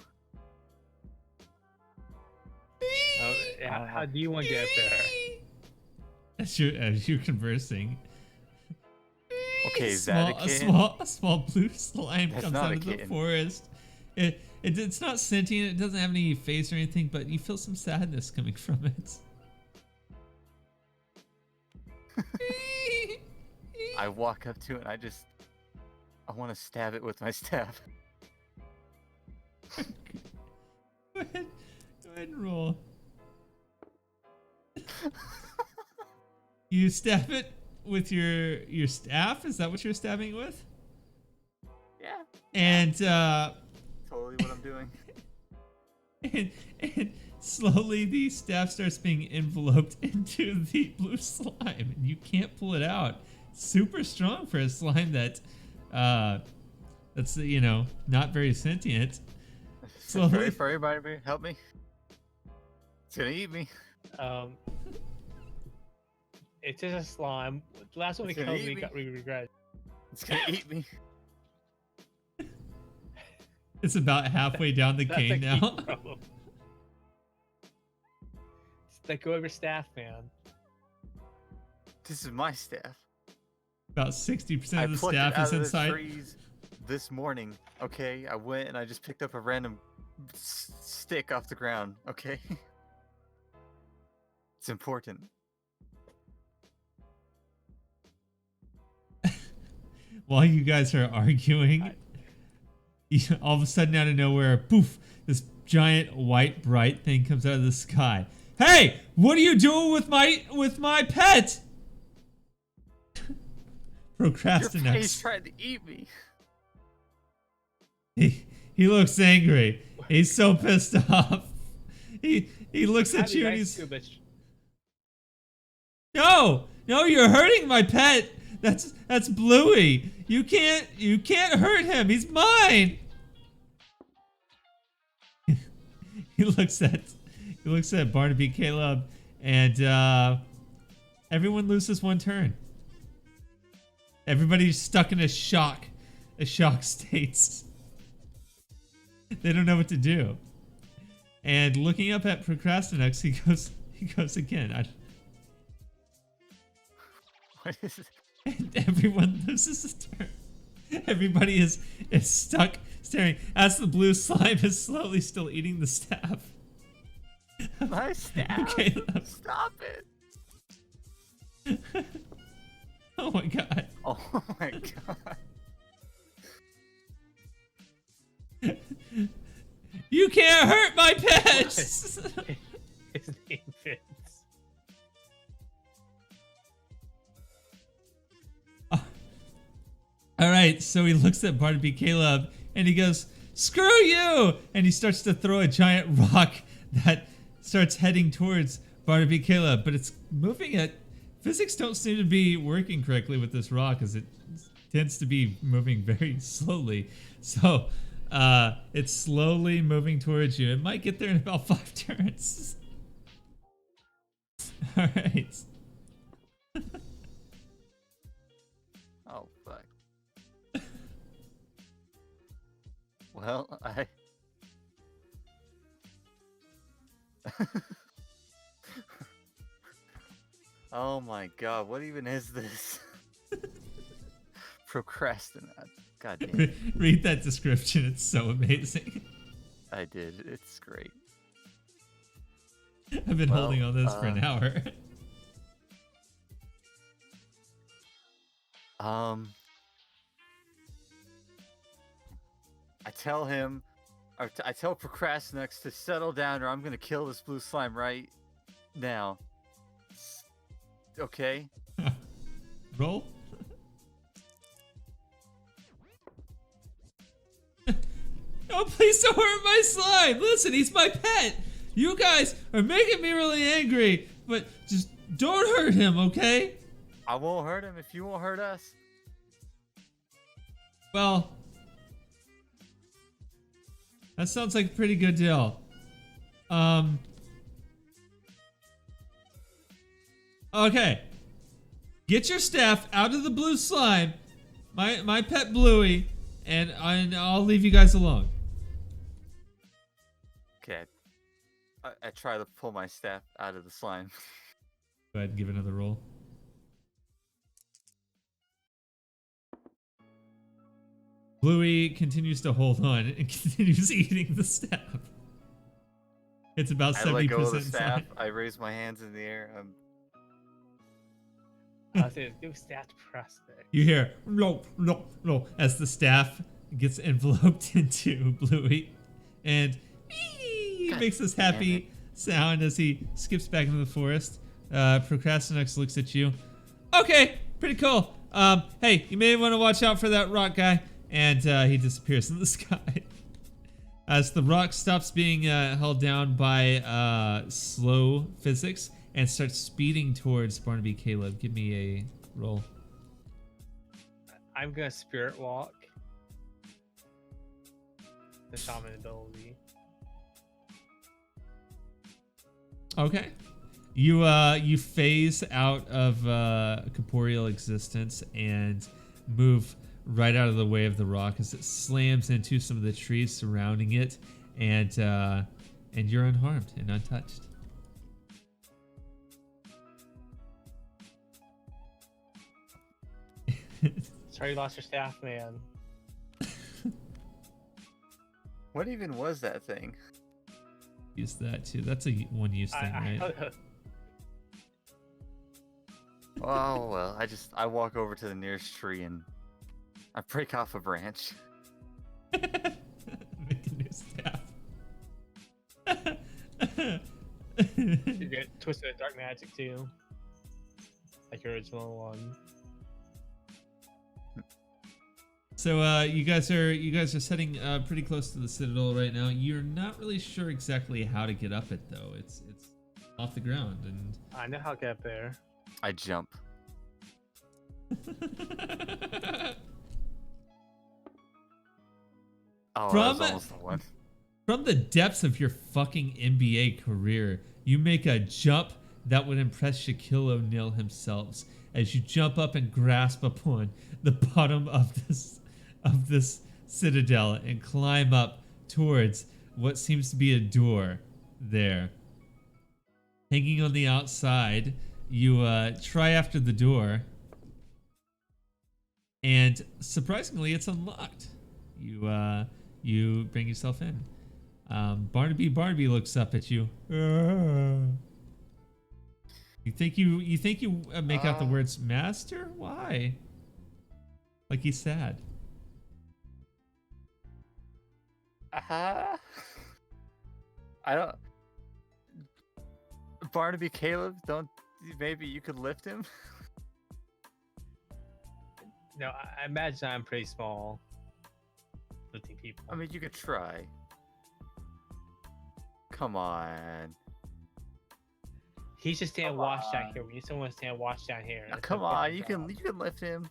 How do you want to get up there? As you're conversing. Okay, is small, that a kitten? A small blue slime That's comes not out a of the kitten. forest. It's not sentient. It doesn't have any face or anything, but you feel some sadness coming from it. I walk up to it and I want to stab it with my staff. Go ahead and roll. You stab it with your staff? Is that what you're stabbing with? Yeah. And Totally what I'm doing. and slowly the staff starts being enveloped into the blue slime, and you can't pull it out. Super strong for a slime that's not very sentient. Slowly. Very furry, Barnaby, help me. It's gonna eat me. It's just a slime. The last one we It's gonna killed, eat me. we regret. It's gonna eat me. It's about halfway down the That's cane a key now. problem. Let go of your staff, man. This is my staff. About 60% I of the plucked it staff out is of the inside. trees this morning. Okay, I went and I just picked up a random stick off the ground. Okay, it's important. While you guys are arguing, all of a sudden out of nowhere, poof, this giant white bright thing comes out of the sky. Hey, what are you doing with my pet? Your Procrastinates. face tried to eat me. He looks angry. He's so pissed off. He looks at you and he's No, you're hurting my pet. That's Bluey. You can't hurt him. He's mine. He looks at Barnaby, Caleb, and everyone loses one turn. Everybody's stuck in a shock state. They don't know what to do. And looking up at Procrastinex, he goes again. What is it? And everyone loses a turn. Everybody is stuck staring as the blue slime is slowly still eating the staff. My staff. Caleb. Stop it. Oh my god. Oh my god. You can't hurt my pets! His name fits. All right, so he looks at Barnaby Caleb and he goes, "Screw you!" And he starts to throw a giant rock that starts heading towards Barnaby Caleb, but it's moving at physics don't seem to be working correctly with this rock as it tends to be moving very slowly. So it's slowly moving towards you. It might get there in about 5 turns. All right. Oh fuck. Well, Oh my god, what even is this? Procrastinate. God damn it. Read that description. It's so amazing. I did. It's great. I've been holding on this for an hour. I tell him, or I tell Procrastinex to settle down or I'm gonna kill this blue slime right now. Okay? Roll. Oh, please don't hurt my slime. Listen, he's my pet. You guys are making me really angry, but just don't hurt him, okay? I won't hurt him if you won't hurt us. Well, that sounds like a pretty good deal. Okay. Get your staff out of the blue slime, my pet Bluey, and I'll leave you guys alone. Okay. I try to pull my staff out of the slime. Go ahead and give another roll. Bluey continues to hold on and continues eating the staff. It's about 70% I let go of the staff. slime. I raise my hands in the air. I say do staff prosthetic. You hear no, no, no as the staff gets enveloped into Bluey, and he makes this happy sound as he skips back into the forest. Procrastinex looks at you. Okay, pretty cool. Hey, you may want to watch out for that rock guy. And he disappears in the sky. As the rock stops being held down by slow physics and starts speeding towards Barnaby Caleb. Give me a roll. I'm gonna spirit walk. The shaman ability. Okay. You phase out of corporeal existence and move right out of the way of the rock as it slams into some of the trees surrounding it, and you're unharmed and untouched. Sorry you lost your staff, man. What even was that thing? Use that too. That's a one-use thing, right? Oh well, I walk over to the nearest tree and I break off a branch. Make a new staff. You get Twisted Dark Magic too. Like your original one. So you guys are sitting pretty close to the citadel right now. You're not really sure exactly how to get up it though. It's off the ground, and I know how to get up there. I jump. Oh, that was almost the one. From the depths of your fucking NBA career, you make a jump that would impress Shaquille O'Neal himself as you jump up and grasp upon the bottom of this citadel and climb up towards what seems to be a door there. Hanging on the outside, you try after the door, and surprisingly, it's unlocked. You bring yourself in. Barnaby looks up at you. You think you make out the words master? Why? Like he's sad. I don't. Barnaby Caleb, don't. Maybe you could lift him? No, I imagine I'm pretty small. Lifting people. I mean, you could try. Come on. He's just standing watch down here. We need someone to stand watch down here. Now, come on, you can lift him.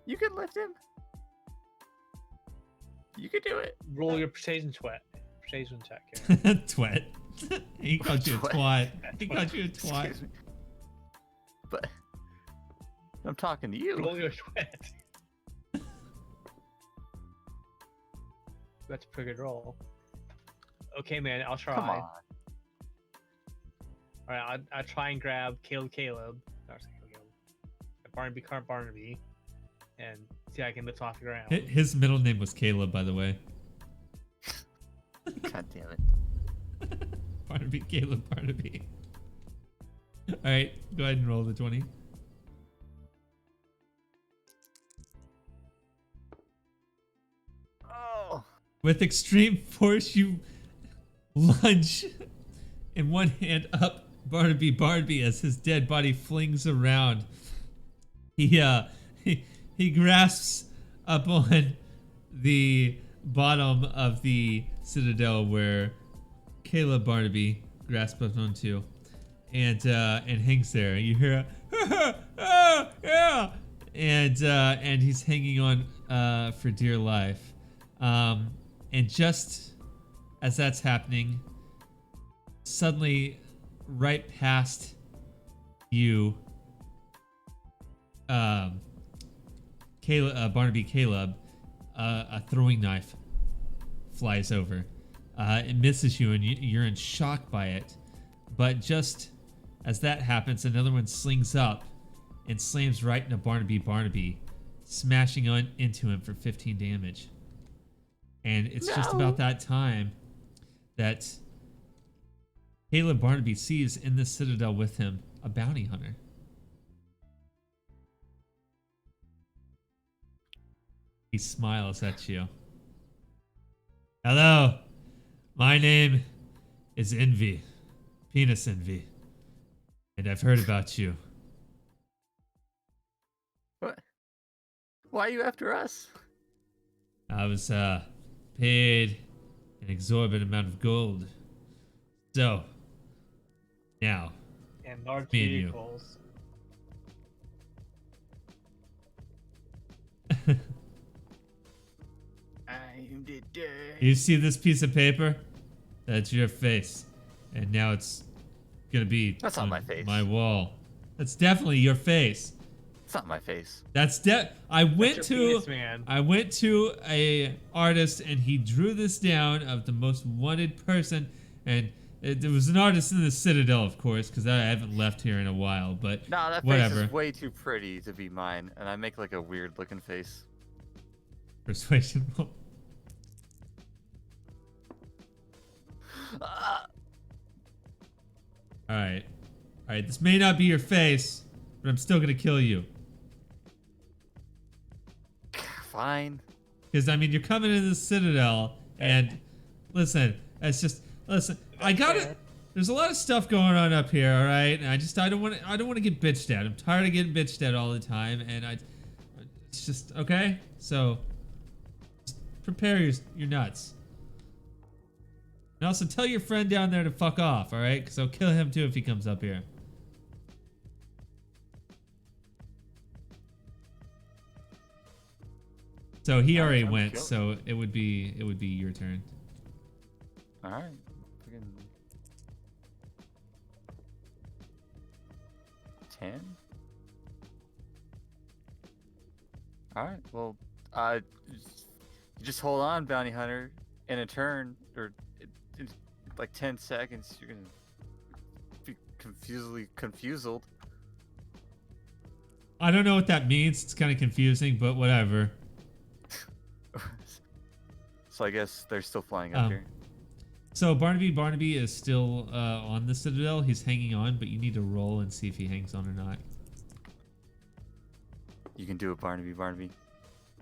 You can lift him. You can do it. Roll your persuasion check. Persuasion check here. Twat. He called you a twat. He called you a Excuse twat. me. But I'm talking to you. Roll your twat. That's a pretty good roll. Okay, man, I'll try. Come on. All right, I'll try and grab Caleb. Barnaby, and see if I can lift off the ground. His middle name was Caleb, by the way. God damn it. Barnaby, Caleb, Barnaby. All right, go ahead and roll the 20. Oh. With extreme force, you lunge in one hand up Barnaby as his dead body flings around. He grasps up on the bottom of the citadel where Caleb Barnaby grasps up onto, and hangs there. You hear yeah, and he's hanging on for dear life. And just as that's happening, suddenly, right past you, Caleb, a throwing knife flies over. It misses you, and you're in shock by it. But just as that happens, another one slings up and slams right into Barnaby, smashing into him for 15 damage. And it's just about that time that Caleb Barnaby sees in the citadel with him a bounty hunter. He smiles at you. Hello, my name is Envy, Penis Envy, and I've heard about you. What? Why are you after us? I was paid an exorbitant amount of gold. So, now, And large me and you. vehicles. I'm the day. You see this piece of paper? That's your face. And now it's gonna be That's not on my face. my wall. That's definitely your face. It's not my face. That's I went your to penis, man. I went to a artist and he drew this down of the most wanted person, and there was an artist in the Citadel, of course, because I haven't left here in a while. But No, that whatever. face is way too pretty to be mine, and I make like a weird looking face. Persuasion roll. All right. This may not be your face, but I'm still gonna kill you. Fine. Because, I mean, you're coming into the Citadel, and listen, I gotta, there's a lot of stuff going on up here, alright? And I don't want to get bitched at. I'm tired of getting bitched at all the time, and it's just, okay? So, just prepare your nuts. And also tell your friend down there to fuck off, alright? Because I'll kill him too if he comes up here. So he already I'm went, killed. so it would be your turn. All right. Friggin' 10. All right. Well, just hold on, bounty hunter. in a turn, or in like 10 seconds, you're gonna be confused. I don't know what that means. It's kind of confusing, but whatever. So I guess they're still flying up here. So Barnaby is still on the Citadel. He's hanging on, but you need to roll and see if he hangs on or not. You can do it, Barnaby.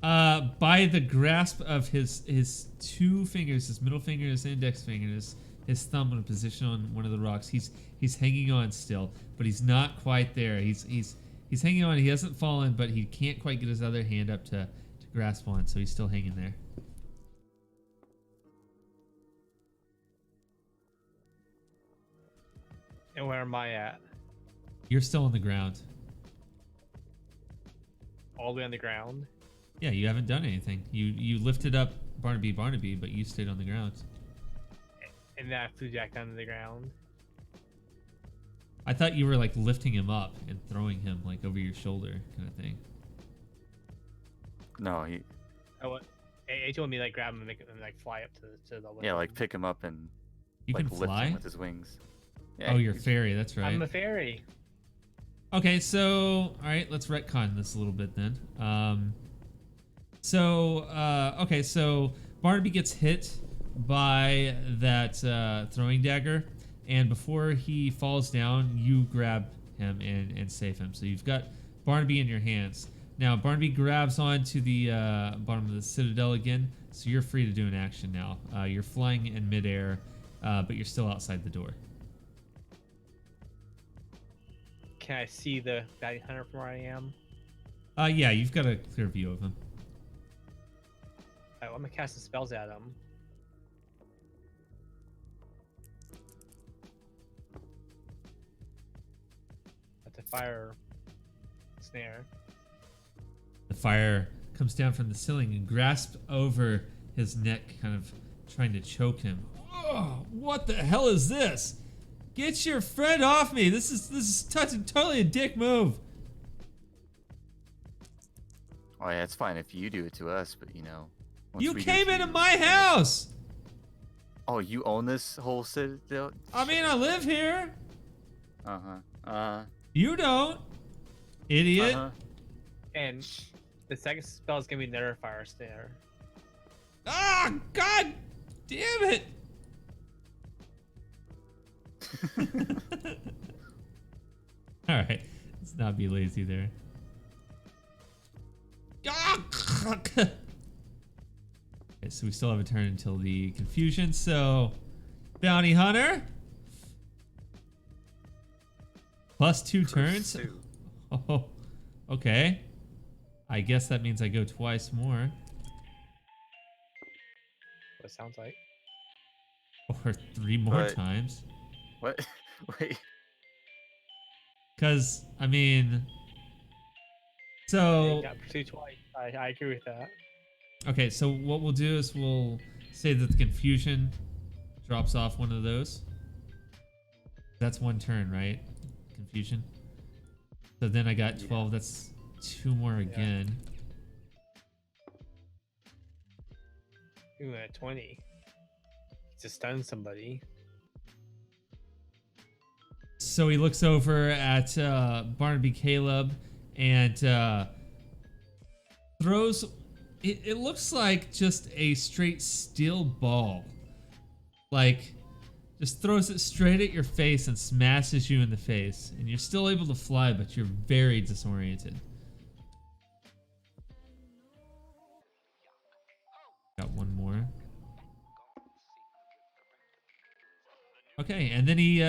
By the grasp of his two fingers, his middle finger, his index finger, his thumb in a position on one of the rocks. He's hanging on still, but he's not quite there. He's hanging on. He hasn't fallen, but he can't quite get his other hand up to grasp on, so he's still hanging there. And where am I at? You're still on the ground. All the way on the ground? Yeah, you haven't done anything. You lifted up Barnaby, but you stayed on the ground. And then I flew back down to the ground. I thought you were like lifting him up and throwing him like over your shoulder kind of thing. No, he. Oh, what? He told me like grab him and make him like fly up to the window. Yeah, like pick him up and you like can lift fly him with his wings. Yeah, oh, you're a fairy. That's right. I'm a fairy. Okay, so all right, let's retcon this a little bit then. Okay, so Barnaby gets hit by that throwing dagger, and before he falls down, you grab him and save him. So you've got Barnaby in your hands. Now Barnaby grabs onto the bottom of the Citadel again, so you're free to do an action now. You're flying in midair, but you're still outside the door. Can I see the bounty hunter from where I am? Yeah, you've got a clear view of him. Alright, well, I'm gonna cast the spells at him. At the fire snare. The fire comes down from the ceiling and grasps over his neck, kind of trying to choke him. Oh, what the hell is this? Get your friend off me! This is totally a dick move. Oh yeah, it's fine if you do it to us, but you know. You came into my house. Oh, you own this whole Citadel? I mean, I live here. You don't, idiot. And the second spell is gonna be another fire snare. Ah, god damn it! All right, let's not be lazy there. Okay, so we still have a turn until the confusion. So, bounty hunter, +2 turns. Oh, okay. I guess that means I go twice more. What it sounds like. Or 3 more times. What? Wait. Because, I mean... So... Yeah, pursue twice. I agree with that. Okay, so what we'll do is we'll say that the confusion drops off one of those. That's 1 turn, right? Confusion. So then I got 12. That's 2 more again. Ooh, at 20. To stun somebody. So he looks over at Barnaby Caleb and throws... It looks like just a straight steel ball. Like, just throws it straight at your face and smashes you in the face. And you're still able to fly, but you're very disoriented. Got 1 more. Okay, and then he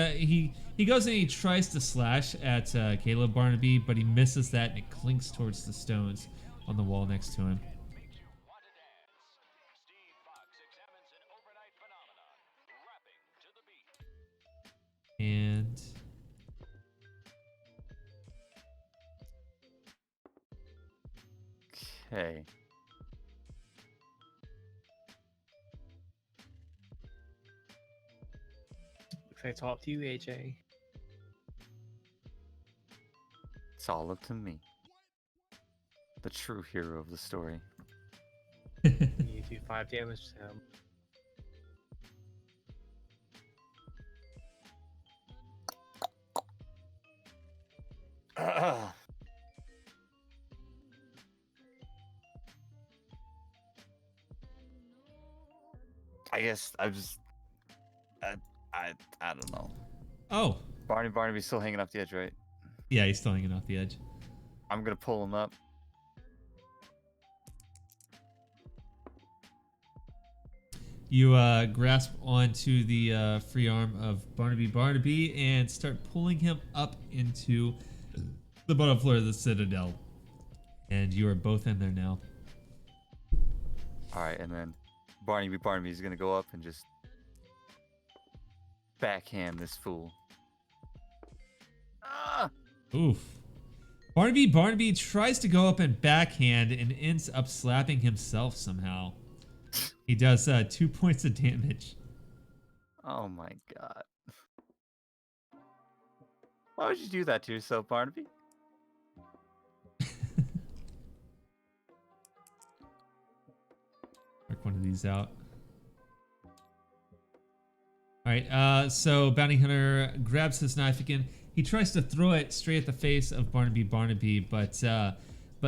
goes and he tries to slash at Caleb Barnaby, but he misses that and it clinks towards the stones on the wall next to him. And okay. Looks like it's all up to you, AJ. It's all up to me. The true hero of the story. You do 5 damage to him. I guess I'm just. I don't know. Oh, Barnaby's still hanging off the edge, right? yeah, he's still hanging off the edge. I'm gonna pull him up. You grasp onto the free arm of Barnaby and start pulling him up into the bottom floor of the Citadel. And you are both in there now. All right, and then Barnaby's gonna go up and just backhand this fool. Ah! Oof. Barnaby tries to go up and backhand and ends up slapping himself somehow. He does 2 points of damage. Oh my god. Why would you do that to yourself, Barnaby? Mark one of these out. Alright, so Bounty Hunter grabs his knife again. He tries to throw it straight at the face of Barnaby, but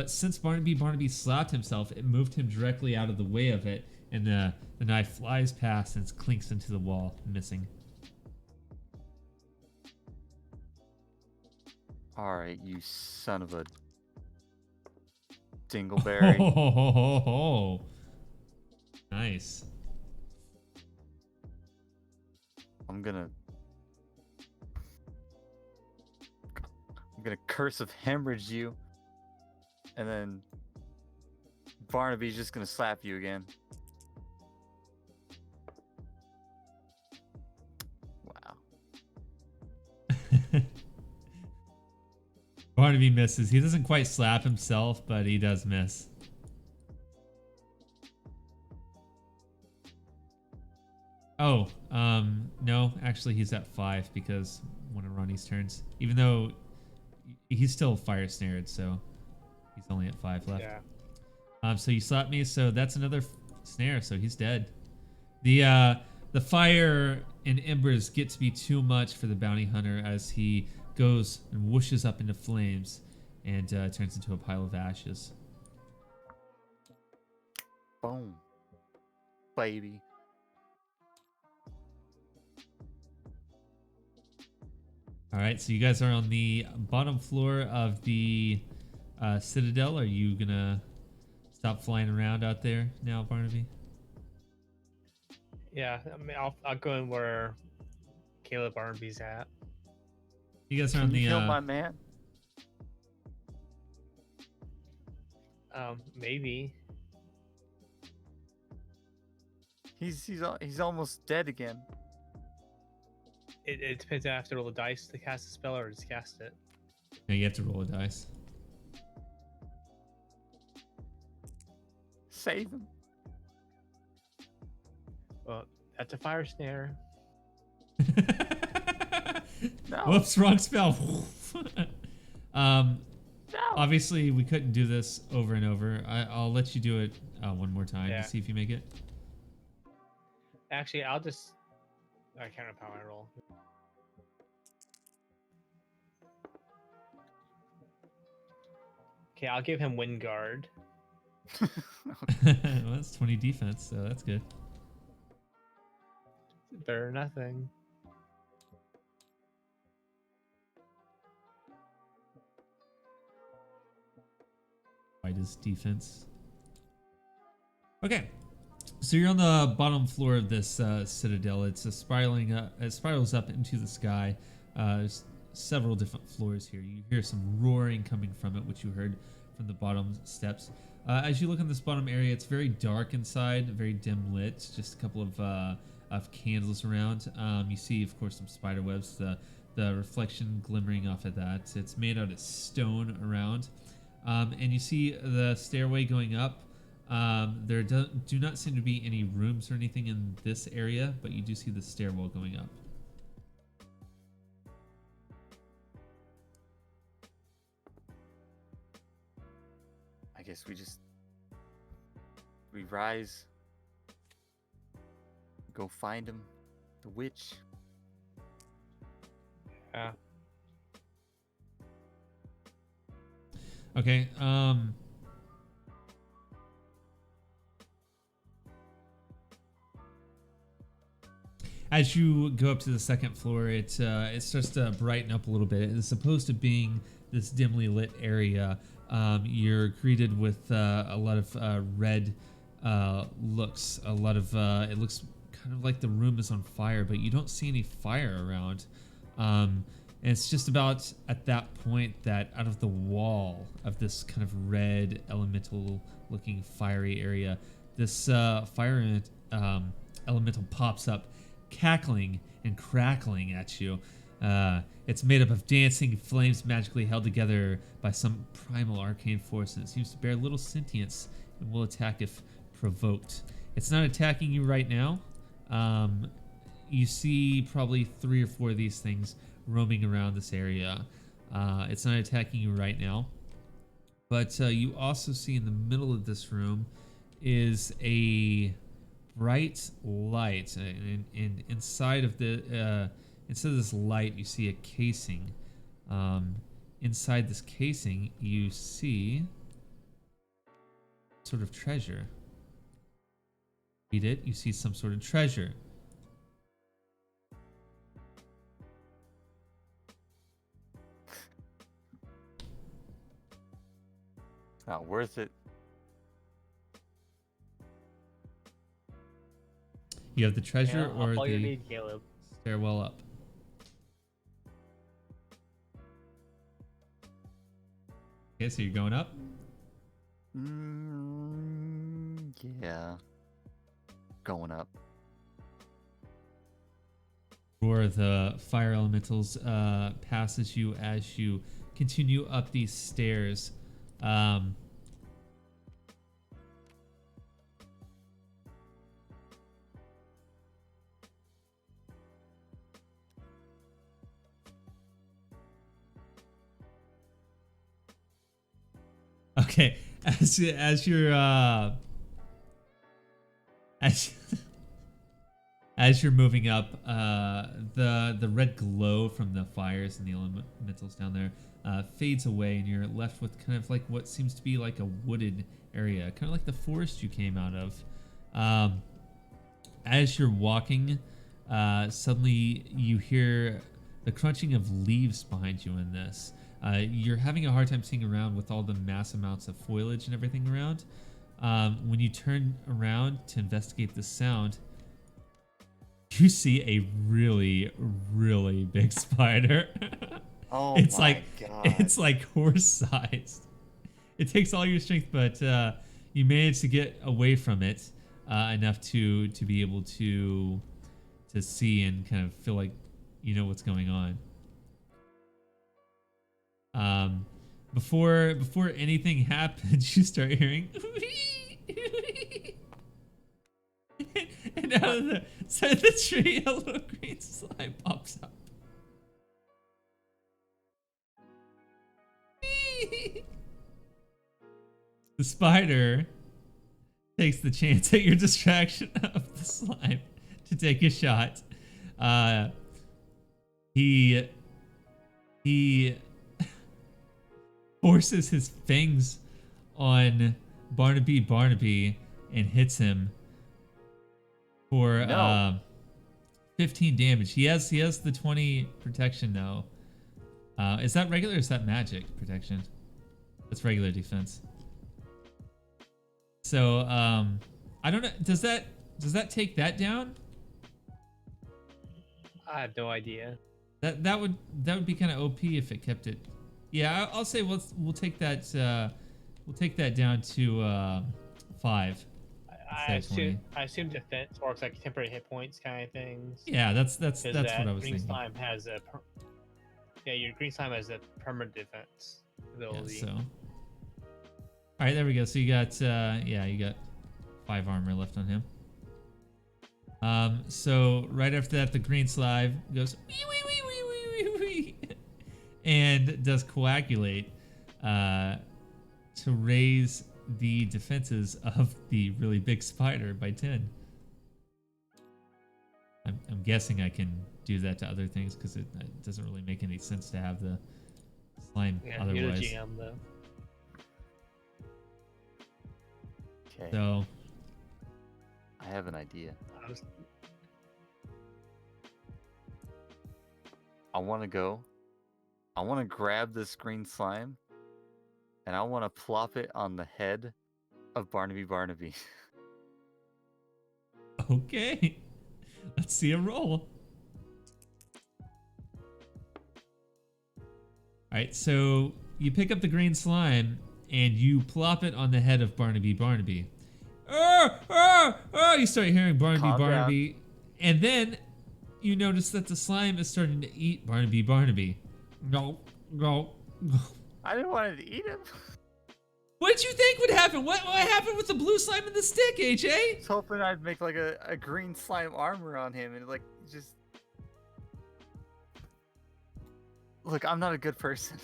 since Barnaby slapped himself, it moved him directly out of the way of it, and the knife flies past and clinks into the wall, missing. Alright, you son of a dingleberry. Oh, nice. I'm gonna curse of hemorrhage you, and then Barnaby's just gonna slap you again. Wow. Barnaby misses. He doesn't quite slap himself, but he does miss. Oh, no, actually he's at 5 because one of Ronnie's turns. Even though he's still fire snared, so he's only at 5 left. Yeah. So you slapped me, so that's another snare, so he's dead. The fire and embers get to be too much for the bounty hunter as he goes and whooshes up into flames and turns into a pile of ashes. Boom. Baby. All right, so you guys are on the bottom floor of the Citadel. Are you gonna stop flying around out there now, Barnaby? Yeah, I mean, I'll go in where Caleb Barnaby's at. You guys are on Can the you kill my man? Maybe. He's almost dead again. It depends. I have to roll the dice to cast a spell or just cast it. No, you have to roll a dice. Save him. Well, that's a fire snare. No. Whoops, wrong spell. No. Obviously, we couldn't do this over and over. I'll let you do it one more time Yeah. to see if you make it. Actually, I can't remember how I roll. Okay, I'll give him wind guard. Well, that's 20 defense, so that's good. Better than nothing. Why does defense? Okay, so you're on the bottom floor of this citadel. It's a it spirals up into the sky. There's several different floors here. You hear some roaring coming from it, which you heard from the bottom steps. As you look in this bottom area, it's very dark inside, very dim lit. Just a couple of candles around. You see, of course, some spider webs. The reflection glimmering off of that. It's made out of stone around. And you see the stairway going up. There do not seem to be any rooms or anything in this area, but you do see the stairwell going up. I guess we rise, go find him, the witch. Yeah. Okay. As you go up to the second floor, it starts to brighten up a little bit. It's supposed to being this dimly lit area. You're greeted with a lot of red looks. A lot of it looks kind of like the room is on fire, but you don't see any fire around. And it's just about at that point that out of the wall of this kind of red elemental looking fiery area, this fire elemental pops up, cackling and crackling at you. It's made up of dancing flames magically held together by some primal arcane force, and it seems to bear little sentience and will attack if provoked. It's not attacking you right now. You see probably 3 or 4 of these things roaming around this area. It's not attacking you right now. But you also see in the middle of this room is a bright light, and inside of this light you see a casing. Inside this casing you see sort of treasure. Read it. You see some sort of treasure. Not worth it. You have the treasure Yeah, or all you the need, Caleb. stairwell up. Okay, so you're going up? Yeah. Going up. Roar of the fire elementals passes you as you continue up these stairs. Okay, as you're as you're moving up, the red glow from the fires and the elementals down there fades away, and you're left with kind of like what seems to be like a wooded area, kind of like the forest you came out of. As you're walking, suddenly you hear the crunching of leaves behind you in this. You're having a hard time seeing around with all the mass amounts of foliage and everything around. When you turn around to investigate the sound, you see a really, really big spider. Oh it's my like God. it's like horse-sized. It takes all your strength, but you manage to get away from it enough to be able to see and kind of feel like you know what's going on. Before anything happens, you start hearing and out of the side of the tree a little green slime pops up. The spider takes the chance at your distraction of the slime to take a shot. He forces his fangs on Barnaby and hits him for 15 damage. He has the 20 protection now. Is that regular or is that magic protection? That's regular defense. So I don't know. Does that take that down? I have no idea. That would be kind of OP if it kept it. Yeah, I'll say we'll take that down to 5. I assume defense works like temporary hit points kind of things. Yeah, that's what I was green thinking. slime has your green slime has a permanent defense ability. Yeah, so. All right, there we go. So you got you got 5 armor left on him. So right after that, the green slime goes wee, wee, wee, wee, wee, wee, wee, and does coagulate to raise the defenses of the really big spider by 10. I'm guessing I can do that to other things because it doesn't really make any sense to have the slime Yeah, otherwise. you're the GM though. Okay. So I have an idea. I want to grab this green slime, and I want to plop it on the head of Barnaby. okay, let's see a roll. All right, so you pick up the green slime and you plop it on the head of Barnaby. You start hearing Barnaby, and then you notice that the slime is starting to eat Barnaby. No. I didn't want it to eat him. What did you think would happen? What happened with the blue slime in the stick, AJ? I was hoping I'd make like a green slime armor on him and like just... Look, I'm not a good person.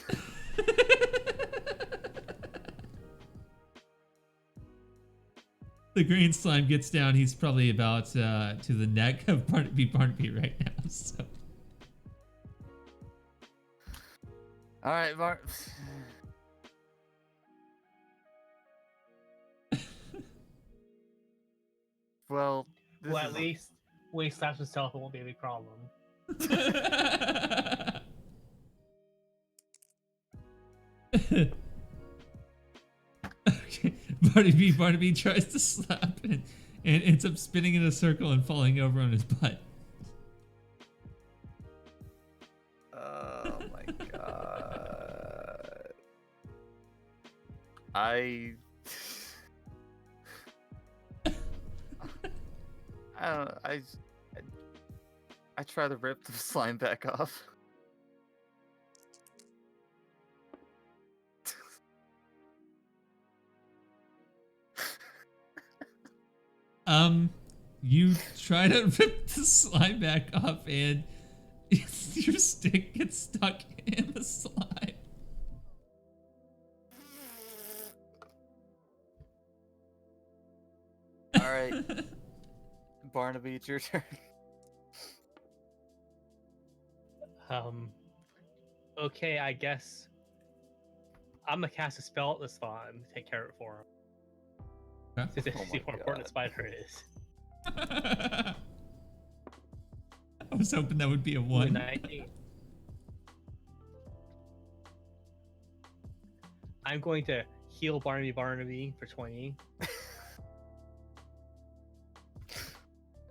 The green slime gets down. He's probably about to the neck of Barnaby right now. So. All right, Well, at least when he slaps himself, it won't be a big problem. Okay. Barnaby tries to slap and ends up spinning in a circle and falling over on his butt. Oh my god. I don't know. I try to rip the slime back off. You try to rip the slime back off and your stick gets stuck in the slime. All right. Barnaby, it's your turn. Okay, I guess I'm gonna cast a spell at this slime to take care of it for him. Huh? Since Oh see my how important the spider is. I was hoping that would be a 1. 19. I'm going to heal Barnaby for 20.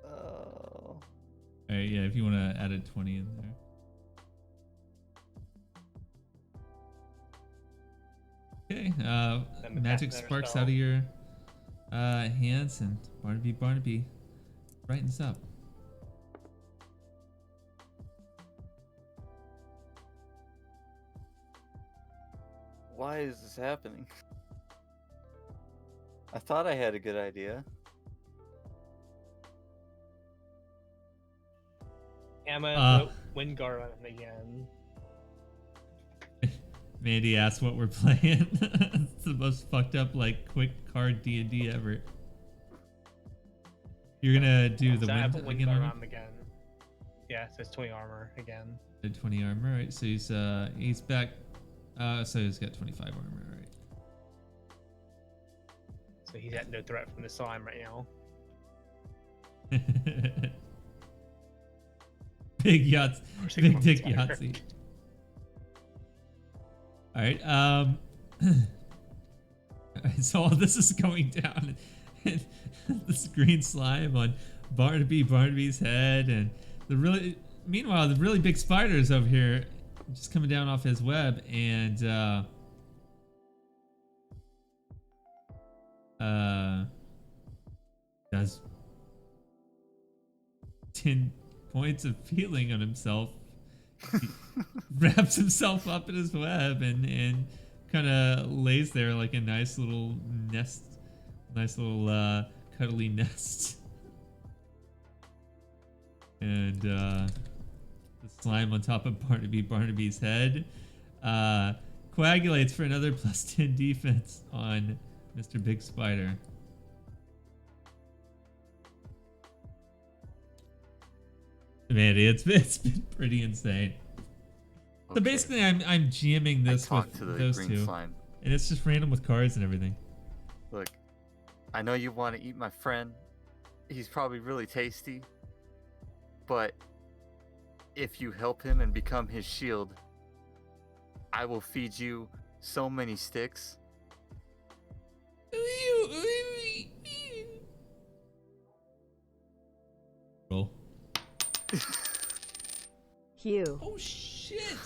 Oh. Alright, yeah, if you want to add a 20 in there. Okay, magic sparks out of your hands, and Barnaby brightens up. Why is this happening? I thought I had a good idea. I'm gonna wind guard on him again. Mandy asks what we're playing. It's the most fucked up, like, quick card D&D ever. You're gonna do the So I wind put again guard on on him again. Yeah, so it's 20 armor again. 20 armor, right? So he's back. So he's got 25 armor, right? So he's at no threat from the slime right now. Big yachts, big dick spider. Yahtzee. All right. So all this is going down, and this green slime on Barnaby's head, and meanwhile the really big spiders over here just coming down off his web, and does 10 points of healing on himself. He wraps himself up in his web and kind of lays there like a nice little nest, cuddly nest. And the slime on top of Barnaby's head coagulates for another +10 defense on Mr. Big Spider. Man, it's been pretty insane. So basically, I'm GMing this with to the those green two, slime. and it's just random with cards and everything. Look, I know you want to eat my friend. He's probably really tasty. But if you help him and become his shield, I will feed you so many sticks. Roll. Hugh. Oh shit!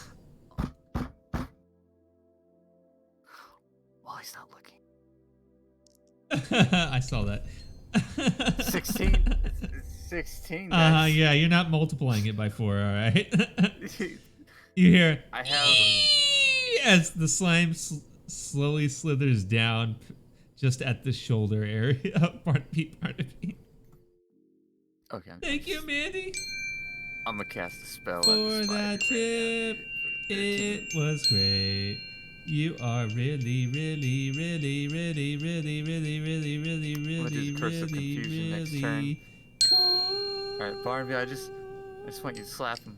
Well, he's not looking. I saw that. 16. 16. Guys. Yeah, you're not multiplying it by 4, all right? You hear I have. as the slime slowly slithers down just at the shoulder area. Barnaby. Okay. Thank you, Mandy. I'm gonna cast a spell For at the spider that tip. right now, dude. It was great. You are really, really, really, really, really, really, really, really, I'm gonna really, do Curse of really, Confusion next turn. really cool. Alright, Barnaby, I just want you to slap him.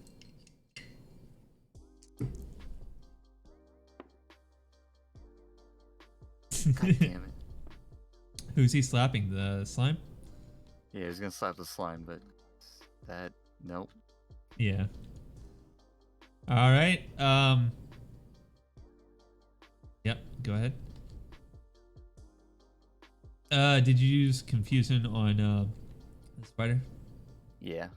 God damn it. Who's he slapping? The slime? Yeah, he's gonna slap the slime, but that nope. Yeah. All right. Yep. Go ahead. Did you use confusion on the spider? Yeah.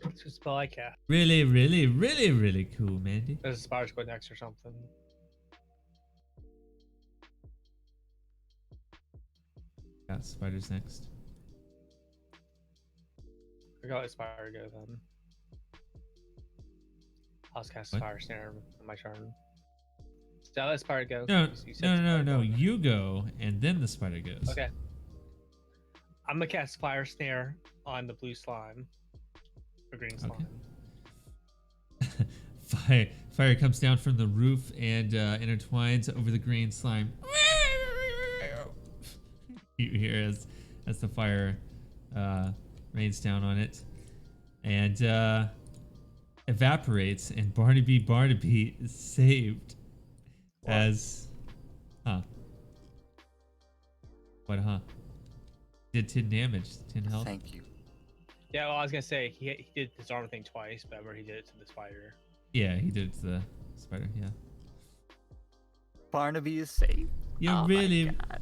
It's a spell I cast. Really, really, really, really cool, Mandy. There's a spider's going next or something. Yeah, spider's next. I got a spider go then. I'll just cast What? Fire Snare on my turn. So I'll let spider go. No, You said no, spider no. go. You go, and then the spider goes. Okay. I'm gonna cast Fire Snare on the blue slime. Or green slime. Fire comes down from the roof and intertwines over the green slime. You hear as the fire rains down on it and evaporates, and Barnaby is saved. What? As what? Did 10 damage, 10 health. Thank you. Yeah, well, I was gonna say he did his armor thing twice, but remember he did it to the spider. Yeah, he did it to the spider. Yeah. Barnaby is safe. You're Oh my really, God.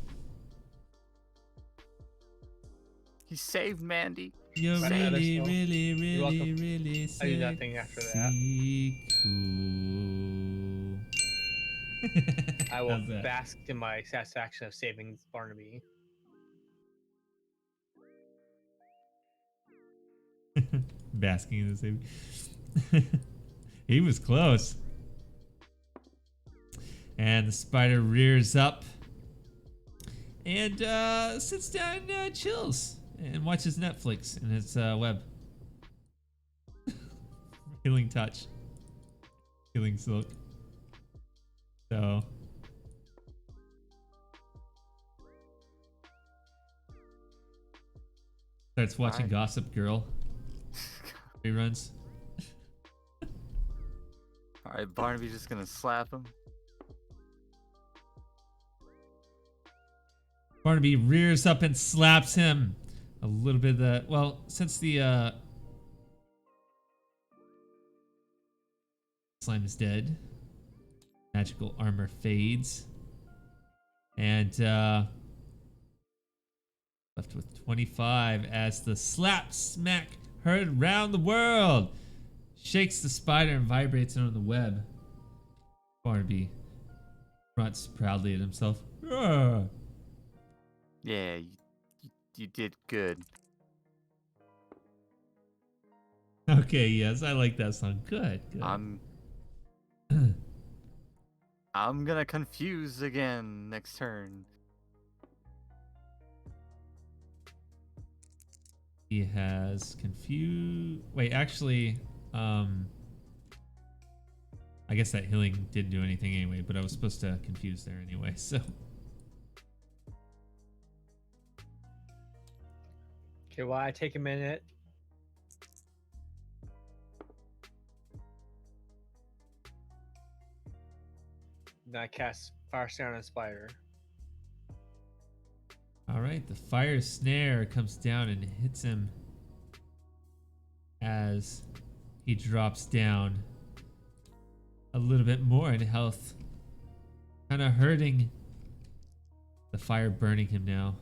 He saved Mandy. you're Right, really, Alistair. really, You're really, welcome. really I do nothing after that. Cool. I will How's that? bask in my satisfaction of saving Barnaby. Basking in the same. He was close. And the spider rears up and sits down and chills and watches Netflix in its web. Healing touch. Healing silk. So. Starts watching Alright. Gossip Girl. Reruns. Alright, Barnaby's just gonna slap him. Barnaby rears up and slaps him. A little bit of the, well, since the slime is dead, magical armor fades, and left with 25 as the slap smack heard round the world shakes the spider and vibrates it on the web. Barnaby grunts proudly at himself. "Ah." Yeah, you did good. Okay, yes, I like that song. Good, good. I'm gonna confuse again next turn. He has confused. Wait, actually, I guess that healing didn't do anything anyway, but I was supposed to confuse there anyway, so. Okay, well, I take a minute. Then I cast Fire snare on a spider. All right, the fire snare comes down and hits him as he drops down a little bit more in health, kind of hurting. The fire burning him now.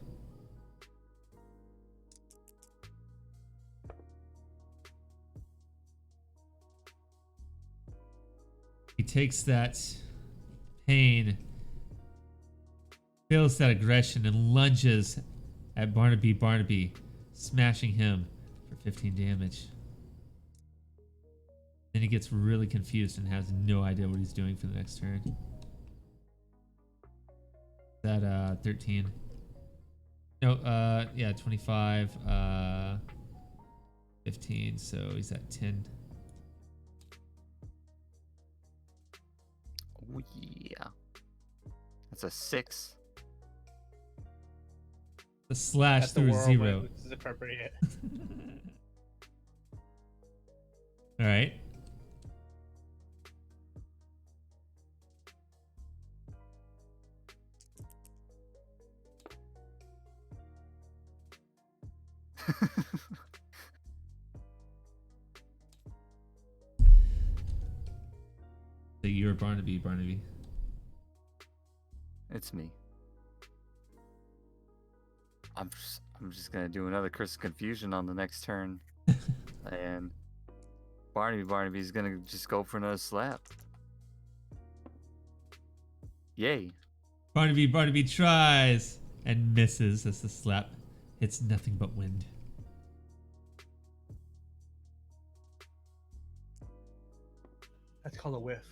He takes that pain, feels that aggression, and lunges at Barnaby, smashing him for 15 damage. Then he gets really confused and has no idea what he's doing for the next turn. That 13. No, yeah, 25, 15, so he's at 10. Oh, yeah. That's a 6. The slash That's the through a whirlwind, 0. which is appropriate. All right. So you're Barnaby. It's me. I'm just gonna do another Curse of Confusion on the next turn, and Barnaby's gonna just go for another slap. Yay! Barnaby tries and misses as the slap hits nothing but wind. That's called a whiff.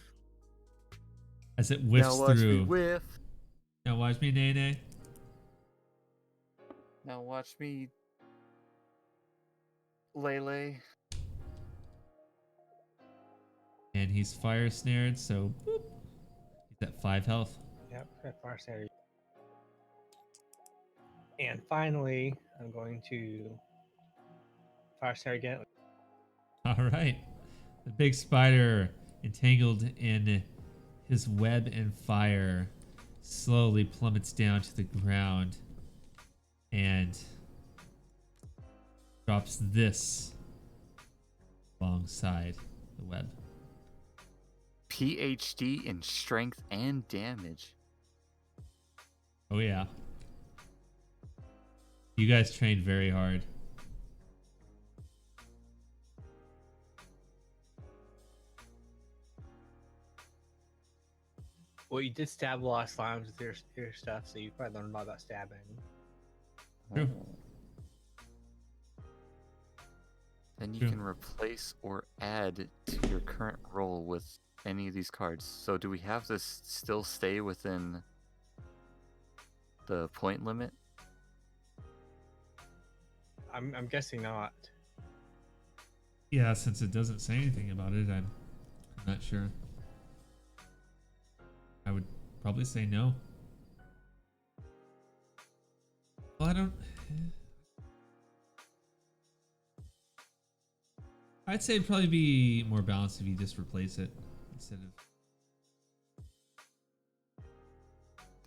As it whiffs Now watch through. me whiff. Now watch me, Nene. Now watch me, Lele. And he's fire snared, so boop. He's at 5 health. Yep, that fire snare. And finally, I'm going to fire snare again. All right. The big spider, entangled in his web and fire, slowly plummets down to the ground and drops this alongside the web. PhD in strength and damage. Oh yeah. You guys trained very hard. Well, you did stab a lot of slimes with your stuff, so you probably learned a lot about stabbing. True. Then you True. can replace or add to your current roll with any of these cards. So do we have to still stay within the point limit? I'm guessing not. Yeah, since it doesn't say anything about it, I'm not sure. I would probably say no. Well, I don't... I'd say it'd probably be more balanced if you just replace it instead of...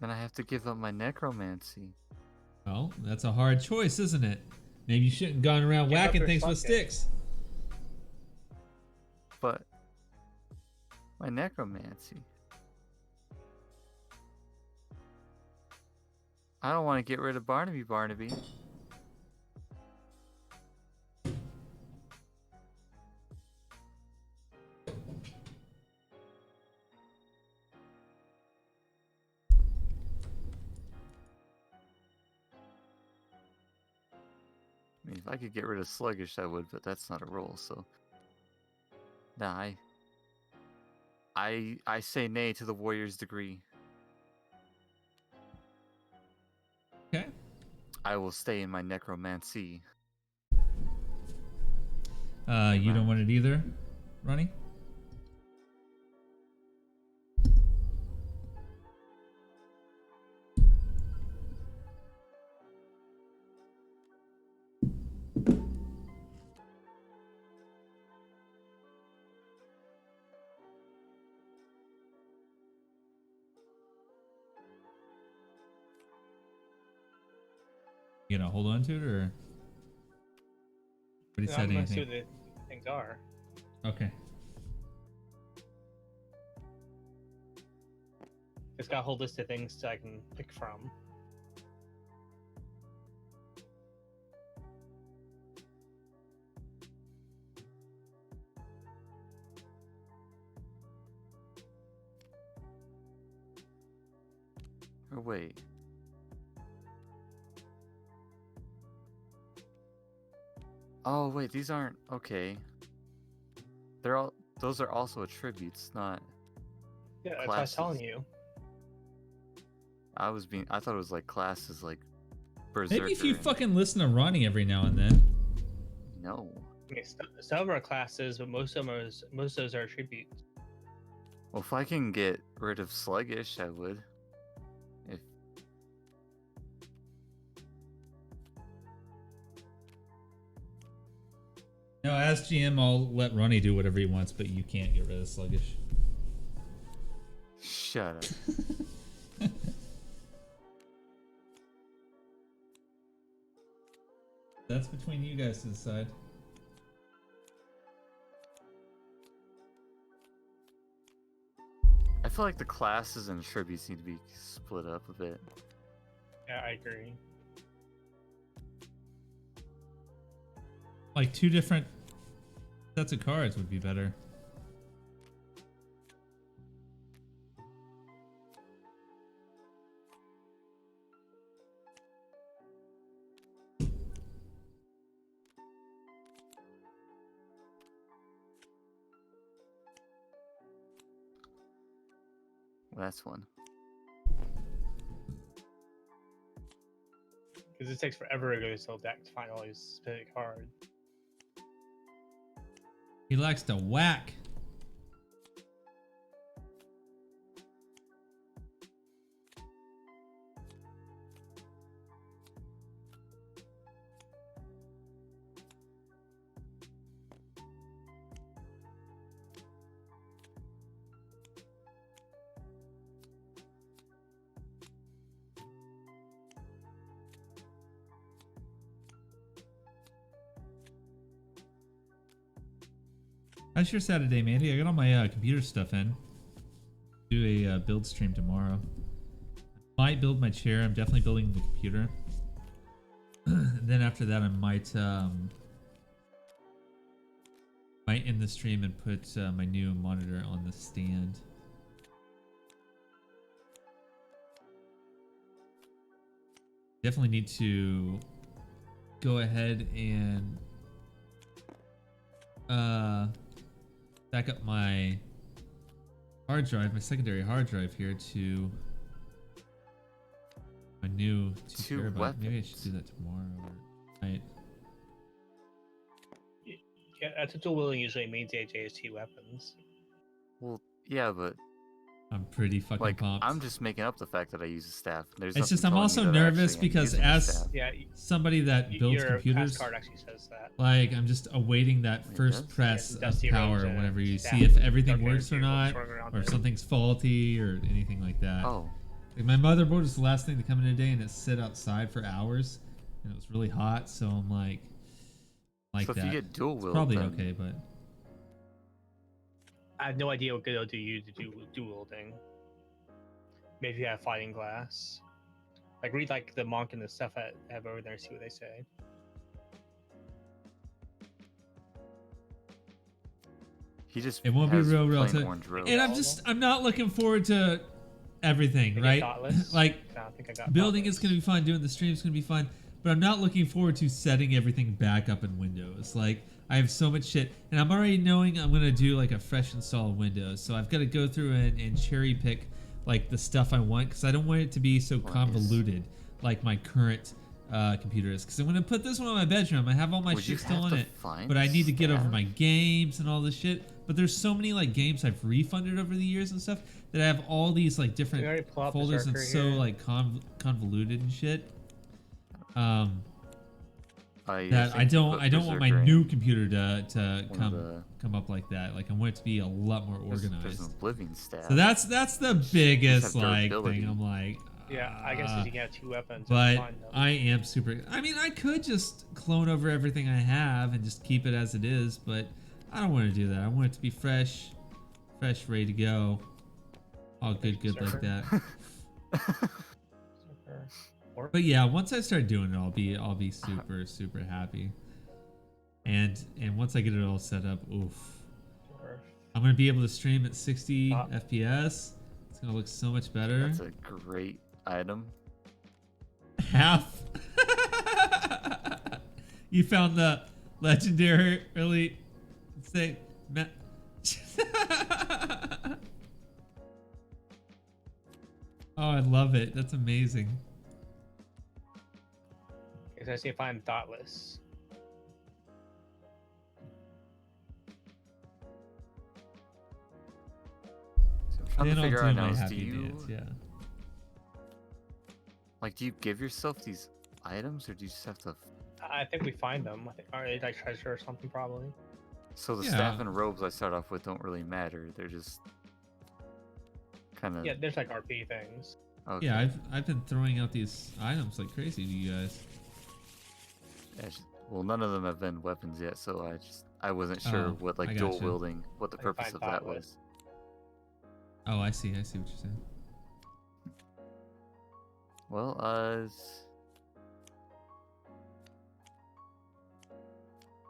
Then I have to give up my necromancy. Well, that's a hard choice, isn't it? Maybe you shouldn't have gone around Give up whacking your things with socket. sticks. But my necromancy. I don't want to get rid of Barnaby. I mean, if I could get rid of Sluggish, I would, but that's not a roll, so... Nah, I say nay to the Warrior's Degree. Okay. I will stay in my necromancy. You don't want it either, Ronnie? You gonna hold on to it or? What he I'm said gonna see anything? what the things are. Okay. It's got a whole list of things that I can pick from. Or wait. Oh wait, these aren't okay. They're all those are also attributes, not Yeah, that's what I was telling classes. you. I thought it was like classes like Berserker. Maybe if you and- fucking listen to Ronnie every now and then. No. I mean, some of them are classes, but most of those are attributes. Well, if I can get rid of sluggish, I would. If No, as GM, I'll let Ronnie do whatever he wants, but you can't get rid of sluggish. shut up. That's between you guys to decide. I feel like the classes and attributes need to be split up a bit. Yeah, I agree. Like 2 different sets of cards would be better. Well, that's one. Because it takes forever to go to Soul Deck to find all these specific cards. He likes to whack. How's your Saturday, Mandy? I got all my computer stuff in. Do a build stream tomorrow. Might build my chair. I'm definitely building the computer. Then after that, I might end the stream and put my new monitor on the stand. Definitely need to go ahead and back up my hard drive, my secondary hard drive here to my new 2 terabyte. weapons. Maybe I should do that tomorrow or tonight. Yeah, that's what dual wielding usually means. AJ is 2 weapons. Well, yeah, but I'm pretty fucking like pumped. I'm just making up the fact that I use a staff. There's It's nothing just I'm telling me also that I nervous actually am because using a as staff. Yeah, somebody that builds your computers, pass card actually says that. like I'm just awaiting that It first does? press Yeah, of Dusty power Rhodes, whenever you staff see if everything don't works or guarantee not, what's going around or if there. something's faulty or anything like that. Oh, Like my motherboard was the last thing to come in today, and it sit outside for hours, and it was really hot. So I'm like so if that. you get dual It's wield, probably then okay, but I have no idea what good it'll do you to do dual wielding. Maybe you have fighting glass. Like read like the monk and the stuff I have over there, see what they say. he just it won't be has real plain to. orange robe. And I'm not looking forward to everything, Think right? Thoughtless? Like I don't think I got building is Thoughtless. going to be fun, doing the stream is going to be fun, but I'm not looking forward to setting everything back up in Windows. Like I have so much shit, and I'm already knowing I'm going to do like a fresh install of Windows, so I've got to go through and cherry pick like the stuff I want, because I don't want it to be so convoluted like my current computer is. Because I'm going to put this one in my bedroom. I have all my Would you shit still have on to it, find but I need to get over staff? my games and all this shit. But there's so many like games I've refunded over the years and stuff that I have all these like different We already pull up folders and Berserker so here. like convoluted and shit. I That I think don't put want my Berserker new in computer to one of the- come up like that. Like I want it to be a lot more There's an organized. oblivion staff. So that's the biggest have like durability. thing. I'm like, Yeah, I guess you can have 2 weapons. But and find them. I am super. I mean, I could just clone over everything I have and just keep it as it is, but I don't want to do that. I want it to be fresh, ready to go. All good like that. But yeah, once I start doing it, I'll be super happy. And once I get it all set up, oof. I'm gonna be able to stream at 60 FPS. It's gonna look so much better. That's a great item. Half. You found the legendary early say Oh, I love it. That's amazing. Okay, so I see if I'm thoughtless. So I'm trying to figure out now, happy dance, yeah. Like, do you give yourself these items, or do you just have to? I think we find them. I think, are they like treasure or something probably? So the staff and robes I start off with don't really matter. They're just kind of. Yeah, there's like RP things. Okay. Yeah, I've been throwing out these items like crazy to you guys. Well, none of them have been weapons yet, so I wasn't sure what like dual wielding, what the purpose of that was. Oh, I see what you're saying. Well,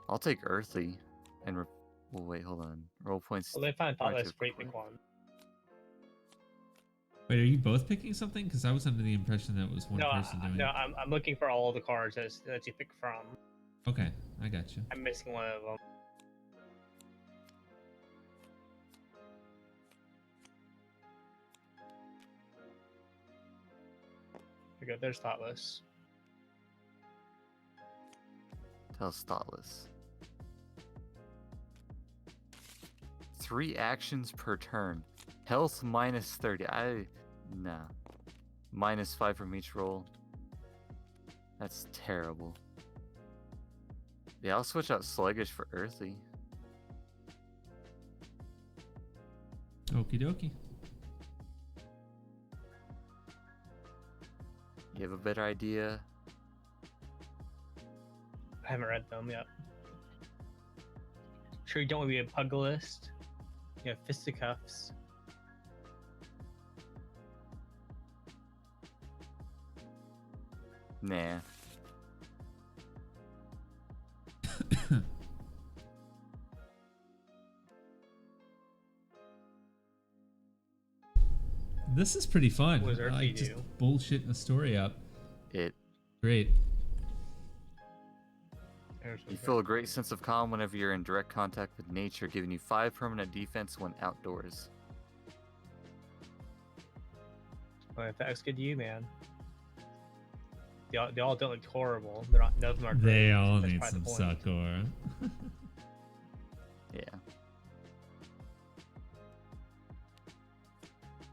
I'll take earthly, and well, wait, hold on. Roll points. Well, they find thoughtless, great big one. Wait, are you both picking something? Because I was under the impression that it was one person doing it. No, I'm looking for all the cards that you pick from. Okay, I got you. I'm missing one of them. There we go, there's thoughtless. Tells thoughtless. 3 actions per turn. Health minus 30. Nah. Minus 5 from each roll. That's terrible. Yeah, I'll switch out sluggish for earthy. Okie dokie. You have a better idea? I haven't read them yet. Sure you don't want to be a pugilist? You have fisticuffs. Nah. This is pretty fun. What does I Earthy like just do? bullshitting the story up. It. Great. You feel a great sense of calm whenever you're in direct contact with nature, giving you 5 permanent defense when outdoors. Well, if that's good to you, man. They all don't look horrible. They're not. None of them are great. They all That's need probably some the point. succor. Yeah.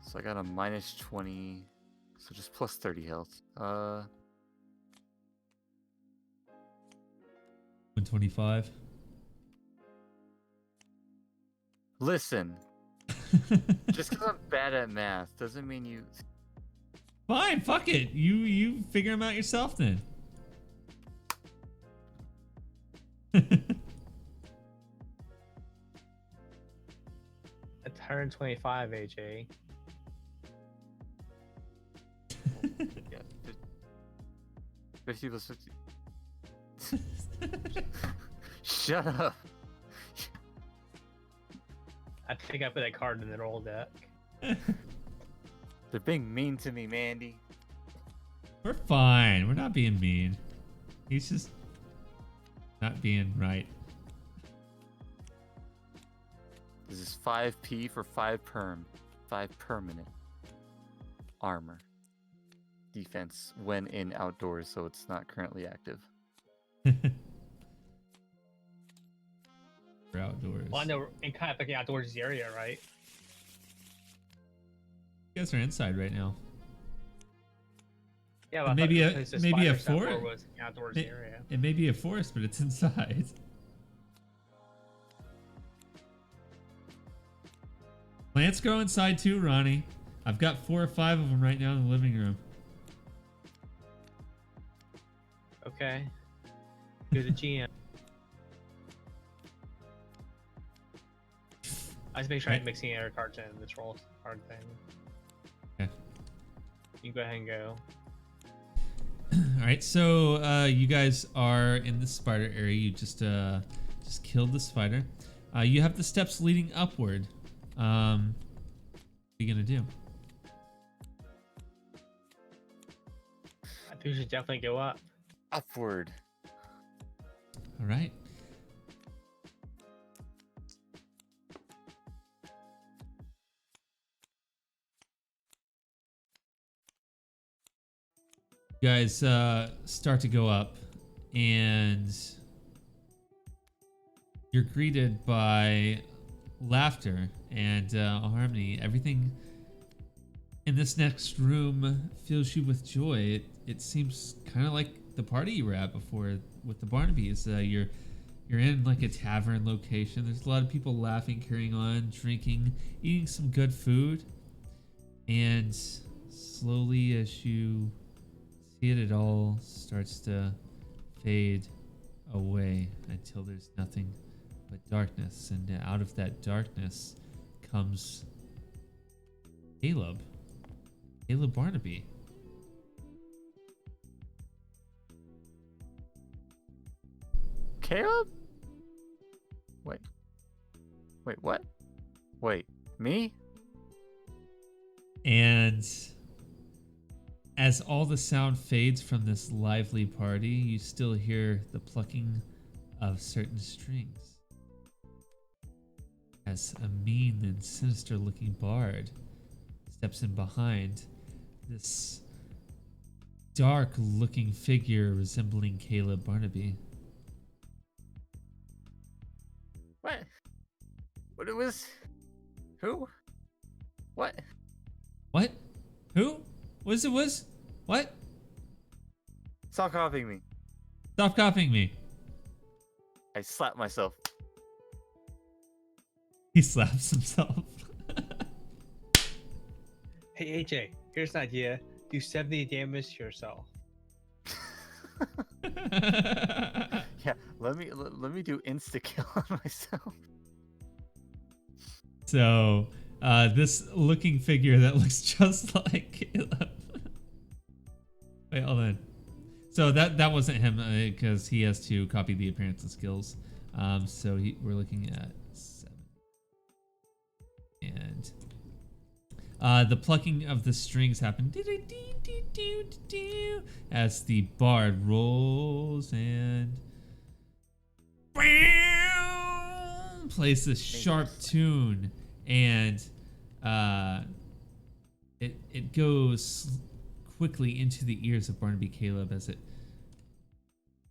So I got a minus 20, so just plus 30 health. 125. Listen. Just because I'm bad at math doesn't mean you. Fine, fuck it. You figure them out yourself then. That's 125, AJ. Yeah. 50 plus 50. Shut up. I think I put that card in the roll deck. They're being mean to me, Mandy. We're fine. We're not being mean. He's just not being right. This is 5p for 5 perm. 5 permanent. Armor. Defense when in outdoors, so it's not currently active. For outdoors. Well, I know in kind of like the outdoors area, right? You guys are inside right now. Yeah, well, I Maybe thought a the place maybe a Spider Step forest. was the outdoors area. It may be a forest, but it's inside. Plants grow inside too, Ronnie. I've got 4 or 5 of them right now in the living room. Okay. You're the GM. I just make sure I'm Right. mixing other cards in this roll card thing. Okay. You can go ahead and go. All right, so you guys are in the spider area. You just killed the spider. You have the steps leading upward. What are you gonna do? I think we should definitely go up. Upward. All right. You guys start to go up, and you're greeted by laughter and harmony. Everything in this next room fills you with joy. It seems kind of like the party you were at before with the Barnabys. You're in like a tavern location. There's a lot of people laughing, carrying on, drinking, eating some good food, and slowly as you see it, it all starts to fade away until there's nothing but darkness, and out of that darkness comes Caleb Barnaby. Caleb? Wait, what? Wait, me? And as all the sound fades from this lively party, you still hear the plucking of certain strings as a mean and sinister looking bard steps in behind this dark looking figure resembling Caleb Barnaby. What? What it was? Who? What? What? Who? Was? What? Stop copying me. Stop copying me. I slapped myself. He slaps himself. Hey AJ, here's an idea. Do 70 damage to yourself. Yeah, let me do insta kill on myself. So, this looking figure that looks just like Caleb. Wait, hold on. So that wasn't him because he has to copy the appearance and skills. So we're looking at 7. And the plucking of the strings happen as the bard rolls and plays this sharp tune, and it goes quickly into the ears of Barnaby Caleb as it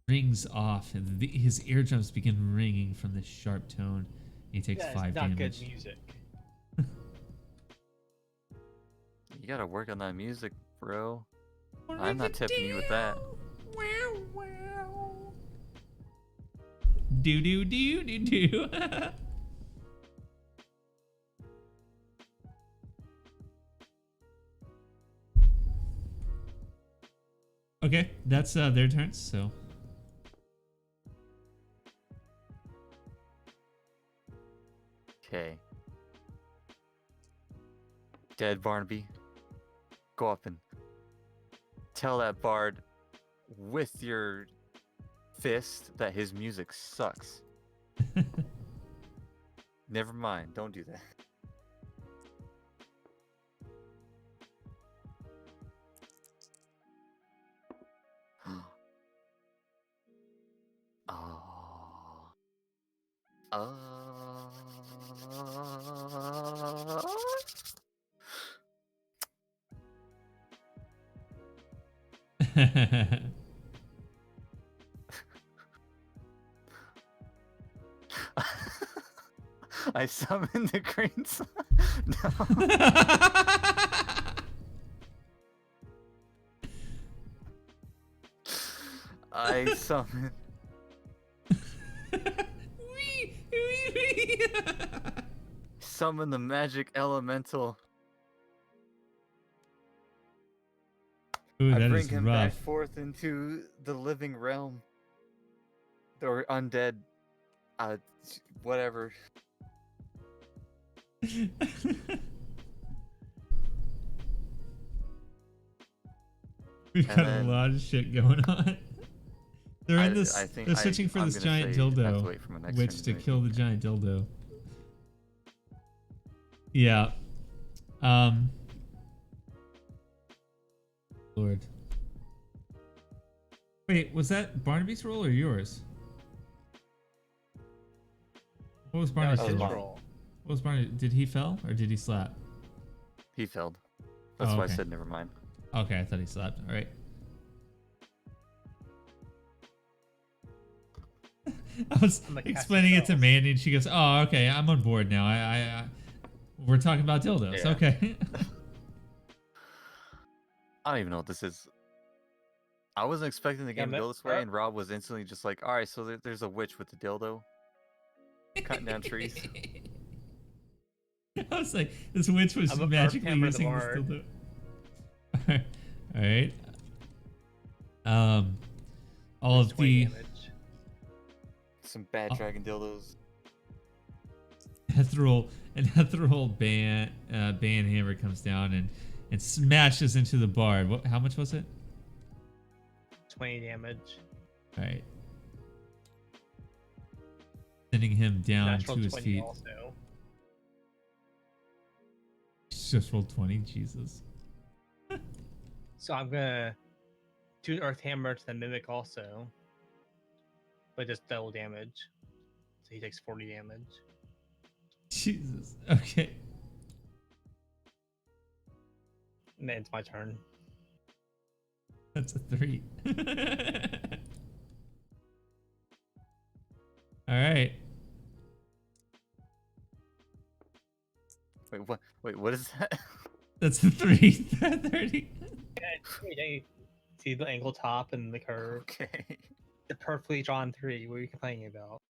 rings off, and his eardrums begin ringing from this sharp tone. He takes 5 not damage. good music. You gotta work on that music, bro. I'm not tipping you with that. Do. Okay, that's their turns, so. Okay. Dead Barnaby, go up and tell that bard with your fist that his music sucks. Never mind, don't do that. I summoned the green sun. No. I summoned. Summon the magic elemental. Ooh, I that bring is him rough. back forth into the living realm. Or undead. Whatever. We've And got a then lot of shit going on. They're in this. I think They're searching for I'm this gonna giant say I have to dildo, wait for my next which turn to make kill it. the giant dildo. Yeah. Lord. Wait, was that Barnaby's roll or yours? What was That Barnaby's was his mine. roll. What was Barnaby? Did he fell or did he slap? He failed. That's Oh, why okay. I said never mind. Okay, I thought he slapped. All right. I was I'm gonna cast explaining it to spells. Mandy, and she goes, "Oh, okay, I'm on board now. We're talking about dildos. Yeah. Okay." I don't even know what this is. I wasn't expecting the game to go this way, and Rob was instantly just like, "All right, so there's a witch with a dildo, cutting down trees." I was like, this witch was I'm a magically hammer the using this bard. dildo. All right. All It's of 20 the damage. Some bad dragon dildos. ethereal band hammer comes down and smashes into the bard. What? How much was it? 20 damage. All right. Sending him down Natural to his 20 feet. also. Just rolled 20. Jesus. So I'm gonna do an earth hammer to the mimic also, but just double damage. So he takes 40 damage. Jesus. Okay. And then it's my turn. That's a 3. All right. Wait, what? Wait, what is that? That's a 3. 30. See the angle top and the curve. Okay. The perfectly drawn 3. What are you complaining about?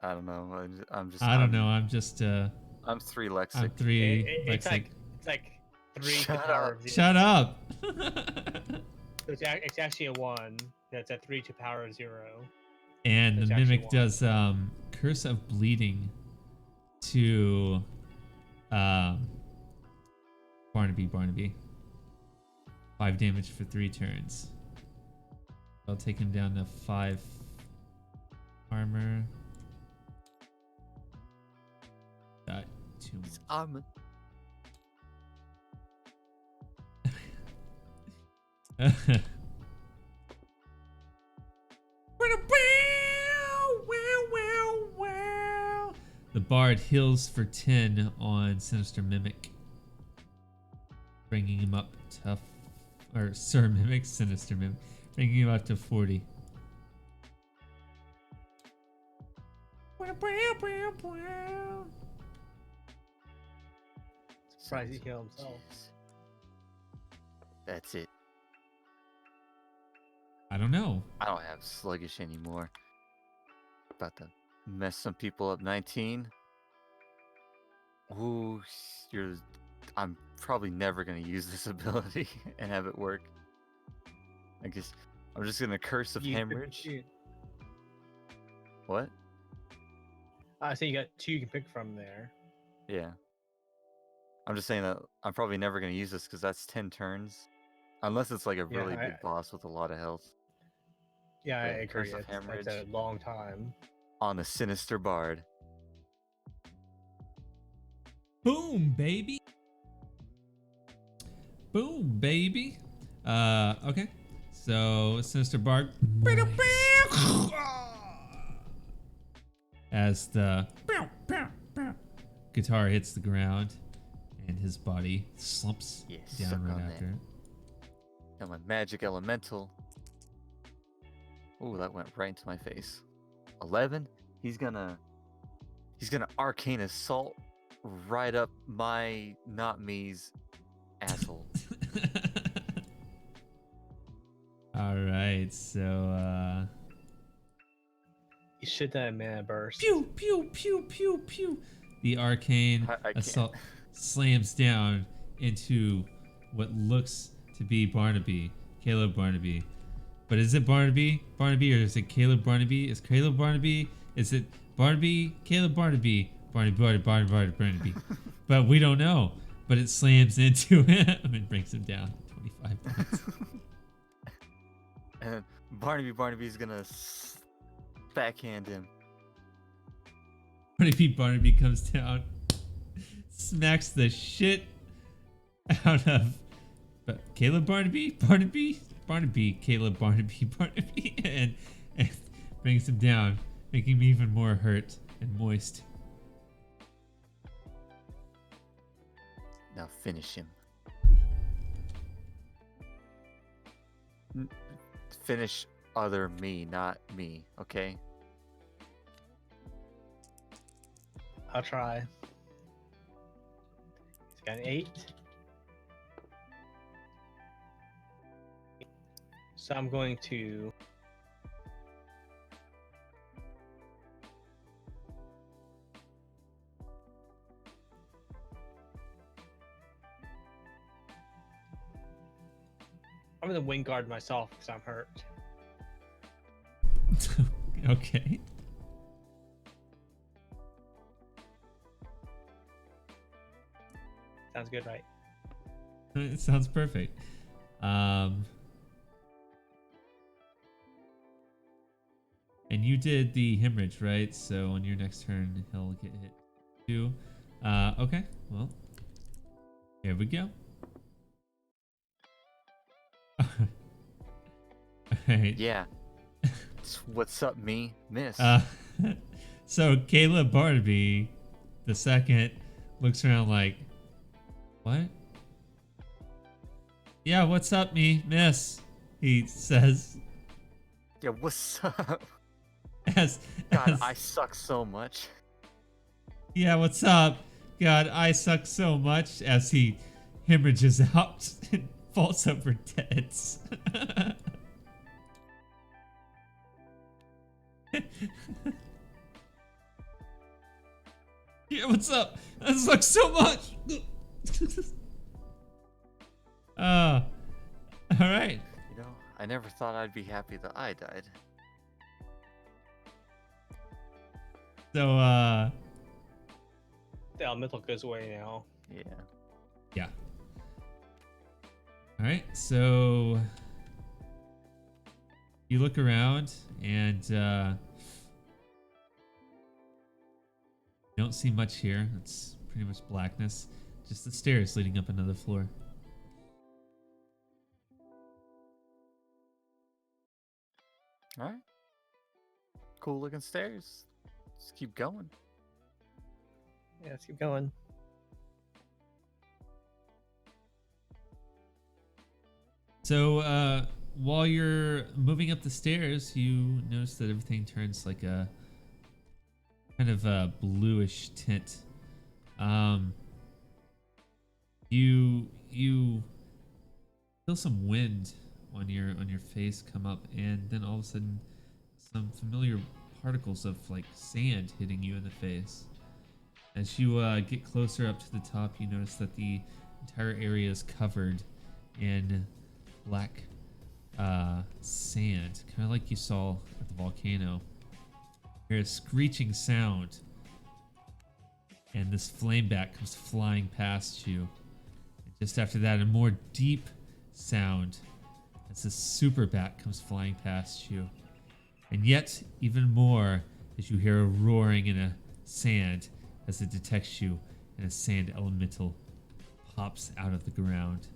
I don't know. I'm just. I don't know. I'm just. I'm 3 lexic. I'm 3. It's lexic. like 3 to Shut the power up. of 0. Shut up. It's actually a 1. That's a 3 to power of 0. And It's the actually mimic 1. does curse of bleeding to Barnaby. 5 damage for 3 turns. I'll take him down to 5 armor. Got 2 more. Armor. The bard heals for 10 on Sinister Mimic, bringing him up to, or Sir Mimic, Sinister Mimic, bringing him up to 40. Surprised he killed himself. That's it. I don't know. I don't have sluggish anymore. About to mess some people up. 19. Ooh, I'm probably never gonna use this ability and have it work. I guess I'm just gonna curse of hemorrhage. What? So you got 2 you can pick from there. Yeah. I'm just saying that I'm probably never gonna use this because that's 10 turns, unless it's like a Yeah, really big boss with a lot of health. Yeah, I Yeah, agree. Curse of It's a Hemorrhage. long time. On the Sinister Bard. Boom, baby. Boom, baby. Okay. So Sinister Bard. As the guitar hits the ground and his body slumps suck down right on after that. it. And my magic elemental. Ooh, that went right into my face. 11. He's gonna arcane assault right up my not me's asshole. All right, so You should have mana burst. pew pew pew pew pew. The arcane I can't. assault slams down into what looks to be Barnaby, Caleb Barnaby. But is it Barnaby? Barnaby, or is it Caleb Barnaby? Is Caleb Barnaby? Is it Barnaby? Caleb Barnaby? Barnaby. But we don't know. But it slams into him and brings him down 25 points. And Barnaby's gonna backhand him. Barnaby comes down, smacks the shit out of Caleb Barnaby, Caleb Barnaby, and brings him down, making me even more hurt and moist. Now finish him. Finish other me, not me, okay? I'll try. It's got an 8. So I'm going to I'm gonna wing guard myself because I'm hurt. Okay. Sounds good, right? It sounds perfect. And you did the hemorrhage, right? So on your next turn, he'll get hit too. Okay, well, here we go. Alright. Yeah. What's up, me? Miss. So Caleb Barnaby the second looks around like, what? Yeah, what's up, me? Miss, he says. Yeah, what's up? God, I suck so much. Yeah, what's up? God, I suck so much, as he hemorrhages out and falls over dead. Yeah, what's up? I suck so much. All right. You know, I never thought I'd be happy that I died. So, The elemental goes away now. Yeah. Yeah. All right, so you look around and you don't see much here. It's pretty much blackness. Just the stairs leading up another floor. All right. Cool looking stairs. Just keep going. Yeah, let's keep going. So while you're moving up the stairs, you notice that everything turns like a kind of a bluish tint. You feel some wind on your face come up, and then all of a sudden some familiar particles of like sand hitting you in the face. As you get closer up to the top, you notice that the entire area is covered in black sand, kind of like you saw at the volcano. You hear a screeching sound, and this flame bat comes flying past you. And just after that, a more deep sound as this super bat comes flying past you. And yet, even more, as you hear a roaring in a sand as it detects you, and a sand elemental pops out of the ground.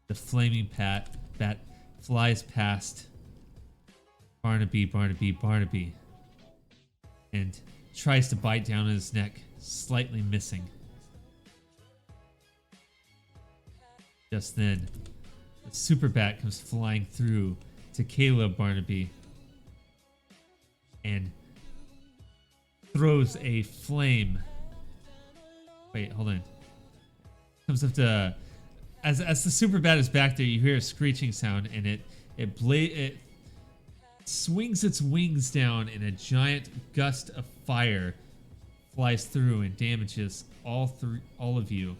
The flaming bat flies past Barnaby, and tries to bite down on his neck, slightly missing. Just then, the super bat comes flying through to Caleb Barnaby and throws a flame. Wait, hold on. Comes up to as the super bat is back there, you hear a screeching sound, and it swings its wings down, and a giant gust of fire flies through and damages all of you.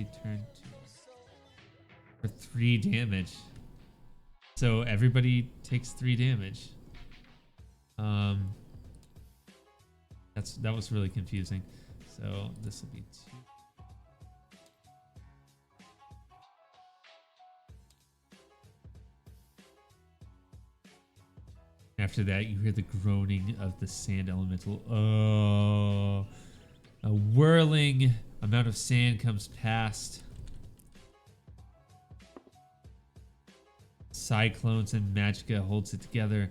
Return to for 3 damage. So everybody takes 3 damage. That was really confusing. So this will be 2. After that, you hear the groaning of the sand elemental. Oh, a whirling amount of sand comes past. Cyclones and Magicka holds it together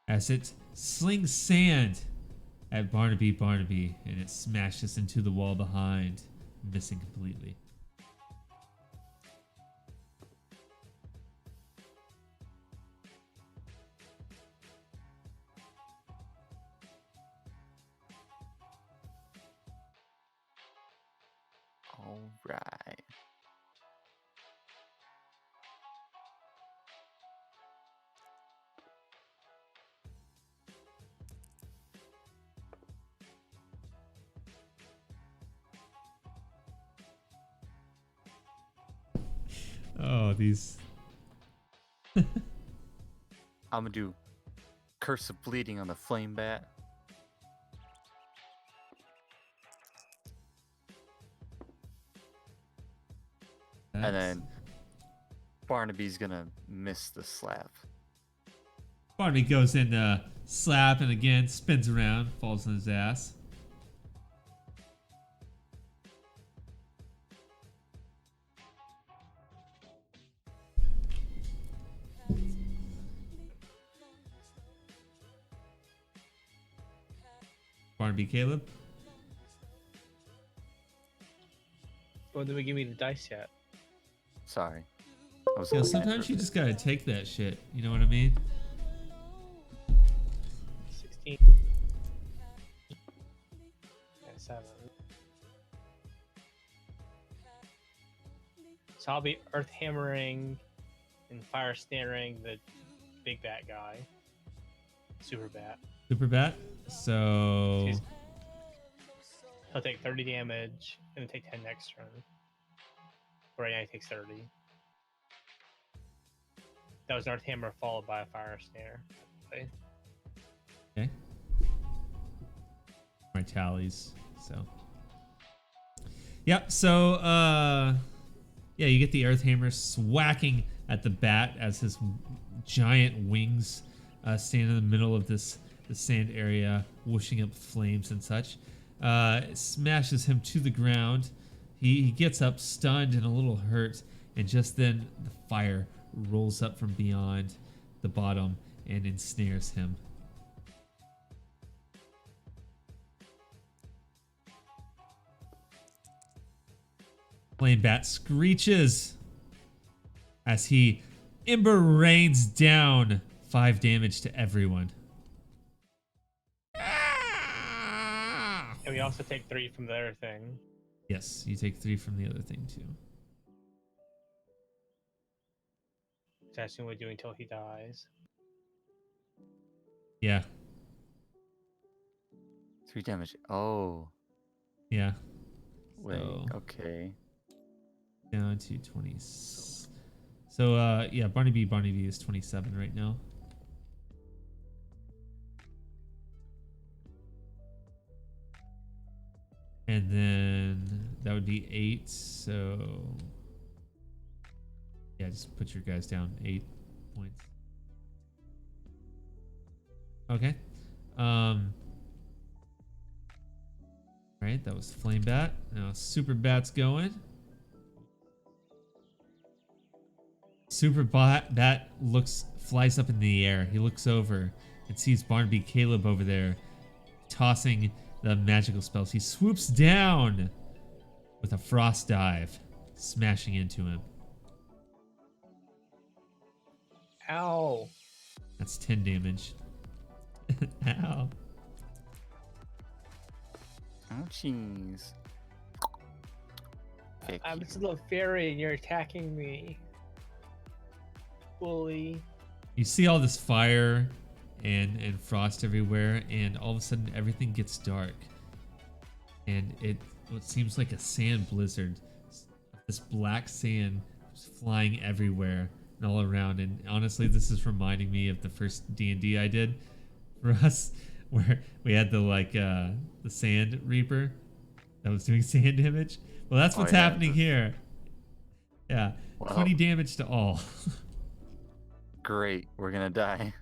as it slings sand at Barnaby, and it smashes into the wall behind, missing completely. All right. Oh, these. I'm gonna do Curse of Bleeding on the Flame Bat. And then Barnaby's gonna miss the slap. Barnaby goes in slap and again spins around, falls on his ass. Barnaby, Caleb. Well, did we give me the dice yet? Sorry. I was You know, looking at sometimes you it. just gotta take that shit. You know what I mean? 16. And 7. So I'll be earth hammering and fire snaring the big bat guy. Super bat. Super bat. So He'll take 30 damage and then take 10 next turn. Right now he takes 30. That was an earth hammer followed by a fire snare. okay. My tallies. So yep. So yeah, you get the earth hammer swacking at the bat as his giant wings stand in the middle of the sand area, whooshing up flames and such. It smashes him to the ground. He gets up stunned and a little hurt, and just then the fire rolls up from beyond the bottom and ensnares him. Flame bat screeches as he ember rains down 5 damage to everyone. And we also take 3 from the other thing. Yes, you take 3 from the other thing too. So I assume we do until he dies. Yeah. 3 damage. Oh. Yeah. Wait. So, Okay. down to 20. So yeah, Barnaby is 27 right now. And then that would be 8. So yeah, just put your guys down 8 points. Okay. Right, that was Flame Bat. Now Super Bat's going. Super Bat flies up in the air. He looks over and sees Barnaby Caleb over there tossing the magical spells. He swoops down with a frost dive, smashing into him. Ow. That's 10 damage. Ow. Ouchies. Okay, I'm just a little fairy and you're attacking me. Bully. You see all this fire and frost everywhere, and all of a sudden everything gets dark. And what seems like a sand blizzard. This black sand flying everywhere and all around. And honestly, this is reminding me of the first D&D I did for us, where we had the sand reaper that was doing sand damage. Well, that's what's happening here. Yeah, Wow. 20 damage to all. Great, we're gonna die.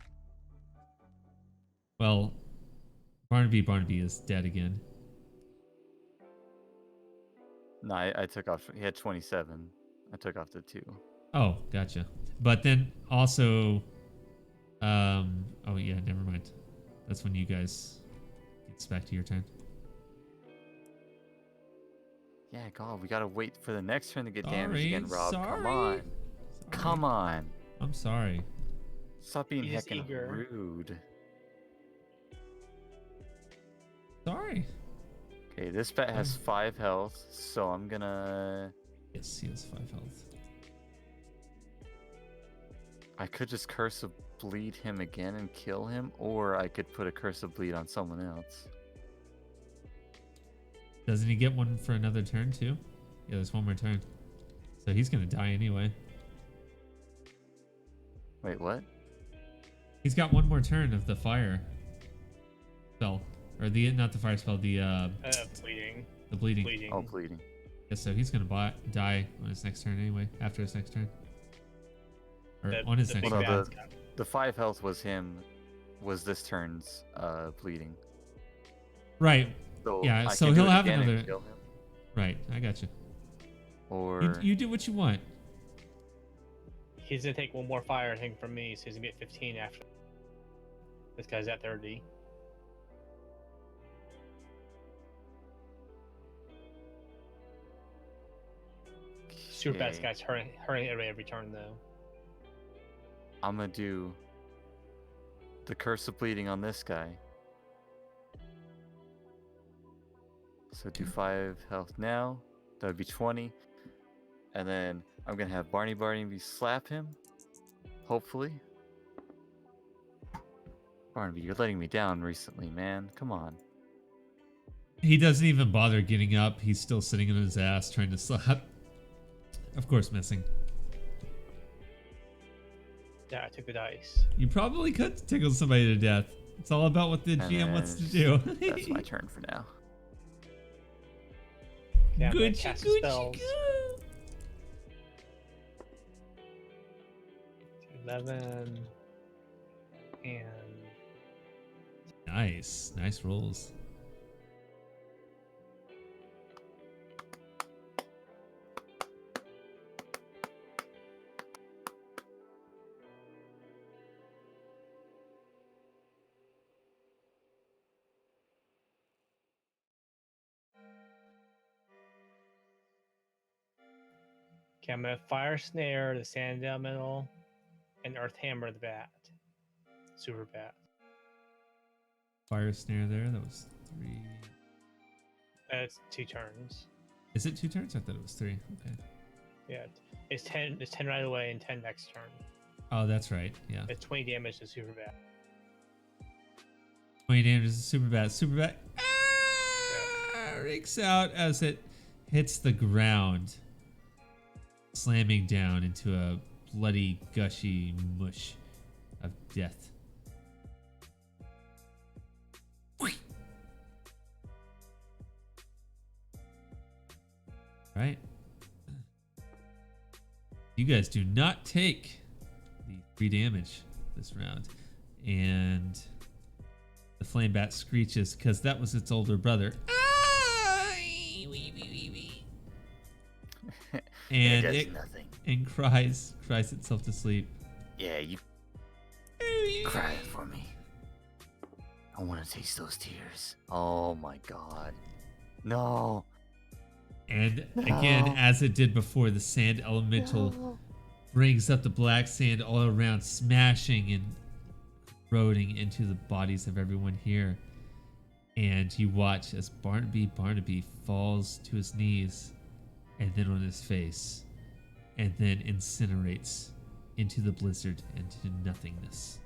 Well, Barnaby is dead again. No, I took off. He had 27. I took off the 2. Oh, gotcha. But then also, oh yeah, never mind. That's when you guys gets back to your turn. Yeah, God, we gotta wait for the next turn to get damaged again, Rob. Come Sorry. on. Come on. I'm sorry. Stop being He's heckin' eager. rude. Sorry. Okay, this bat has 5 health, so I'm gonna... Yes, he has 5 health. I could just Curse of Bleed him again and kill him, or I could put a Curse of Bleed on someone else. Doesn't he get one for another turn too? Yeah, there's one more turn. So he's gonna die anyway. Wait, what? He's got one more turn of the fire spell. Or not the fire spell, the Bleeding. The bleeding. Bleeding. Oh, bleeding. Yeah, so he's gonna die on his next turn anyway, after his next turn. Or The- on his the next big turn. Well, bad's got- The 5 health was this turn's bleeding. Right. So Yeah, I so can do he'll it have again and another. kill him, Right, I got you. or You do what you want. He's gonna take one more fire thing from me, so he's gonna get 15 after. This guy's at 30. Super bad Okay. guy's hurting every turn though. I'm gonna do the Curse of Bleeding on this guy. So do 5 health now. That would be 20. And then I'm gonna have Barnaby slap him. Hopefully. Barnaby, you're letting me down recently, man. Come on. He doesn't even bother getting up. He's still sitting on his ass trying to slap. Of course, missing. Yeah, I took the dice. You probably could tickle somebody to death. It's all about what the And GM wants to then do. That's my turn for now. Yeah, I'm gonna Gucci, cast Gucci, spells. goo. 11 and Nice rolls. okay, I'm gonna fire snare the sand elemental and earth hammer the bat. Super bat. Fire snare there. That was 3. That's 2 turns. Is it 2 turns? I thought it was 3. Okay. Yeah, it's 10. It's 10 right away and 10 next turn. Oh, that's right. Yeah. It's 20 damage to super bat. 20 damage is super bad. Super bad. Rakes out as it hits the ground, slamming down into a bloody, gushy mush of death. Right. You guys do not take the 3 damage this round. And the flame bat screeches because that was its older brother. And does it nothing. and cries itself to sleep. Yeah, you cry for me. I want to taste those tears. Oh my god. No. And again, as it did before, the sand elemental brings up the black sand all around, smashing and corroding into the bodies of everyone here. And you watch as Barnaby falls to his knees, and then on his face, and then incinerates into the blizzard and to nothingness.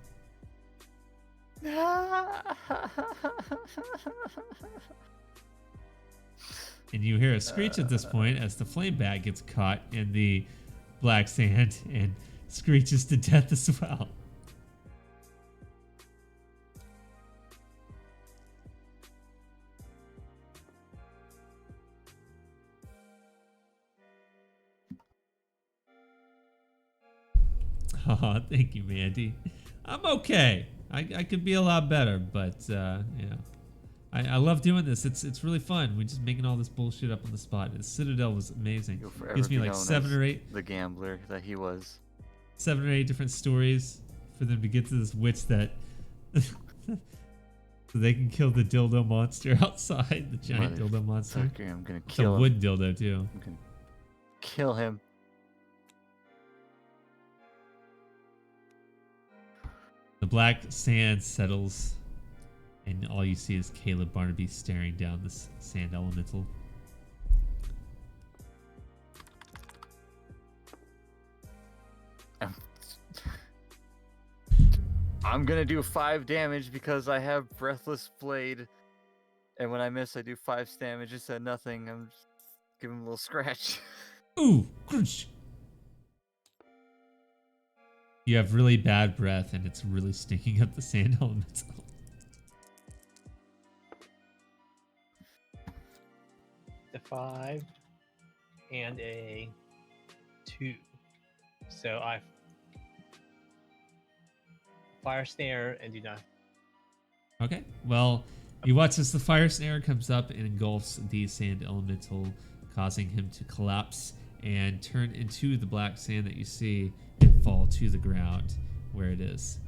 And you hear a screech at this point as the flame bat gets caught in the black sand and screeches to death as well. Oh, thank you, Mandy. I'm okay. I could be a lot better, but yeah. I love doing this. It's really fun. We're just making all this bullshit up on the spot. The Citadel was amazing. You'll forever Gives me be like known 7 as or 8 the gambler that he was. 7 or 8 different stories for them to get to this witch that so they can kill the dildo monster outside, the giant dildo monster. Motherfucker, I'm gonna It's kill a him. wood dildo too. I'm gonna kill him. The black sand settles, and all you see is Caleb Barnaby staring down this sand elemental. I'm gonna do 5 damage because I have Breathless Blade, and when I miss, I do 5 damage instead of nothing. I'm just giving him a little scratch. Ooh, crunch. You have really bad breath, and it's really stinking up the sand elemental. The 5 and a 2. So I fire snare and do not. Okay, well, you watch as the fire snare comes up and engulfs the sand elemental, causing him to collapse and turn into the black sand that you see and fall to the ground where it is.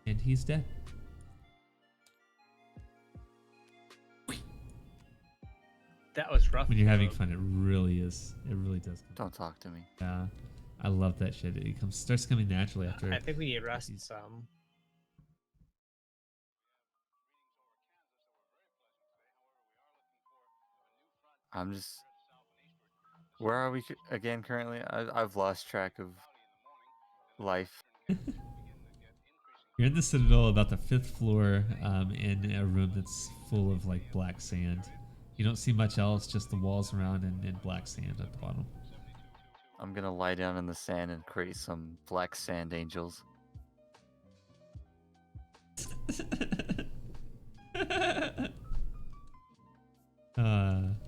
And he's dead. That was rough. When you're having fun, it really is. It really does. Don't talk to me. Yeah, I love that shit. It starts coming naturally after. I think we need to rest some. I'm just. Where are we again currently? I've lost track of life. You're in the Citadel, about the 5th floor, in a room that's full of like black sand. You don't see much else, just the walls around and black sand at the bottom. I'm gonna lie down in the sand and create some black sand angels.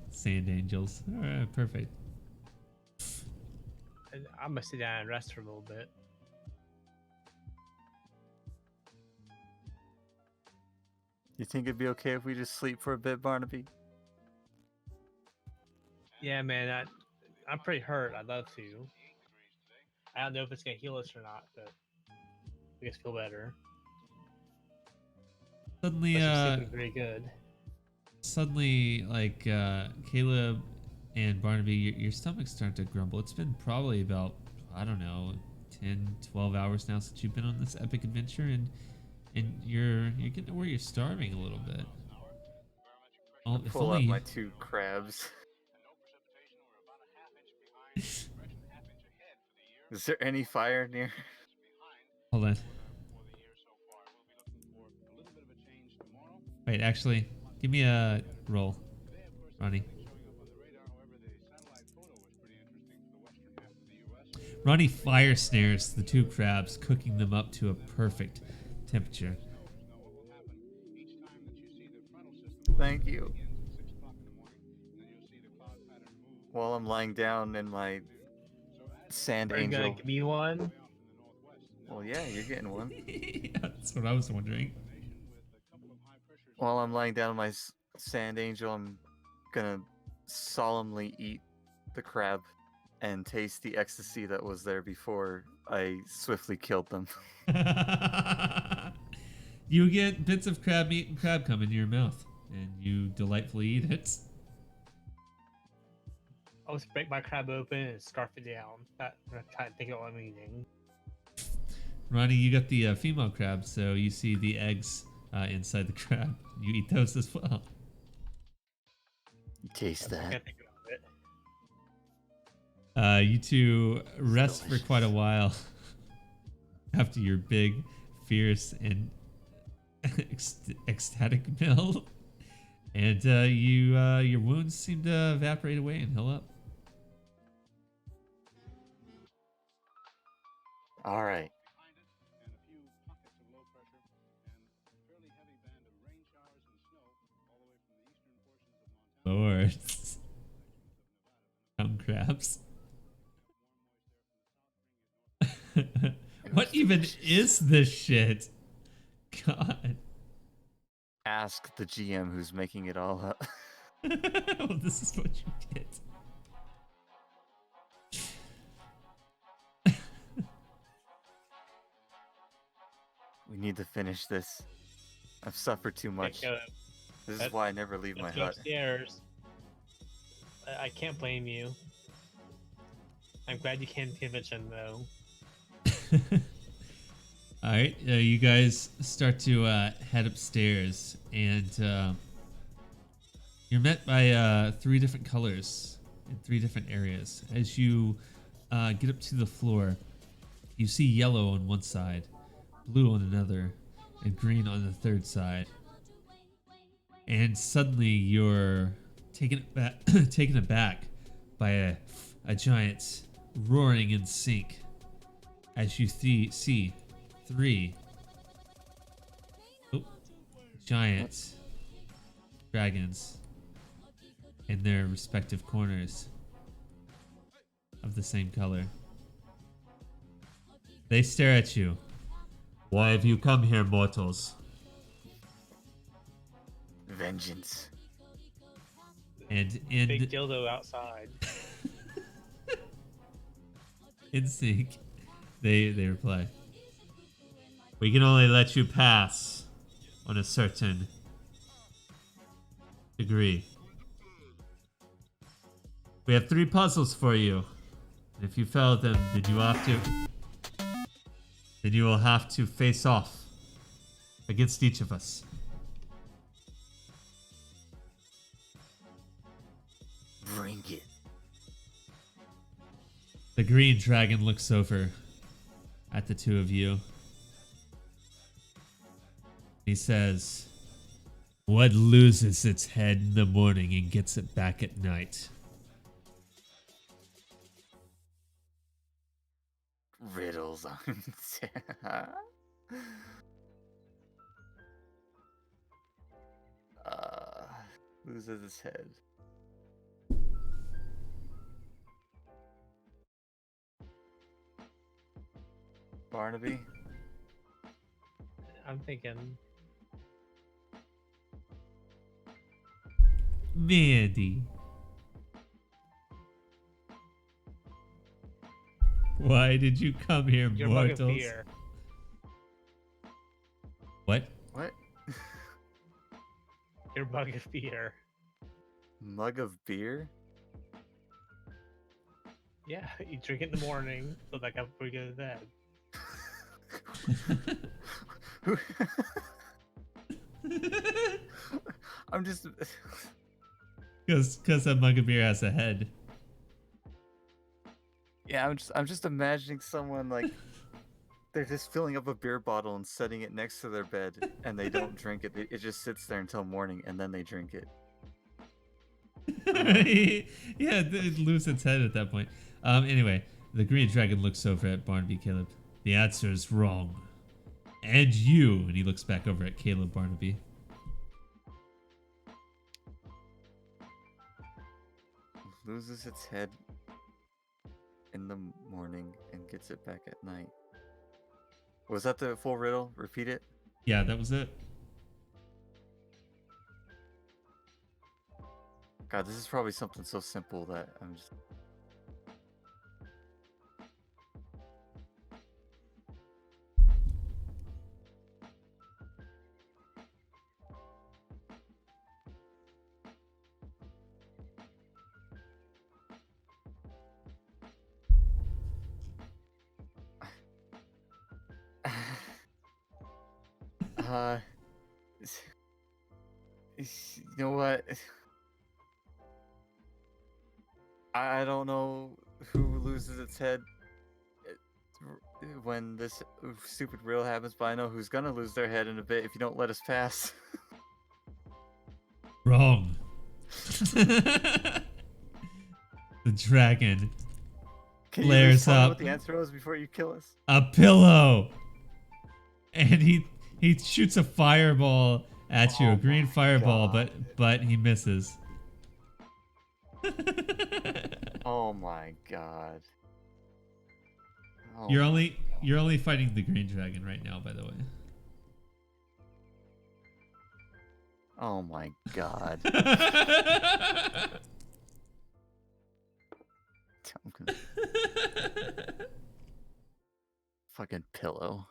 Sand angels. All right, perfect. I'm gonna sit down and rest for a little bit. You think it'd be okay if we just sleep for a bit, Barnaby? Yeah, man, I'm pretty hurt. I'd love to. I don't know if it's gonna heal us or not, but we just feel better. Suddenly, sleeping pretty good. Suddenly, like Caleb and Barnaby, your stomach's starting to grumble. It's been probably about, I don't know, 10, 12 hours now since you've been on this epic adventure, and you're getting to where you're starving a little bit. Oh, if Pull only out my 2 crabs. Is there any fire near? Hold on. Wait, actually, give me a roll, Ronnie. Ronnie fire snares the 2 crabs, cooking them up to a perfect temperature. Thank you. While I'm lying down in my sand Are you angel. gonna give me one? Well, yeah, you're getting one. Yeah, that's what I was wondering. While I'm lying down in my sand angel, I'm gonna solemnly eat the crab and taste the ecstasy that was there before I swiftly killed them. You get bits of crab meat and crab come into your mouth, and you delightfully eat it. I'll just break my crab open and scarf it down. I'm trying to think of what I'm eating. Ronnie, you got the female crab, so you see the eggs inside the crab. You eat those as well. Taste I that. can't think about it. You two rest for quite a while after your big, fierce, and ecstatic meal. And your wounds seem to evaporate away and heal up. All right. Lord. Tongue crabs. What even is this shit? God. Ask the GM who's making it all up. Well, this is what you get. We need to finish this. I've suffered too much. This is why I never leave my Let's go hut. upstairs. I can't blame you. I'm glad you came to the convention, though. All right, you guys start to head upstairs, and you're met by 3 different colors in 3 different areas. As you get up to the floor, you see yellow on one side, blue on another, and green on the third side. And suddenly you're taken aback by a giant roaring in sync as you see 3 giant dragons in their respective corners of the same color. They stare at you. Why have you come here, mortals? Vengeance. And in Big dildo outside. in sync, they reply, "We can only let you pass on a certain degree. We have 3 puzzles for you. If you fail them, then you will have to face off against each of us." Bring it. The green dragon looks over at the 2 of you. He says, "What loses its head in the morning and gets it back at night?" Riddles on loses its head. Barnaby? I'm thinking. Mandy. Why did you come here, Your mug of mortals? beer. What? What? Your mug of beer. Mug of beer? Yeah, you drink it in the morning so that before you go to bed. I'm just Because a mug of beer has a head. Yeah, I'm just imagining someone like they're just filling up a beer bottle and setting it next to their bed and they don't drink it. It just sits there until morning and then they drink it. Yeah, it loses its head at that point. Anyway, the green dragon looks over at Barnaby Caleb. "The answer is wrong. And you," and he looks back over at Caleb Barnaby. Loses its head in the morning and gets it back at night. Was that the full riddle? Repeat it. Yeah, that was it. God, this is probably something so simple that I'm just... You know what? I don't know who loses its head when this stupid riddle happens, but I know who's gonna lose their head in a bit if you don't let us pass. Wrong. The dragon Can you flares tell me up what the answer was before you kill us? a pillow, and he shoots a fireball at you, a Oh green my fireball, God. but he misses. Oh my god. Oh You're my- only fighting the green dragon right now, by the way. Oh my god. I'm gonna... Fucking pillow.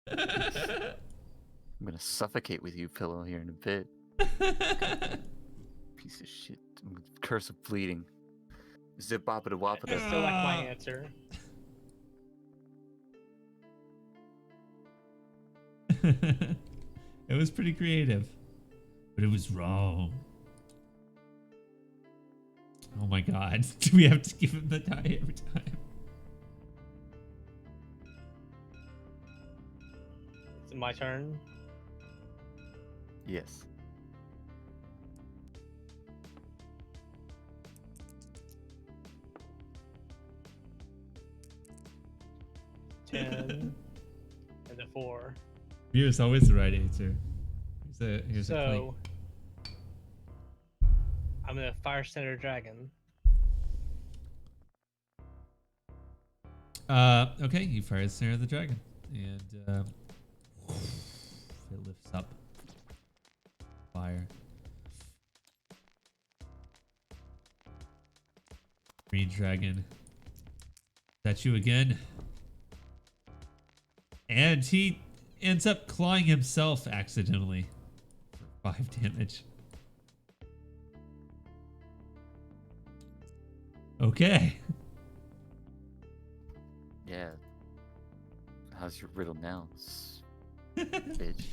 I'm gonna suffocate with you, pillow, here in a bit. Piece of shit. I'm gonna curse of bleeding. Zip boppity I woppity. still like my answer. It was pretty creative, but it was wrong. Oh my god. Do we have to give him the die every time? Is it my turn? Yes. Ten and a 4. Beer is always the right answer. Here's a So I'm gonna fire center dragon. Okay, you fire the snare of the dragon, and it lifts up fire. Green dragon. That's you again. And he ends up clawing himself accidentally for 5 damage. Okay. Yeah. How's your riddle now, bitch?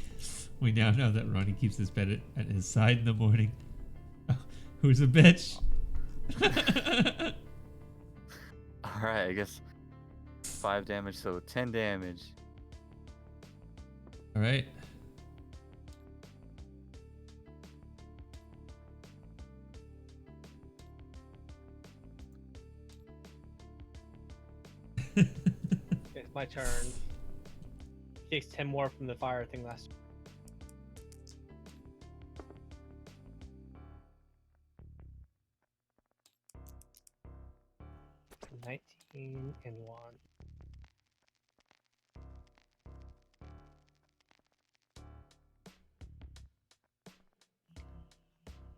We now know that Ronnie keeps his bed at his side in the morning. Who's a bitch? Alright, I guess 5 damage, so 10 damage. All right. It's my turn. He takes 10 more from the fire thing last. 19 and 1.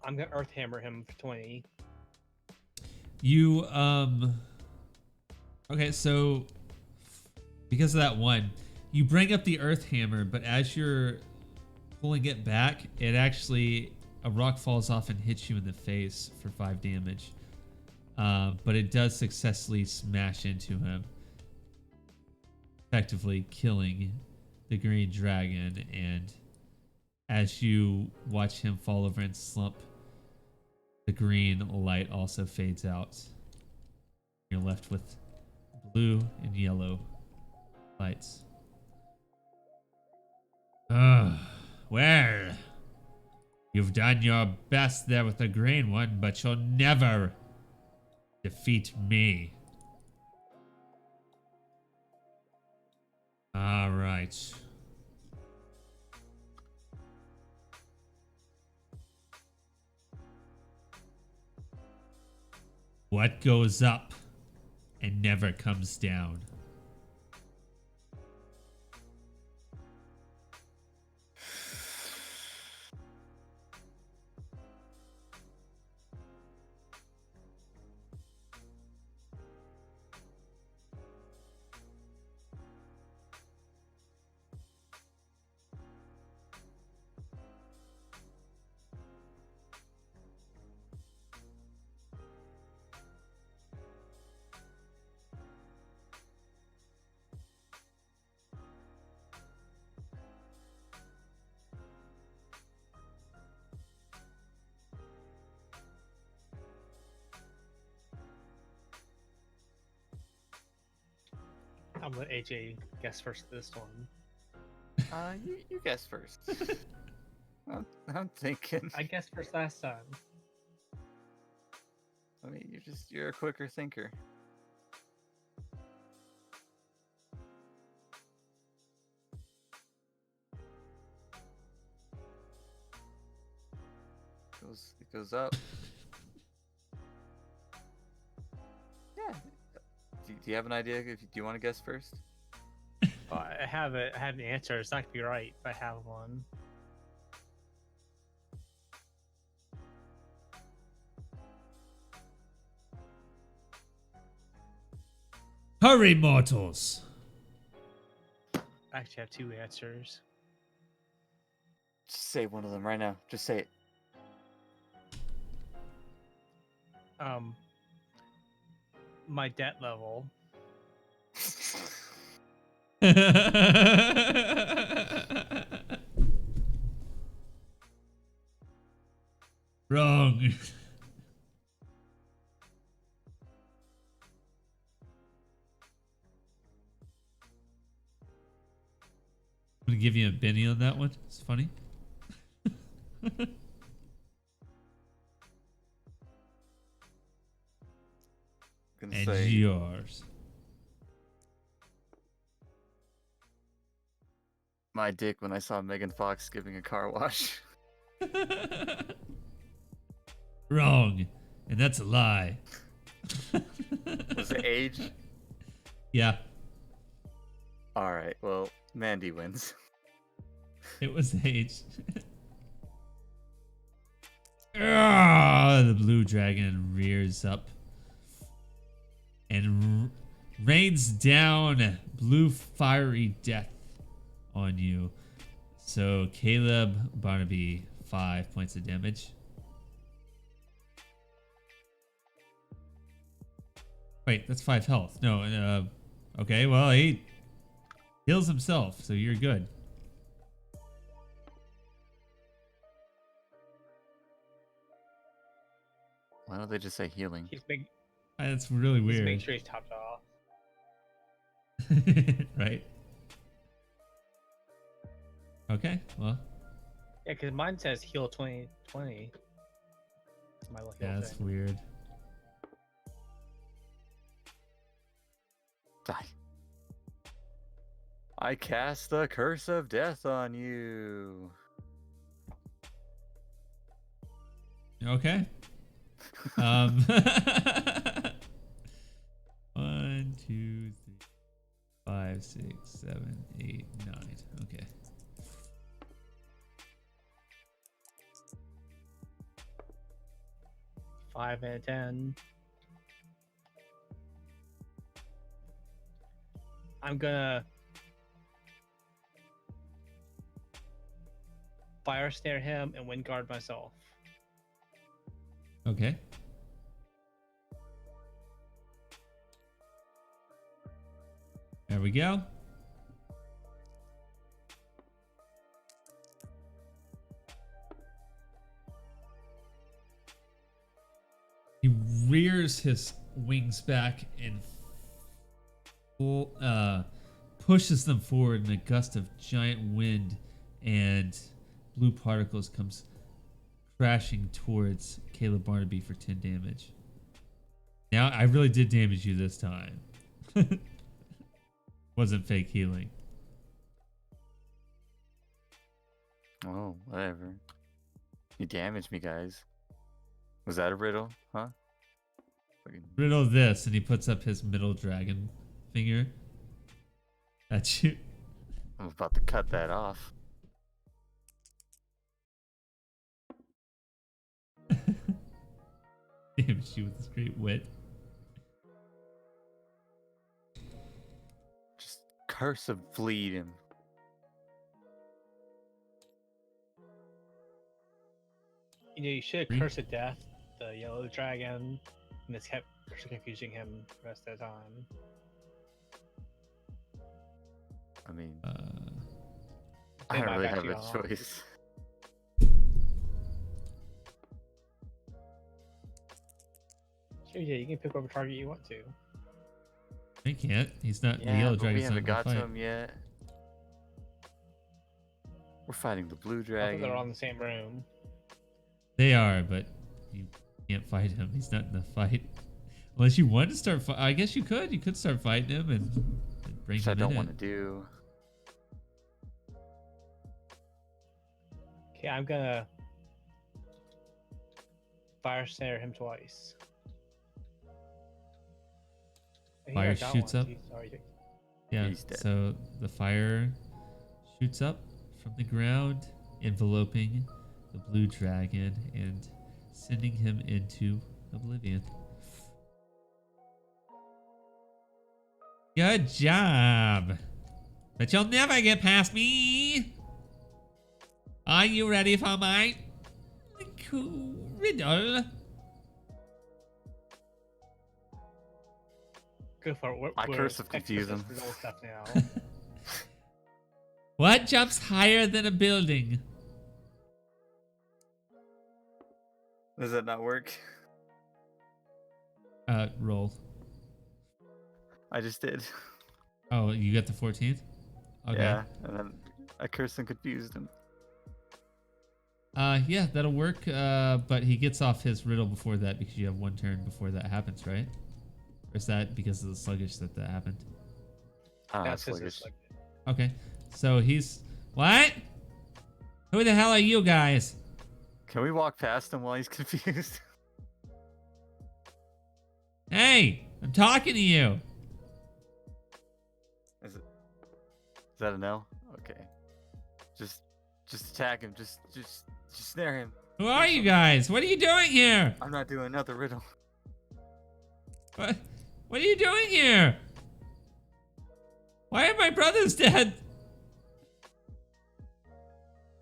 I'm gonna Earth Hammer him for 20. You okay, so because of that one, you bring up the earth hammer, but as you're pulling it back, it actually a rock falls off and hits you in the face for 5 damage. But it does successfully smash into him, effectively killing the green dragon. And as you watch him fall over and slump, the green light also fades out. You're left with blue and yellow lights. Well, you've done your best there with the green one, but you'll never defeat me. All right. What goes up and never comes down? I'm gonna let AJ guess first this one. You guess first. I'm thinking. I guess first last time. I mean, you're a quicker thinker. It goes up. Yeah. Do you have an idea? Do you want to guess first? Well, I have an answer. It's not gonna be right, but I have one. Hurry, mortals! I actually have two answers. Just say one of them right now. Just say it. My debt level. Wrong. I'm gonna give you a Benny on that one. It's funny. Gonna And say yours. my dick when I saw Megan Fox giving a car wash. Wrong. And that's a lie. Was it age? Yeah, All right. Well, Mandy wins. it was age. The blue dragon rears up and rains down blue fiery death on you. So Caleb Barnaby, 5 points of damage. Wait, that's 5 health. No, okay, well, he heals himself, so you're good. Why don't they just say healing? He's big. That's really He's weird. make sure he's topped off. Right? Okay, well, Yeah, because mine says heal 2020. That's my lucky yeah, little that's thing. weird. Die. I cast the curse of death on you. Okay. 1, 2, 3, 5, 6, 7, 8, 9. Okay. Five and 10. I'm gonna fire snare him and wind guard myself. Okay. There we go. He rears his wings back and pushes them forward in a gust of giant wind, and blue particles comes crashing towards Caleb Barnaby for 10 damage. Now, I really did damage you this time. Wasn't fake healing. Oh, whatever. You damaged me, guys. Was that a riddle? Huh? Fucking- Riddle this, and he puts up his middle dragon finger at you. I'm about to cut that off. Damaged you with his great wit. Just curse of bleed him. You know, you should have cursed to death the yellow dragon, and this kept confusing him the rest of the time. I mean, They I don't might really back have you a off. choice. Sure, yeah, you can pick whatever target you want to. He can't. He's not. The Yeah, yellow but we dragon's haven't not got to gonna fight. him yet. We're fighting the blue I thought dragon. they were all in the same room. They are, but you can't fight him. He's not in the fight. Unless you want to start I guess you could. You could start fighting him and bring Which him I don't in want it. to do. Okay, I'm gonna fire snare him twice. I think I Fire got shoots one. up. Jeez, sorry. Yeah, He's dead. so the fire shoots up from the ground, enveloping the blue dragon and sending him into oblivion. Good job! But you'll never get past me! Are you ready for my cool riddle? Go for it. I curse of confuse him. Stuff now. What jumps higher than a building? Does that not work? Roll. I just did. Oh, you got the 14th? Okay. Yeah, and then I cursed and confused him. Yeah, that'll work. But he gets off his riddle before that because you have one turn before that happens, right? Or is that because of the sluggish that happened? That's his sluggish. Okay, so he's what? Who the hell are you guys? Can we walk past him while he's confused? Hey, I'm talking to you. Is that a no? Okay. Just attack him. Just snare him. Who are you guys? What are you doing here? I'm not doing another riddle. What are you doing here? Why are my brothers dead?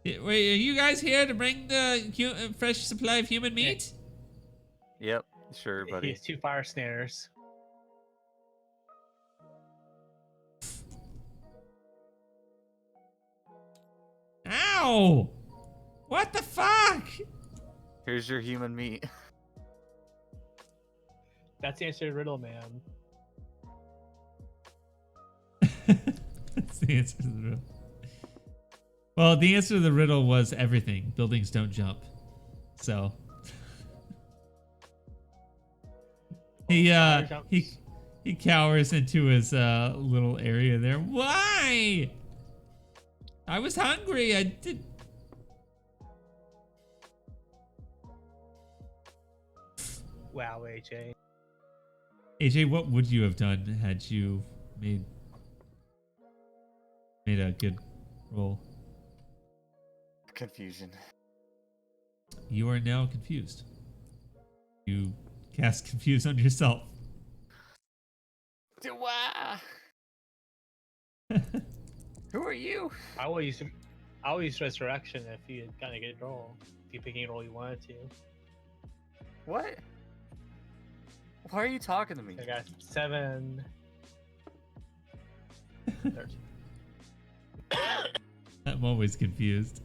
Wait, are you guys here to bring the fresh supply of human meat? Yep, sure, He buddy. has 2 fire snares. Ow! What the fuck? Here's your human meat. That's the answer to the riddle, man. That's the answer to the riddle. Well, the answer to the riddle was everything. Buildings don't jump. So he cowers into his little area there. Why? I was hungry. I did. Wow, AJ. AJ, what would you have done had you made a good roll? Confusion. You are now confused. You cast confuse on yourself. Who are you? I will use resurrection if you had gotten a good roll. If you pick any roll you wanted to. What? Why are you talking to me? I got 7. 13. I'm always confused.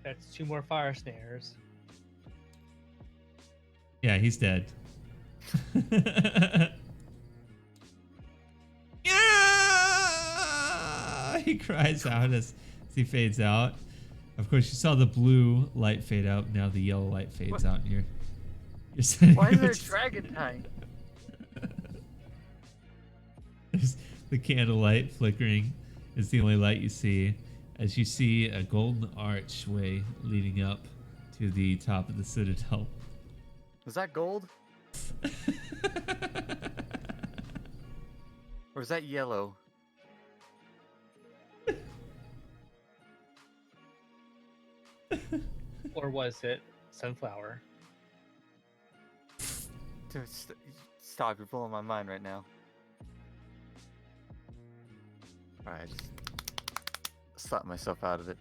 That's 2 more fire snares. Yeah, he's dead. Yeah! He cries out as he fades out. Of course, you saw the blue light fade out. Now the yellow light fades out, and you're sitting. Why is there a dragon dying? There's the candlelight flickering is the only light you see, as you see a golden archway leading up to the top of the citadel. Was that gold? Or is that yellow? Or was it sunflower? Dude, stop, you're blowing my mind right now. Alright, just slap myself out of it.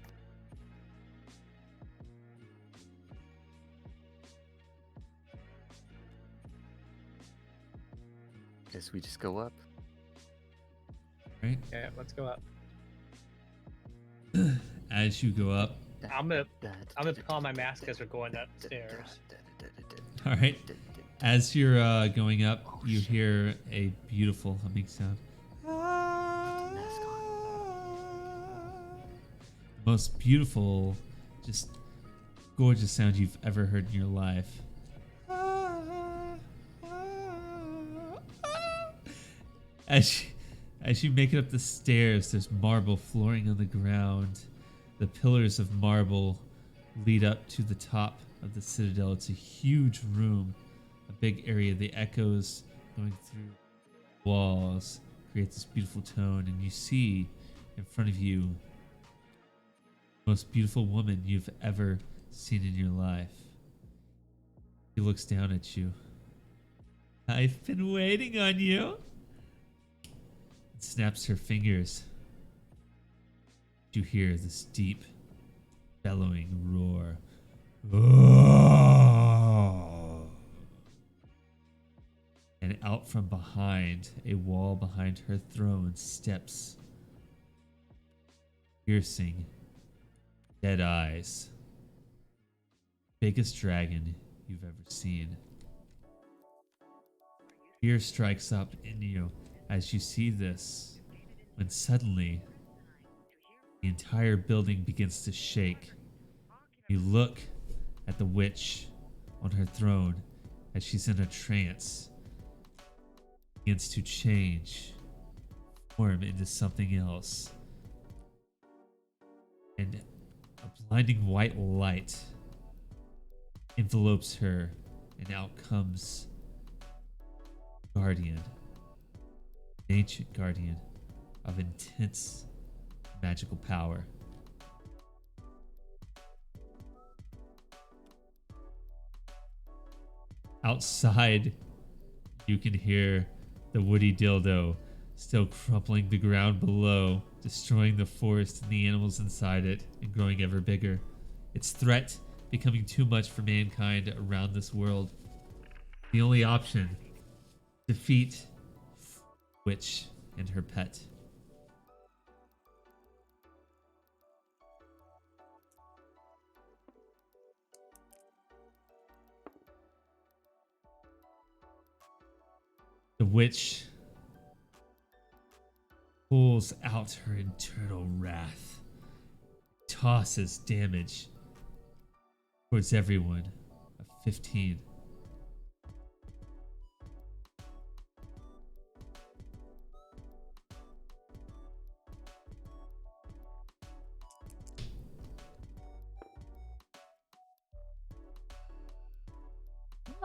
Guess we just go up. Right? Yeah, let's go up. As you go up. I'm gonna put on my mask as we're going upstairs. All right. As you're going up, you hear a beautiful humming sound. most beautiful, just gorgeous sound you've ever heard in your life. As you make it up the stairs, there's marble flooring on the ground. The pillars of marble lead up to the top of the citadel. It's a huge room, a big area. The echoes going through walls create this beautiful tone, and you see in front of you the most beautiful woman you've ever seen in your life. She looks down at you. I've been waiting on you. And snaps her fingers. You hear this deep, bellowing roar. Oh. And out from behind, a wall behind her throne, steps piercing, dead eyes. Biggest dragon you've ever seen. Fear strikes up in you as you see this, when suddenly the entire building begins to shake. You look at the witch on her throne as she's in a trance, begins to change, form into something else. And a blinding white light envelopes her, and out comes Guardian, an ancient guardian of intense magical power. Outside, you can hear the woody dildo still crumpling the ground below, destroying the forest and the animals inside it, and growing ever bigger. Its threat becoming too much for mankind around this world. The only option: defeat Witch and her pet. The witch pulls out her internal wrath, tosses damage towards everyone of 15.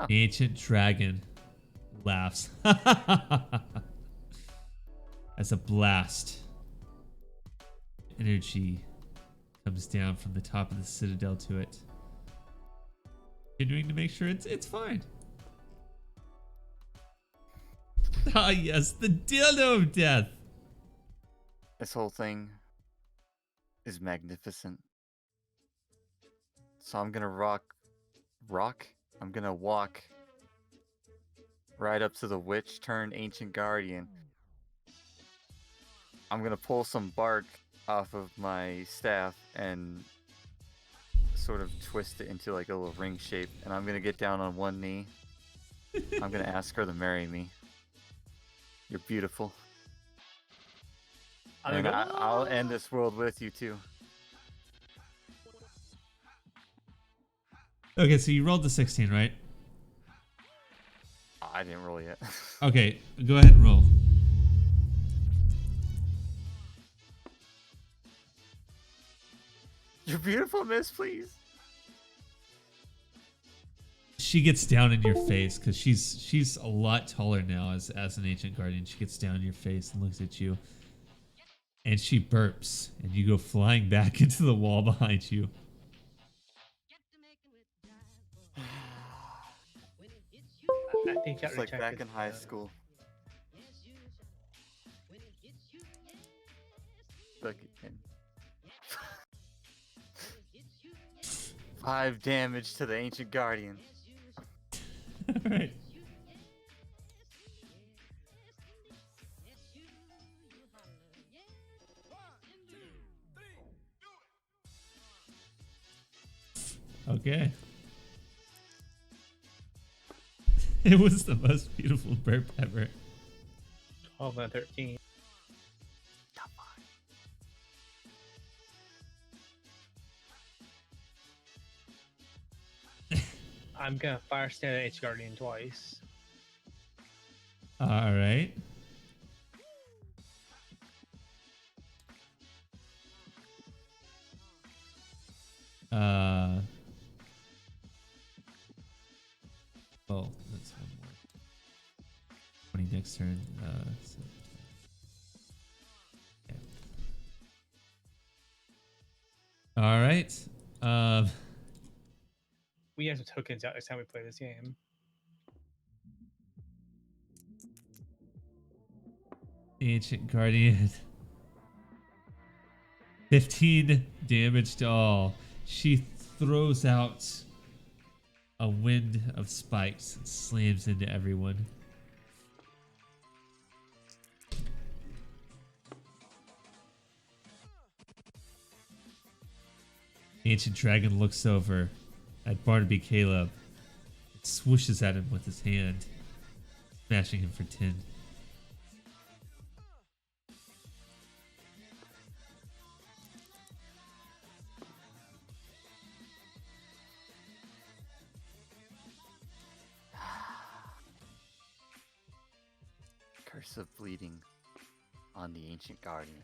The ancient dragon laughs as a blast energy comes down from the top of the citadel to it, continuing to make sure it's fine. Ah, yes, the dildo of death. This whole thing is magnificent. So I'm gonna I'm gonna walk right up to the witch turned ancient guardian. I'm gonna pull some bark off of my staff and sort of twist it into like a little ring shape, and I'm gonna get down on one knee. I'm gonna ask her to marry me. You're beautiful. And I'll end this world with you too. Okay, so you rolled the 16, right? I didn't roll yet. Okay, go ahead and roll. You're beautiful, miss, please. She gets down in your face because she's a lot taller now as an ancient guardian. She gets down in your face and looks at you, and she burps, and you go flying back into the wall behind you. I think It's like back in high school. Look again. 5 damage to the ancient guardian. Alright. Okay. It was the most beautiful burp ever. 12 and 13. I'm gonna fire stand at H Guardian twice. All right. Oh, that's one more. 20 next turn. Yeah. All right. We have some tokens out next time we play this game. Ancient Guardian. 15 damage to all. She throws out a wind of spikes and slams into everyone. Ancient Dragon looks over at Barnaby Caleb. It swooshes at him with his hand, smashing him for 10. Curse of bleeding on the Ancient Guardian.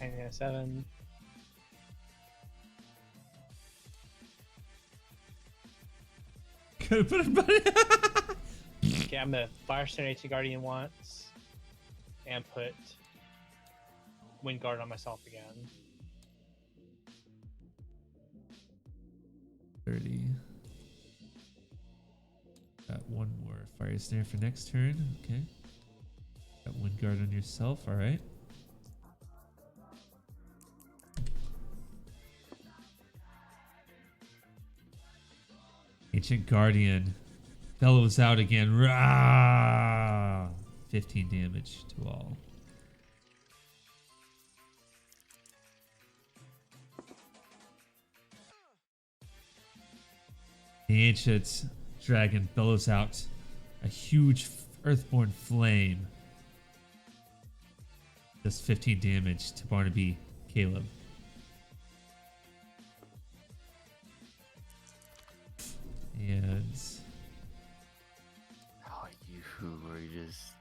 Hanging at 7. Could have put him buddy. Okay, I'm gonna fire stand H Guardian once, and put Wind Guard on myself again. 30. Got one more fire snare for next turn. Okay. Got Wind Guard on yourself. All right. Ancient Guardian bellows out again. Rah! 15 damage to all. The Ancient Dragon bellows out a huge earthborn flame. Does 15 damage to Barnaby Caleb. And Oh, you were just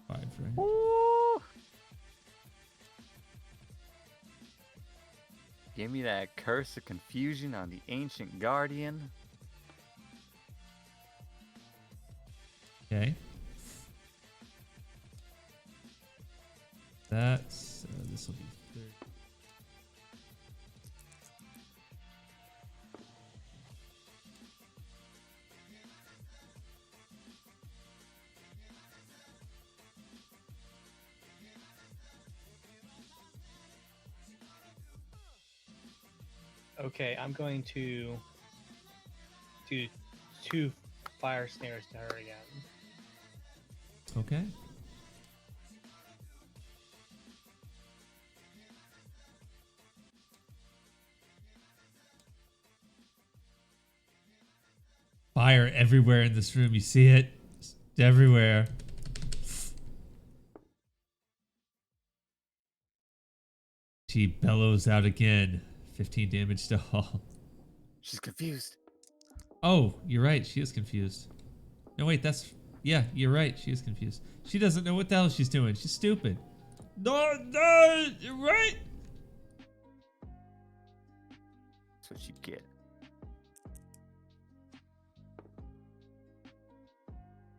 5, right? Woo! Give me that curse of confusion on the Ancient Guardian. Okay. That's this will be 30. Okay, I'm going to do 2 fire snares to her again. Okay. Fire everywhere in this room. You see it? Just everywhere. She bellows out again. 15 damage to all. She's confused. Oh, you're right. She is confused. No, wait, that's... Yeah, you're right. She is confused. She doesn't know what the hell she's doing. She's stupid. No, you're right. That's what you get.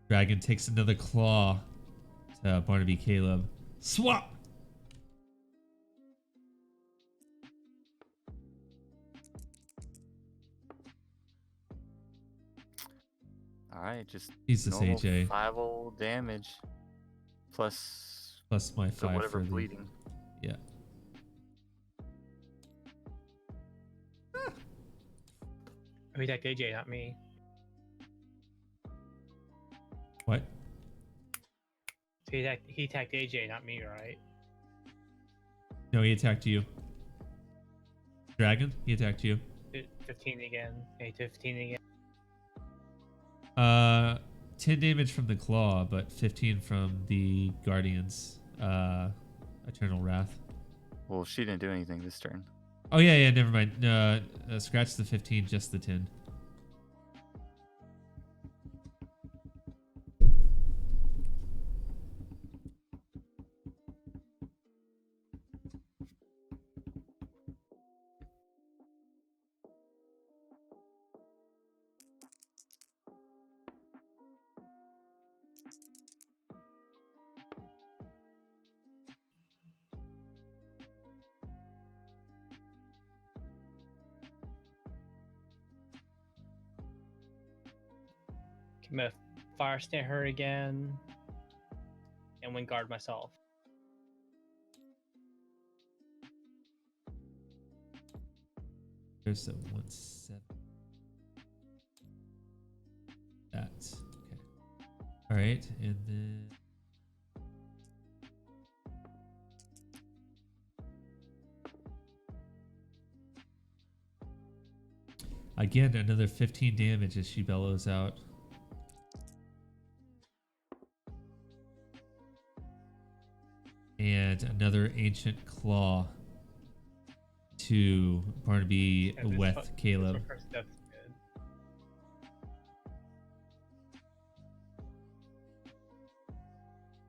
Dragon takes another claw to Barnaby Caleb. Swap! Alright, just Jesus, normal AJ. 5 damage. Plus My the 5 whatever for the... bleeding. Yeah. He attacked AJ, not me. What? So he attacked AJ, not me, right? No, he attacked you. Dragon, he attacked you. 15 again. 15 again. 10 damage from the claw, but 15 from the Guardian's Eternal Wrath. Well, she didn't do anything this turn. Oh, yeah, never mind. Scratch the 15, just the 10. I'm gonna fire snare her again, and wind guard myself. There's a 1-7. That's okay. All right, and then again another 15 damage as she bellows out. And another ancient claw to Barnaby with Caleb.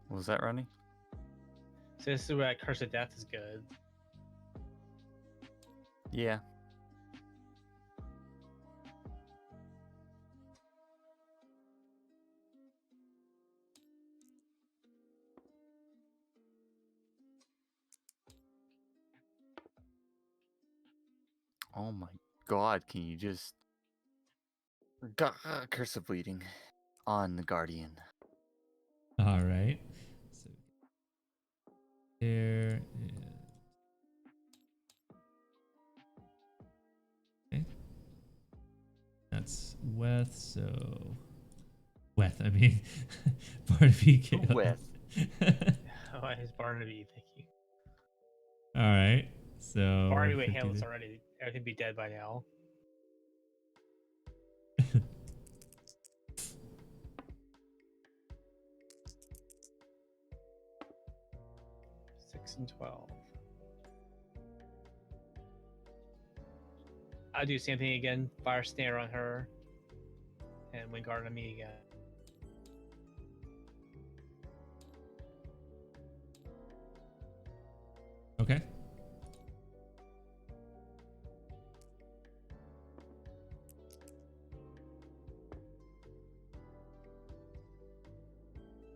What was that, Ronnie? So this is where Curse of Death is good. Yeah. Oh my god, can you just... Curse of Bleeding on the Guardian. All right. So there. And... okay. That's Weth. So Weth. I mean, Barnaby. Caleb. Weth. Oh, it's Barnaby. Thank you. All right. So Barnaby would handle this already. Everything be dead by now. And 12. I do the same thing again. Fire snare on her, and wind guard on me again. Okay.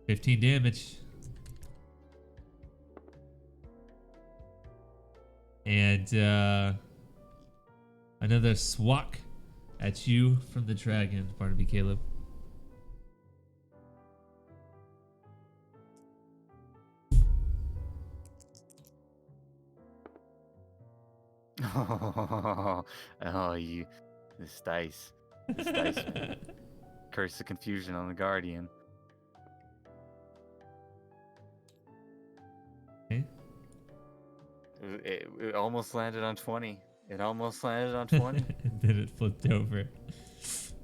$15 damage. And another swat at you from the dragon, Barnaby Caleb. Oh, you... This dice. This dice. Curse of Confusion on the Guardian. Okay. It almost landed on 20. It almost landed on 20. And then it flipped over. So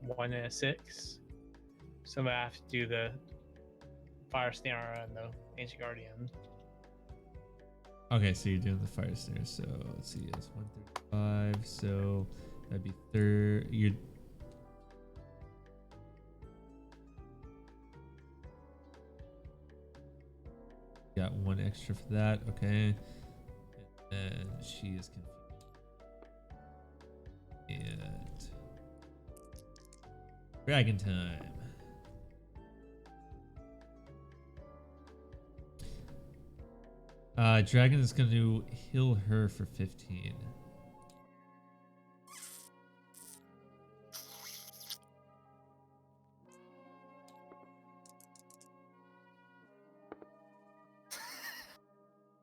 1 and a 6. So I'm gonna have to do the fire snare on the ancient guardian. Okay, so you're doing the fire snare. So let's see, it's 135. So that'd be third. You're got 1 extra for that. Okay, and she is confused. And dragon time. Dragon is going to heal her for 15.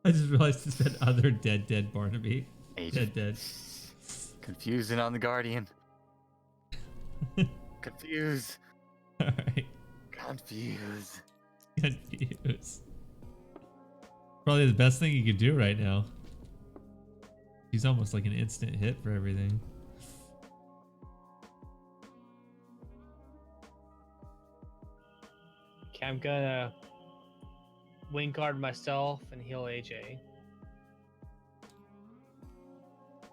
I just realized it said other dead Barnaby. Dead. Confusing on the Guardian. Confused. Alright. Confused. Probably the best thing you could do right now. She's almost like an instant hit for everything. Okay, I'm gonna wind guard myself and heal AJ.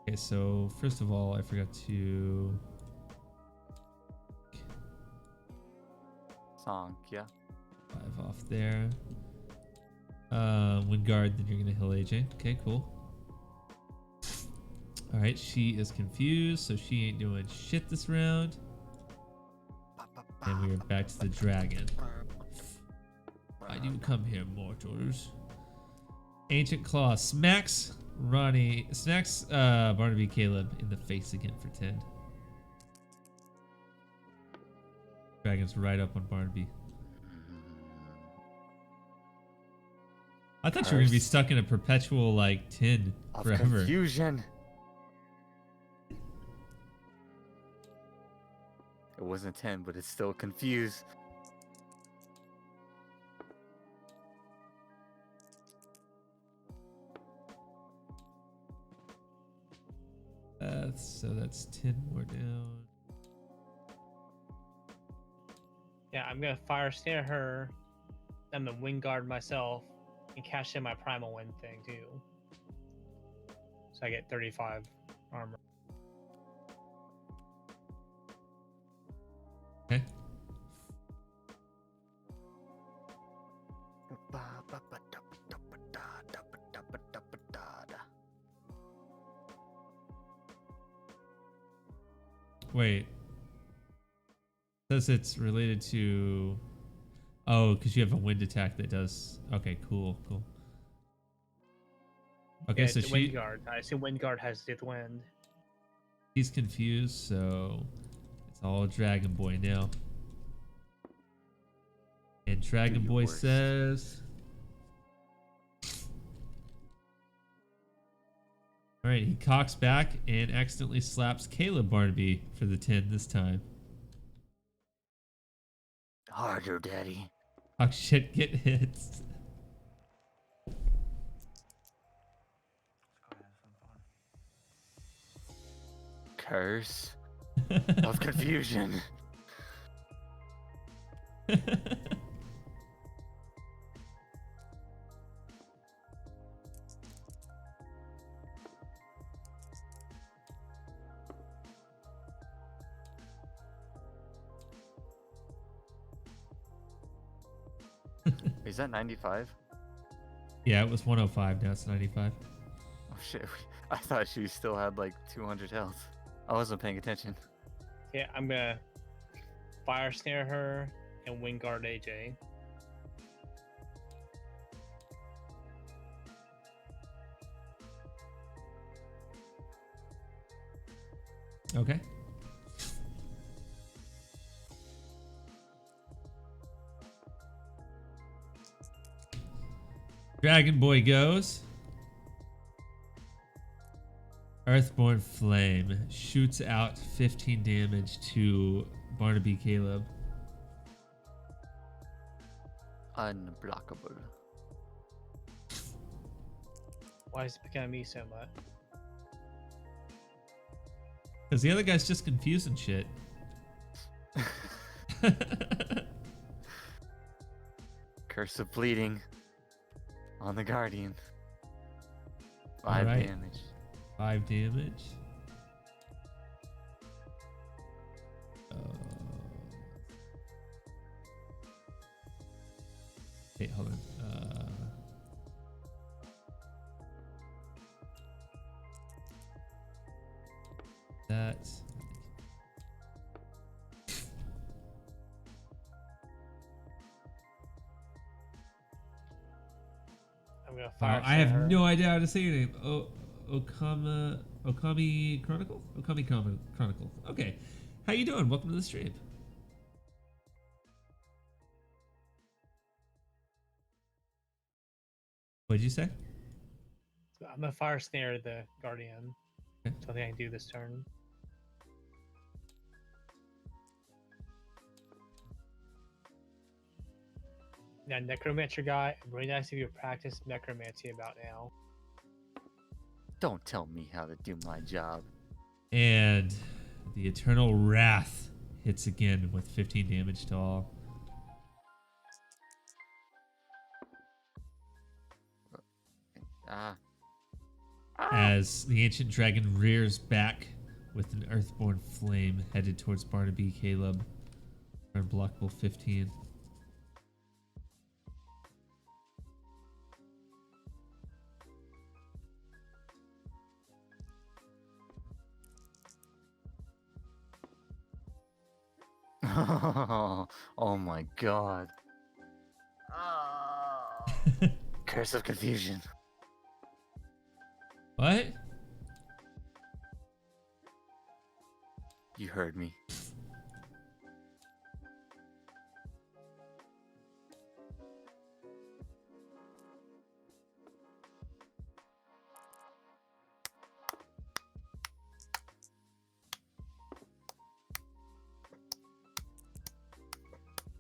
Okay, so first of all, I forgot to... Song, yeah. 5 off there. Wind guard, then you're gonna heal AJ. Okay, cool. Alright, she is confused, so she ain't doing shit this round. And we are back to the dragon. Why do you come here, mortals? Ancient Claw smacks Barnaby Caleb in the face again for 10. Dragon's right up on Barnaby. I thought you were gonna be stuck in a perpetual like 10 Of forever. confusion. It wasn't 10, but it's still confused. So that's 10 more down. Yeah, I'm gonna fire snare her. I'm gonna wind guard myself and cash in my primal wind thing too. So I get 35 armor. Okay. Wait. Says it's related to... Oh, because you have a wind attack that does... Okay, cool. Okay, Yeah, so it's wind guard. I assume wind guard has to do with wind. He's confused, so it's all Dragon Boy now. And Dragon Boy says... Alright, he cocks back and accidentally slaps Caleb Barnaby for the 10 this time. Harder, daddy. Oh shit, get hits. Curse of confusion. Is that 95? Yeah, it was 105, now it's 95. Oh shit, I thought she still had like 200 health. I wasn't paying attention. Yeah, I'm gonna fire snare her and wind guard AJ. Okay. Dragon Boy goes. Earthborn Flame shoots out 15 damage to Barnaby Caleb. Unblockable. Why is it picking on me so much? Because the other guy's just confused and shit. Curse of bleeding on the Guardian. 5 Alright. damage. 5 damage. Wait, hold on. That. I'm gonna fire I have snare her. no idea how to say your name. Okami Chronicle? Okami Chronicle. Okay. How you doing? Welcome to the stream. What'd you say? I'm gonna fire snare the Guardian. Okay. Something I can do this turn. Now, Necromancer guy, really nice if you practice Necromancy about now. Don't tell me how to do my job. And the Eternal Wrath hits again with 15 damage to all. As the ancient dragon rears back with an earthborn flame headed towards Barnaby Caleb for unblockable 15. Oh my god. Curse of confusion. What? You heard me.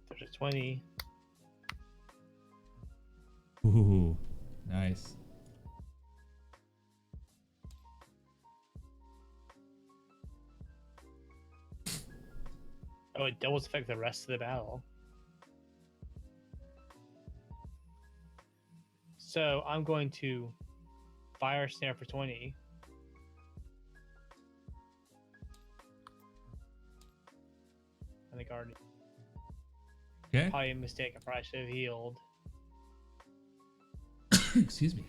There's a 20. Ooh, nice. Oh, it doubles affect the rest of the battle. So I'm going to fire snare for 20. And the guardian. Okay. Probably a mistake. I probably should have healed. Excuse me.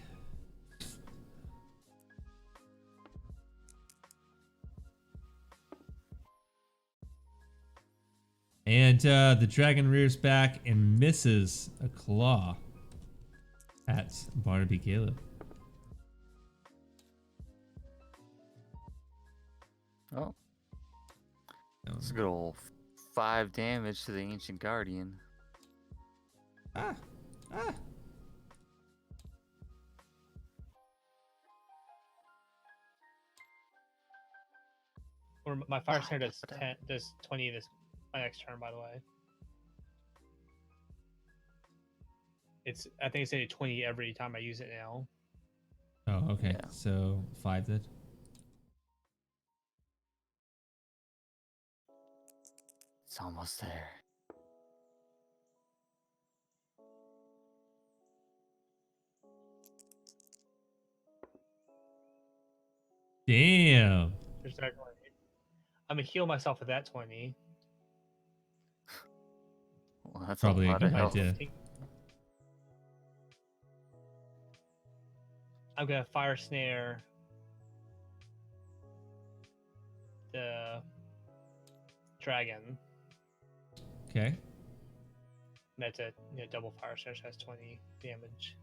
And the dragon rears back and misses a claw at Barnaby Caleb. Oh. That's a good old 5 damage to the ancient guardian. Ah. Or my fire snare does 10, does 20 this my next turn, by the way. I think it's a 20 every time I use it now. Oh, okay. Yeah. So 5 then. It's almost there. Damn. There's that 20. I'm gonna heal myself with that 20. Well, that's Probably a a lot good of health. idea. I'm gonna fire snare the dragon. Okay. That's a double fire snare, so has 20 damage.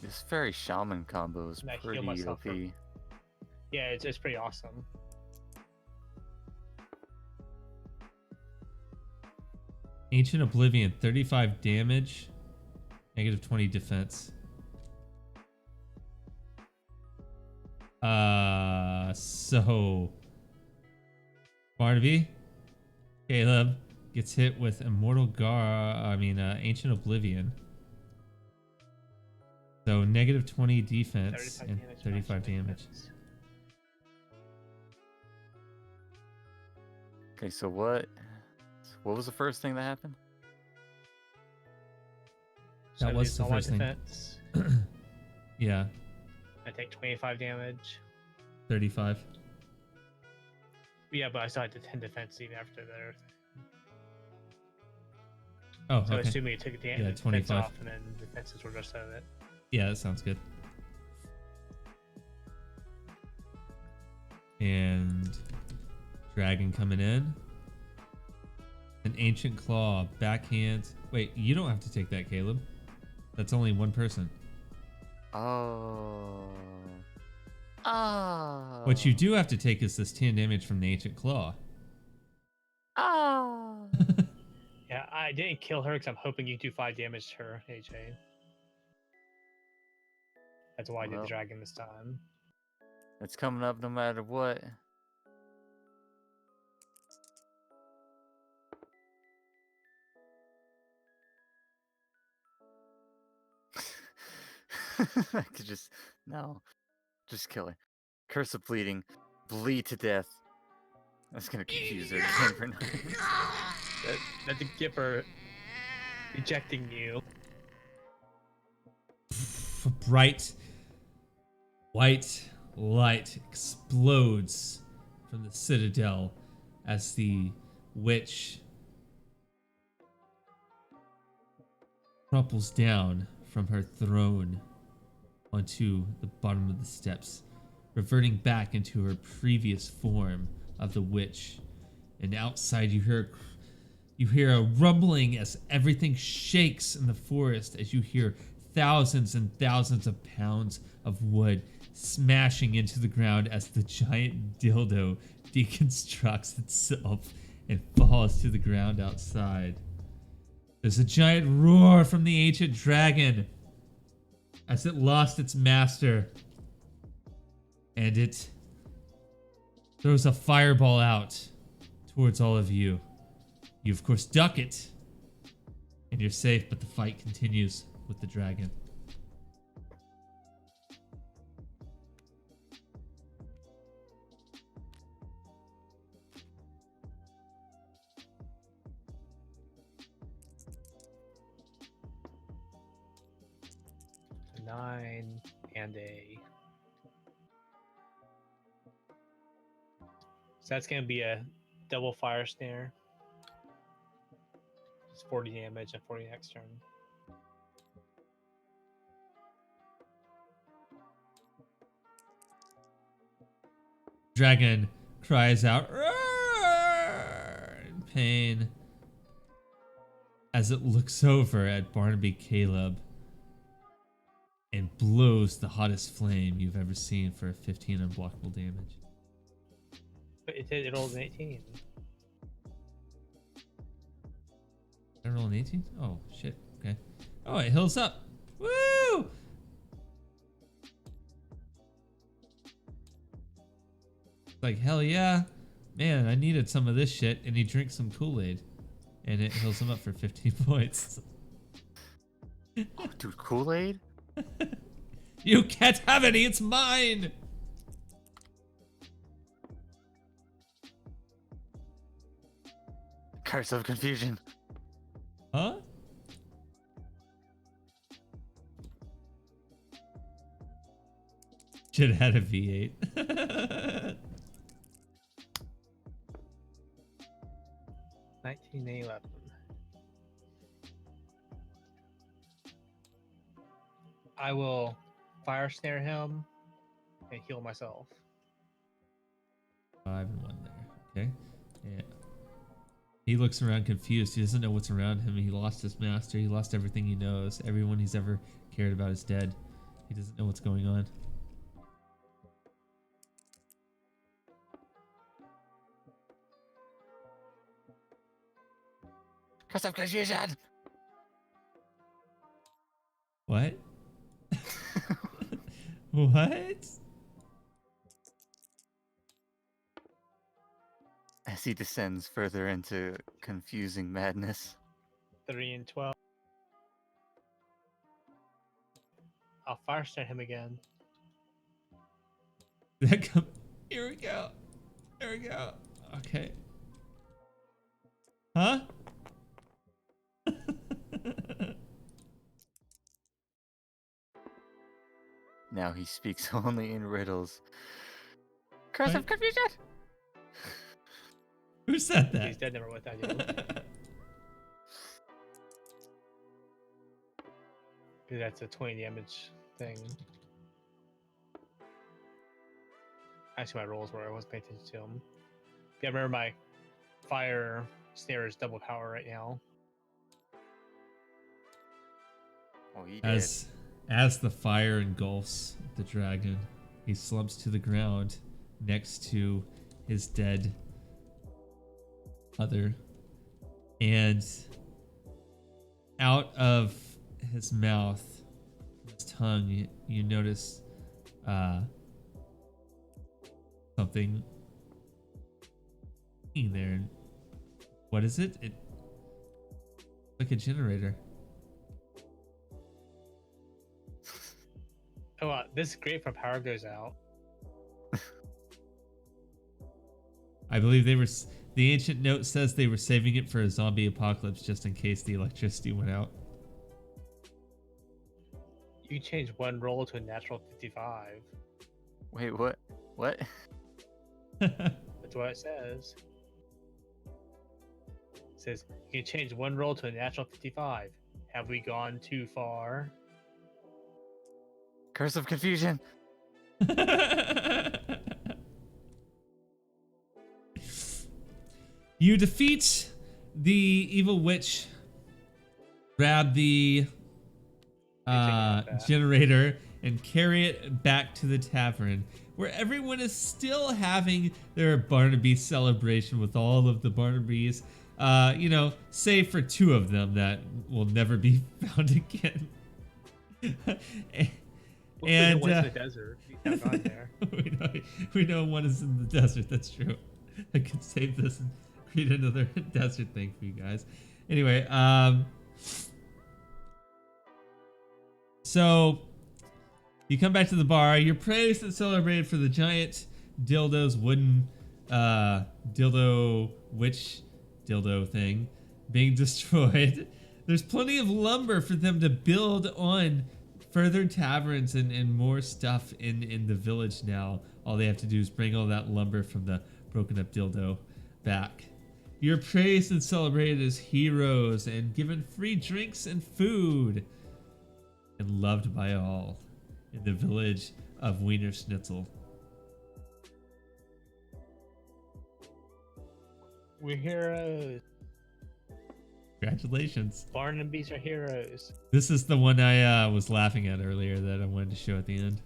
This fairy shaman combo is And I heal pretty myself OP. from- Yeah, it's pretty awesome. Ancient Oblivion, 35 damage, negative 20 defense. So Barnaby, Caleb gets hit with Ancient Oblivion. So negative 20 defense and 35 damage. Okay, so what was the first thing that happened? So That I was lose the all my first thing. defense. Yeah, I take 25 damage. 35. Yeah, but I still had the 10 defense even after the. Oh, So okay. assuming you took the Yeah, defense 25. off and then the defenses were just out of it. Yeah, that sounds good. And dragon coming in. An ancient claw, backhand. Wait, you don't have to take that, Caleb. That's only one person. Oh. What you do have to take is this 10 damage from the ancient claw. Yeah, I didn't kill her because I'm hoping you do 5 damage to her, AJ. That's why I did Well. the dragon this time. It's coming up no matter what. I could just no, just kill her. Curse of bleeding, bleed to death. That's gonna confuse her again for nothing. That's a Gipper rejecting you. A bright white light explodes from the citadel as the witch crumples down from her throne onto the bottom of the steps, reverting back into her previous form of the witch. And outside you hear a rumbling as everything shakes in the forest, as you hear thousands and thousands of pounds of wood smashing into the ground as the giant dildo deconstructs itself and falls to the ground outside. There's a giant roar from the ancient dragon as it lost its master, and it throws a fireball out towards all of you. You, of course, duck it, and you're safe, but the fight continues with the dragon. A 9 and a. So that's gonna be a double fire snare. It's 40 damage and 40 next turn. Dragon cries out "Roar!" in pain as it looks over at Barnaby Caleb and blows the hottest flame you've ever seen for a 15 unblockable damage. But it rolled an 18. I roll an 18? Oh, shit. Okay. Oh, it heals up. Woo! Like, hell yeah. Man, I needed some of this shit. And he drinks some Kool-Aid. And it heals him up for 15 points. Oh, dude, Kool-Aid? You can't have any, it's mine! Curse of confusion. Huh? Should have had a V8. 1911. I will fire snare him and heal myself. 5 and 1 there. Okay. Yeah. He looks around confused. He doesn't know what's around him. He lost his master. He lost everything he knows. Everyone he's ever cared about is dead. He doesn't know what's going on. Curse of confusion. What? What? As he descends further into confusing madness. 3 and 12. I'll fire snare him again. That come. Here we go. There we go. Okay. Huh? Now he speaks only in riddles. Curse What? of confusion. Who said that? He's dead, never with that. That's a 20 damage thing. Actually, my rolls were I wasn't paying attention to them. Yeah, remember my fire snare is double power right now. Oh, he did. As the fire engulfs the dragon, he slumps to the ground next to his dead mother, and out of his mouth, his tongue, you notice something in there. What is it? It's like a generator. Oh, this is great for power goes out. I believe they were. The ancient note says they were saving it for a zombie apocalypse just in case the electricity went out. You can change one roll to a natural 55. Wait, what? What? That's what it says. It says you can change one roll to a natural 55. Have we gone too far? Curse of confusion. You defeat the evil witch, grab the generator, and carry it back to the tavern, where everyone is still having their Barnaby celebration with all of the Barnabys, save for two of them that will never be found again. And one's in the desert. He's not gone there. we know one is in the desert. That's true. I could save this and create another desert thing for you guys. Anyway, so you come back to the bar. You're praised and celebrated for the giant dildo's wooden dildo witch dildo thing being destroyed. There's plenty of lumber for them to build on further taverns and more stuff in the village now. All they have to do is bring all that lumber from the broken up dildo back. You're praised and celebrated as heroes and given free drinks and food and loved by all in the village of Wiener Schnitzel. We're heroes. Congratulations. Barnabys are heroes. This is the one I was laughing at earlier that I wanted to show at the end.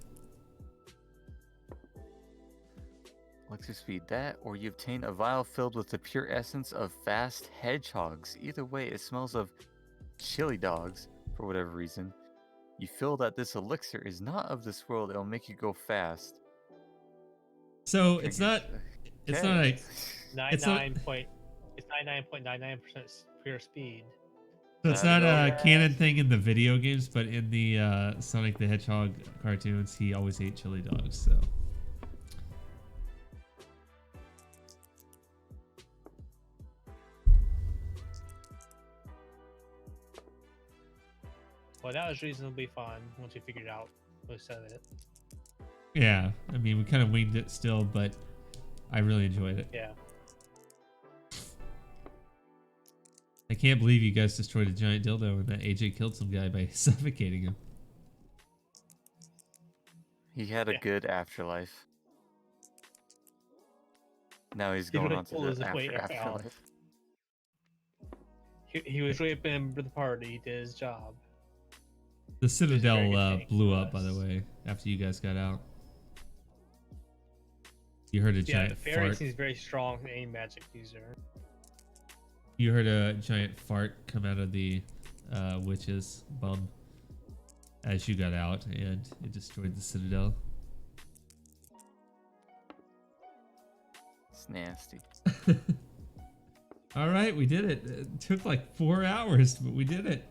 Elixir speed, that, or you obtain a vial filled with the pure essence of fast hedgehogs. Either way, it smells of chili dogs for whatever reason. You feel that this elixir is not of this world. It'll make you go fast. So it's not a 99.99% pure speed. So it's not a canon thing in the video games, but in the Sonic the Hedgehog cartoons, he always ate chili dogs. So. Well, that was reasonably fun once we figured out most of it. Yeah, I mean, we kind of winged it still, but I really enjoyed it. Yeah. I can't believe you guys destroyed a giant dildo and that AJ killed some guy by suffocating him. He had a good afterlife. Now he's going on to the afterlife. He was really a member of the party. He did his job. The Citadel blew up, by the way, after you guys got out. You heard a giant the fairy fart. seems very strong aim magic user. You heard a giant fart come out of the witch's bum as you got out, and it destroyed the Citadel. It's nasty. All right, we did it. It took like 4 hours, but we did it.